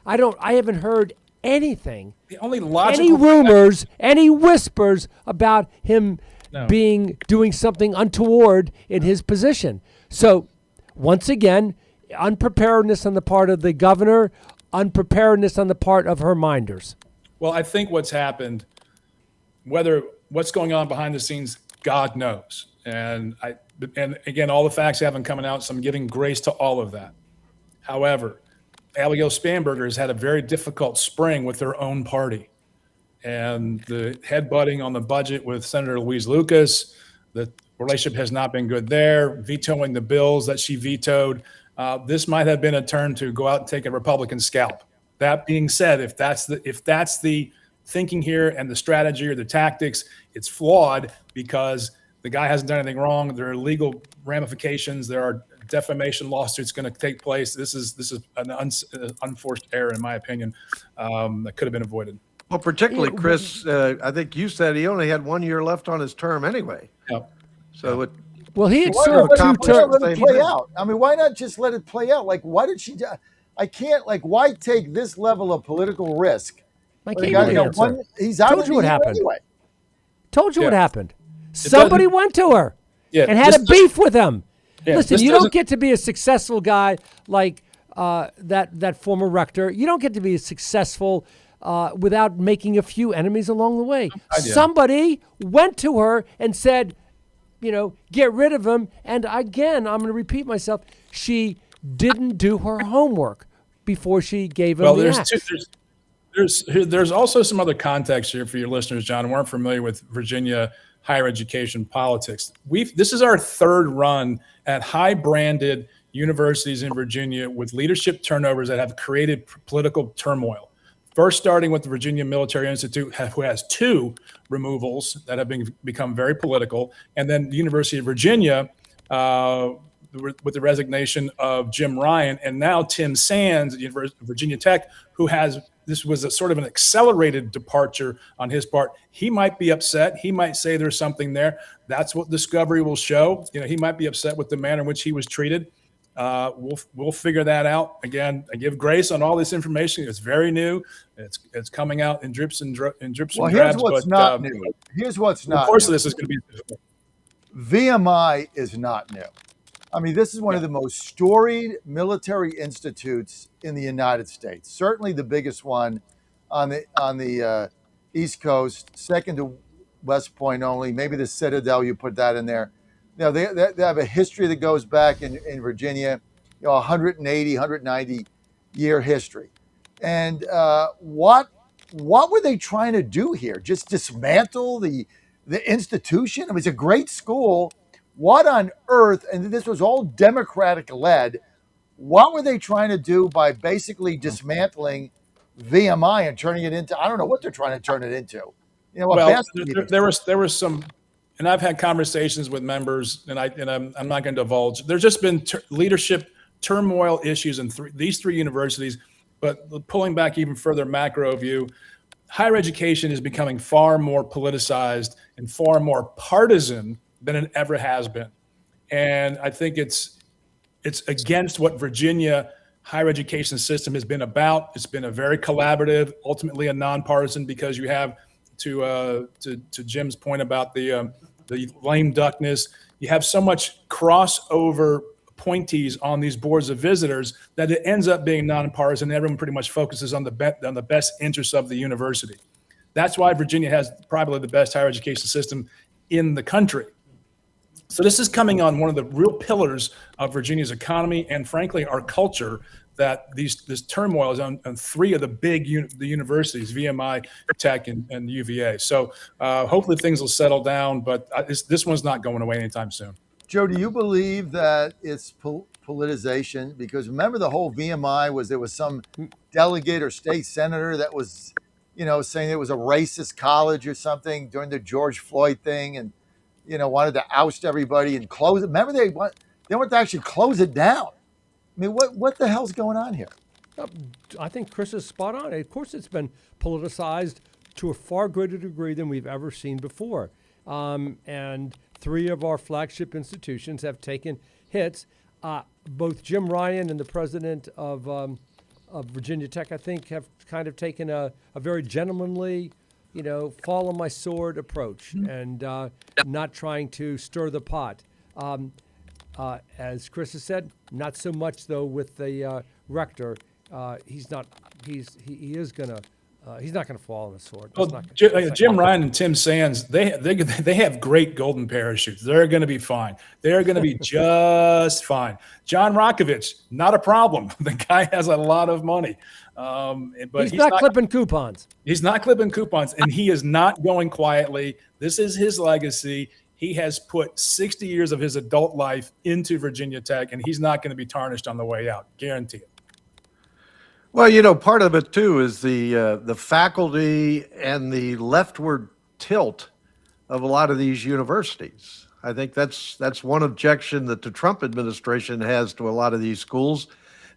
haven't heard anything. The only logical any rumors, any whispers about him doing something untoward in his position. So, once again, unpreparedness on the part of the governor, unpreparedness on the part of her minders. Well, I think what's happened, what's going on behind the scenes, God knows. And again, all the facts haven't come out, so I'm giving grace to all of that. However, Abigail Spanberger has had a very difficult spring with her own party. And the headbutting on the budget with Senator Louise Lucas, the relationship has not been good there, vetoing the bills that she vetoed. This might have been a turn to go out and take a Republican scalp. That being said, if that's the thinking here and the strategy or the tactics, it's flawed because the guy hasn't done anything wrong. There are legal ramifications. There are defamation lawsuits going to take place. This is an unforced error, in my opinion, that could have been avoided. Well, particularly, Chris, I think you said he only had 1 year left on his term anyway. Yep. So he had served 2 terms. Let it play out. I mean, why not just let it play out? Like, why did she? Why take this level of political risk? He's out. Told you what happened. Anyway. Told you what happened. Somebody went to her and had a beef with him. Yeah, Listen, you don't get to be a successful guy like that former rector. You don't get to be successful without making a few enemies along the way. Somebody went to her and said, get rid of him. And again, I'm going to repeat myself. She didn't do her homework before she gave him the axe. There's also some other context here for your listeners, John, who aren't familiar with Virginia higher education politics. This is our third run at high branded universities in Virginia with leadership turnovers that have created political turmoil. First, starting with the Virginia Military Institute, who has 2 removals that have become very political, and then the University of Virginia with the resignation of Jim Ryan, and now Tim Sands at Virginia Tech, this was a sort of an accelerated departure on his part. He might be upset. He might say there's something there. That's what discovery will show. He might be upset with the manner in which he was treated. We'll figure that out. Again, I give grace on all this information. It's very new. It's coming out in drips and drabs. Here's what's not new. Here's what's not. Of course, this is going to be. VMI is not new. I mean, this is one of the most storied military institutes in the United States. Certainly the biggest one on the East Coast, second to West Point only. Maybe the Citadel, you put that in there. They have a history that goes back in Virginia, 180, 190 year history. And what were they trying to do here? Just dismantle the institution? I mean, it's a great school. What on earth, and this was all Democratic led, what were they trying to do by basically dismantling VMI and turning it into, I don't know what they're trying to turn it into. There was some, and I've had conversations with members, and I'm not going to divulge. There's just been leadership turmoil issues in these 3 universities, but pulling back even further macro view, higher education is becoming far more politicized and far more partisan than it ever has been. And I think it's against what Virginia higher education system has been about. It's been a very collaborative, ultimately a nonpartisan, because you have to Jim's point about the lame duckness. You have so much crossover appointees on these boards of visitors that it ends up being nonpartisan. Everyone pretty much focuses on the best interests of the university. That's why Virginia has probably the best higher education system in the country. So this is coming on one of the real pillars of Virginia's economy and, frankly, our culture, that this turmoil is on 3 of the big universities, VMI, Tech, and UVA. So hopefully things will settle down, but this one's not going away anytime soon. Joe, do you believe that it's politicization? Because remember the whole VMI there was some delegate or state senator that was, saying it was a racist college or something during the George Floyd thing, and wanted to oust everybody and close it. Remember, they want to actually close it down. I mean, what the hell's going on here? I think Chris is spot on. Of course, it's been politicized to a far greater degree than we've ever seen before. And 3 of our flagship institutions have taken hits. Both Jim Ryan and the president of Virginia Tech, I think, have kind of taken a very gentlemanly, fall on my sword approach and not trying to stir the pot. As Chris has said, not so much though with the rector. He's not gonna fall on the sword. Well, Jim Ryan and Tim Sands, they have great golden parachutes. They're going to be fine. They're going to be just fine. John Rakovich, not a problem. The guy has a lot of money. But he's not clipping coupons. He's not clipping coupons, and he is not going quietly. This is his legacy. He has put 60 years of his adult life into Virginia Tech, and he's not going to be tarnished on the way out. Guarantee it. Well, part of it too is the faculty and the leftward tilt of a lot of these universities. I think that's one objection that the Trump administration has to a lot of these schools,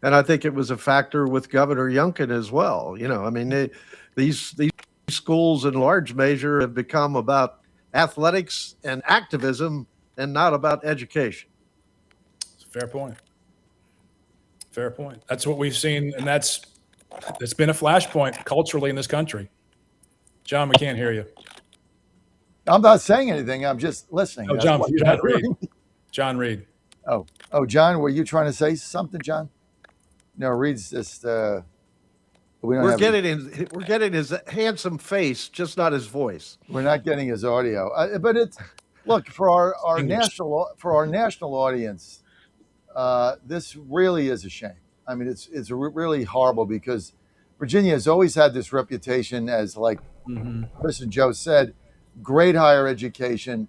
and I think it was a factor with Governor Youngkin as well. These schools in large measure have become about athletics and activism and not about education. Fair point. Fair point. That's what we've seen, and it's been a flashpoint culturally in this country. John, we can't hear you. I'm not saying anything. I'm just listening. Oh, John Reed. Oh, John, were you trying to say something, John? No, Reed's just. We don't We're have. getting his handsome face, just not his voice. We're not getting his audio, but it's look for our national audience. This really is a shame. I mean, it's really horrible because Virginia has always had this reputation as, like Chris and Joe said, great higher education.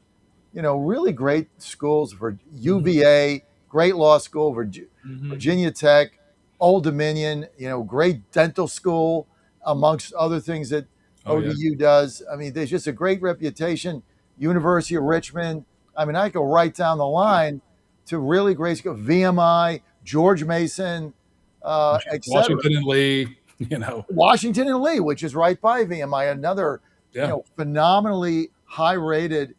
Really great schools for UVA, great law school, Virginia Tech, Old Dominion. Great dental school, amongst other things that ODU does. I mean, there's just a great reputation. University of Richmond. I mean, I go right down the line to really great school. VMI, George Mason, Washington and Lee. Washington and Lee, which is right by VMI, another phenomenally high-rated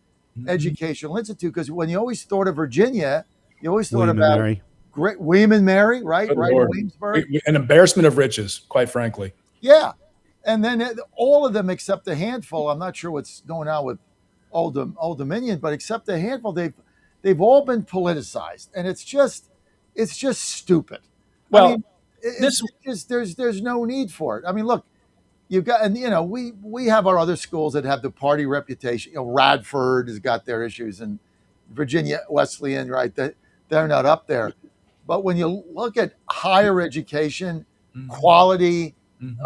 educational institute. Because when you always thought of Virginia, you always thought about great William and Mary, right in Williamsburg. An embarrassment of riches, quite frankly. Yeah, and then all of them except a handful. I'm not sure what's going on with Old Dominion, but except a handful, they've all been politicized, and it's just stupid. Well, I mean, there's no need for it. I mean, look, you've got, and we have our other schools that have the party reputation. Radford has got their issues, and Virginia Wesleyan, right? They're not up there. But when you look at higher education, quality,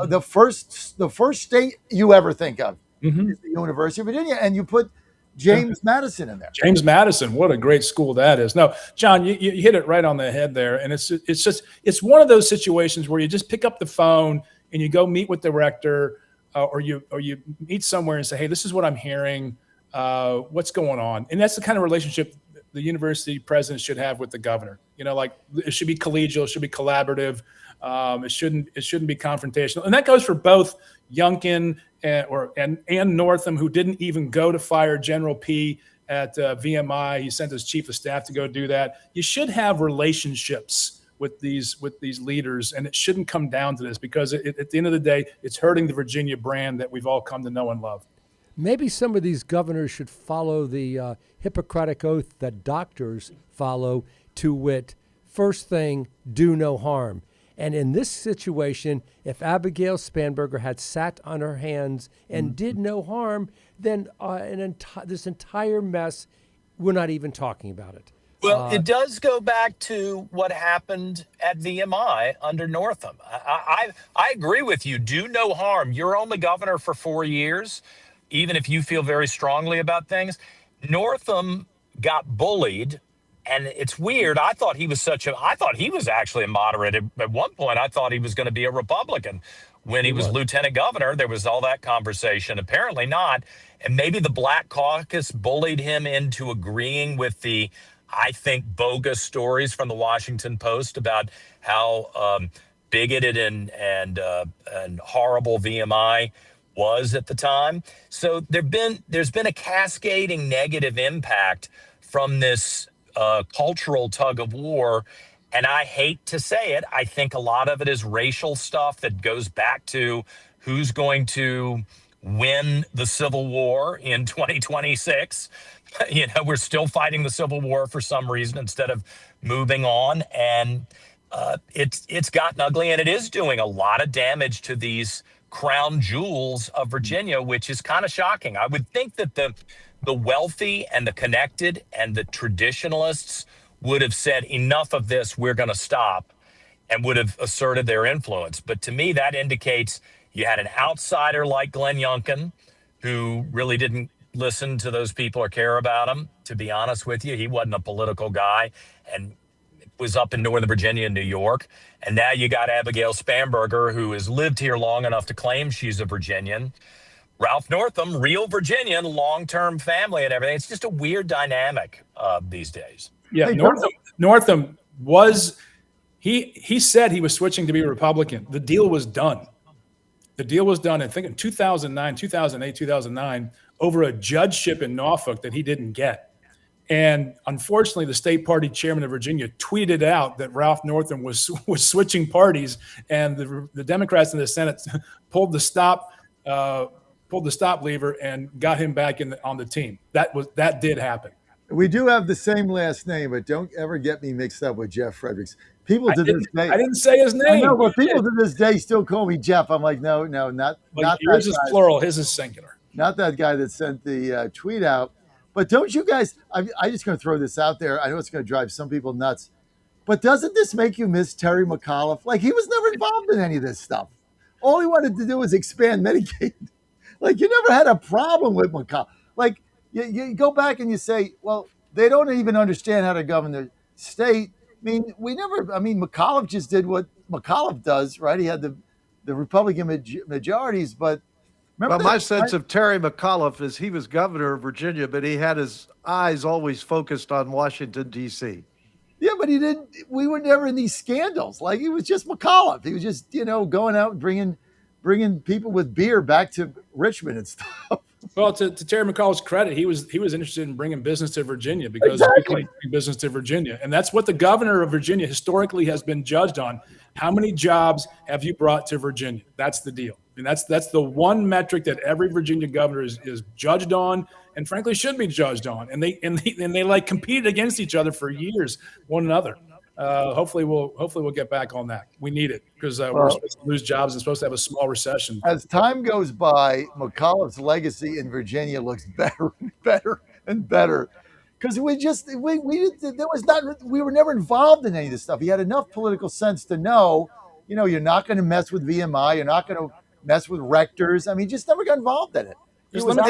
the first state you ever think of is the University of Virginia, and you put James Madison in there. James Madison, what a great school that is. No, John, you hit it right on the head there, and it's one of those situations where you just pick up the phone and you go meet with the rector, or you meet somewhere and say, hey, this is what I'm hearing. What's going on? And that's the kind of relationship the university president should have with the governor. Like it should be collegial, it should be collaborative. It shouldn't be confrontational, and that goes for both Youngkin and Northam, who didn't even go to fire General P at VMI. He sent his chief of staff to go do that. You should have relationships with these leaders, and it shouldn't come down to this, because at the end of the day, it's hurting the Virginia brand that we've all come to know and love. Maybe some of these governors should follow the Hippocratic oath that doctors follow, to wit, first thing, do no harm. And in this situation, if Abigail Spanberger had sat on her hands and did no harm, then this entire mess, we're not even talking about it. Well, it does go back to what happened at VMI under Northam. I agree with you. Do no harm. You're only governor for 4 years, even if you feel very strongly about things. Northam got bullied. And it's weird. I thought he was actually a moderate. At one point, I thought he was going to be a Republican. When he was lieutenant governor, there was all that conversation. Apparently not. And maybe the Black Caucus bullied him into agreeing with the, I think, bogus stories from the Washington Post about how bigoted and horrible VMI was at the time. So there's been a cascading negative impact from this cultural tug of war. And I hate to say it, I think a lot of it is racial stuff that goes back to who's going to win the Civil War in 2026. We're still fighting the Civil War for some reason instead of moving on. And it's gotten ugly, and it is doing a lot of damage to these crown jewels of Virginia, which is kind of shocking. I would think that the wealthy and the connected and the traditionalists would have said, enough of this, we're going to stop, and would have asserted their influence. But to me, that indicates you had an outsider like Glenn Youngkin, who really didn't listen to those people or care about them. To be honest with you, he wasn't a political guy and was up in Northern Virginia and New York. And now you got Abigail Spanberger, who has lived here long enough to claim she's a Virginian. Ralph Northam, real Virginian, long-term family and everything. It's just a weird dynamic these days. Yeah, Northam was, he said he was switching to be a Republican. The deal was done. I think in 2009, 2008, 2009, over a judgeship in Norfolk that he didn't get. And unfortunately, the state party chairman of Virginia tweeted out that Ralph Northam was switching parties, and the Democrats in the Senate pulled the stop lever and got him back on the team. That did happen. We do have the same last name, but don't ever get me mixed up with Jeff Fredericks. People to this day, I didn't say his I name. know, but people to this day still call me Jeff. I'm like, no, not Like, that yours is guy. plural. His is singular. Not that guy that sent the tweet out. But don't you guys? I'm just going to throw this out there. I know it's going to drive some people nuts, but doesn't this make you miss Terry McAuliffe? Like, he was never involved in any of this stuff. All he wanted to do was expand Medicaid. Like, you never had a problem with McAuliffe. Like, you go back and you say, well, they don't even understand how to govern the state. I mean, McAuliffe just did what McAuliffe does, right? He had the Republican majorities, but well, my sense of Terry McAuliffe is he was governor of Virginia, but he had his eyes always focused on Washington, D.C. Yeah, but we were never in these scandals. Like, he was just McAuliffe. He was just, going out and bringing people with beer back to Richmond and stuff. Well, to Terry McAuliffe's credit, he was interested in bringing business to Virginia because people like to bring business to Virginia, and that's what the governor of Virginia historically has been judged on. How many jobs have you brought to Virginia? That's the deal. And that's the one metric that every Virginia governor is judged on, and frankly should be judged on. And they like competed against each other for years, one another. Hopefully we'll get back on that. We need it because we're supposed to lose jobs and supposed to have a small recession. As time goes by, McAuliffe's legacy in Virginia looks better and better and better. Because we were never involved in any of this stuff. He had enough political sense to know, you're not going to mess with VMI, you're not going to mess with rectors. I mean, he just never got involved in it.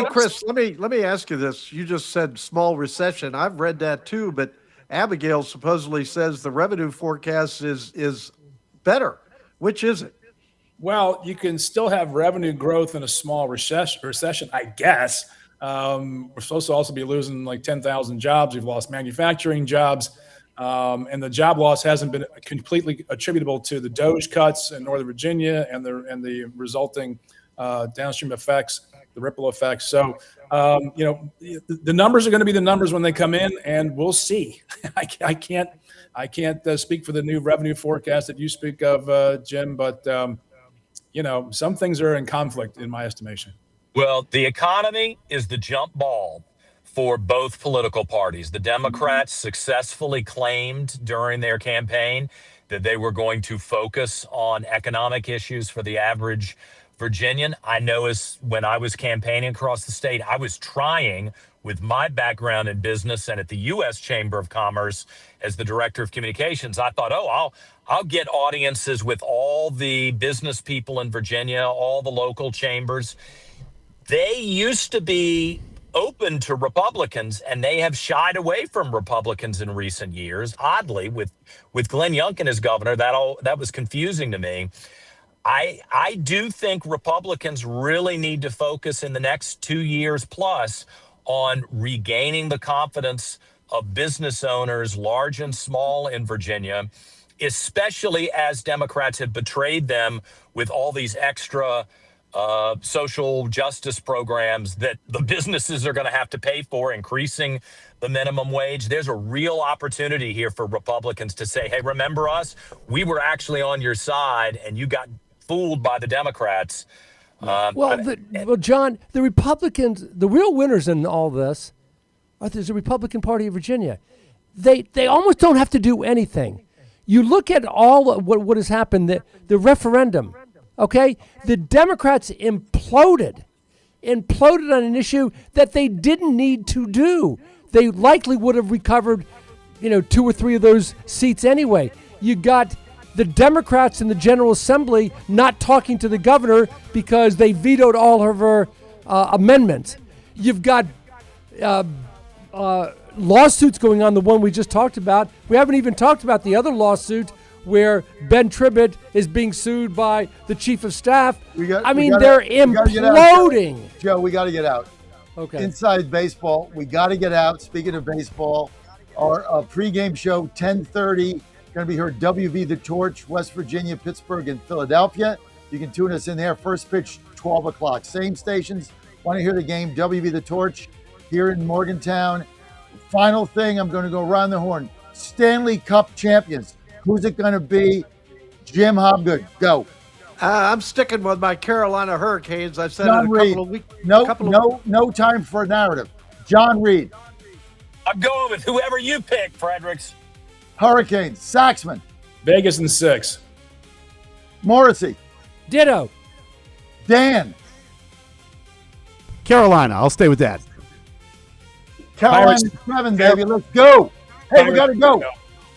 Chris, let me ask you this. You just said small recession. I've read that too, but Abigail supposedly says the revenue forecast is better. Which is it? Well, you can still have revenue growth in a small recession, I guess. We're supposed to also be losing like 10,000 jobs. We've lost manufacturing jobs. And the job loss hasn't been completely attributable to the DOGE cuts in Northern Virginia and the resulting downstream effects, the ripple effects. So, the numbers are going to be the numbers when they come in, and we'll see. I can't speak for the new revenue forecast that you speak of, Jim, but some things are in conflict in my estimation. Well, the economy is the jump ball for both political parties. The Democrats successfully claimed during their campaign that they were going to focus on economic issues for the average Virginian. I know when I was campaigning across the state, I was trying, with my background in business and at the U.S. Chamber of Commerce as the director of communications, I thought, I'll get audiences with all the business people in Virginia, all the local chambers. They used to be open to Republicans, and they have shied away from Republicans in recent years. Oddly, with Glenn Youngkin as governor, that was confusing to me. I do think Republicans really need to focus in the next 2 years plus on regaining the confidence of business owners, large and small, in Virginia, especially as Democrats have betrayed them with all these extra social justice programs that the businesses are going to have to pay for, increasing the minimum wage. There's a real opportunity here for Republicans to say, hey, remember us? We were actually on your side, and you got fooled by the Democrats. John, the Republicans, the real winners in all this are the Republican Party of Virginia. They almost don't have to do anything. You look at all what has happened, the referendum, okay? The Democrats imploded on an issue that they didn't need to do. They likely would have recovered, 2 or 3 of those seats anyway. You got the Democrats in the General Assembly not talking to the governor because they vetoed all of her amendments. You've got lawsuits going on, the one we just talked about. We haven't even talked about the other lawsuit where Ben Tribbett is being sued by the chief of staff. They're imploding. Joe, we got to get out. Okay. Inside baseball, we got to get out. Speaking of baseball, our pregame show, 10:30, going to be here at WV The Torch, West Virginia, Pittsburgh, and Philadelphia. You can tune us in there. First pitch, 12 o'clock. Same stations. Want to hear the game, WV The Torch here in Morgantown. Final thing, I'm going to go around the horn. Stanley Cup champions. Who's it going to be? Jim Hobgood, go. I'm sticking with my Carolina Hurricanes. I've said John it a Reed. couple of weeks. No time for a narrative. John Reed. I'm going with whoever you pick, Fredericks. Hurricanes. Saxman. Vegas in 6. Morrissey. Ditto. Dan. Carolina. I'll stay with that. Carolina 7, baby. Let's go. Hey, we got to go.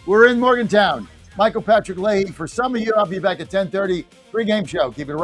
We're in Morgantown. Michael Patrick Leahy. For some of you, I'll be back at 10:30. Pre-game show. Keep it right.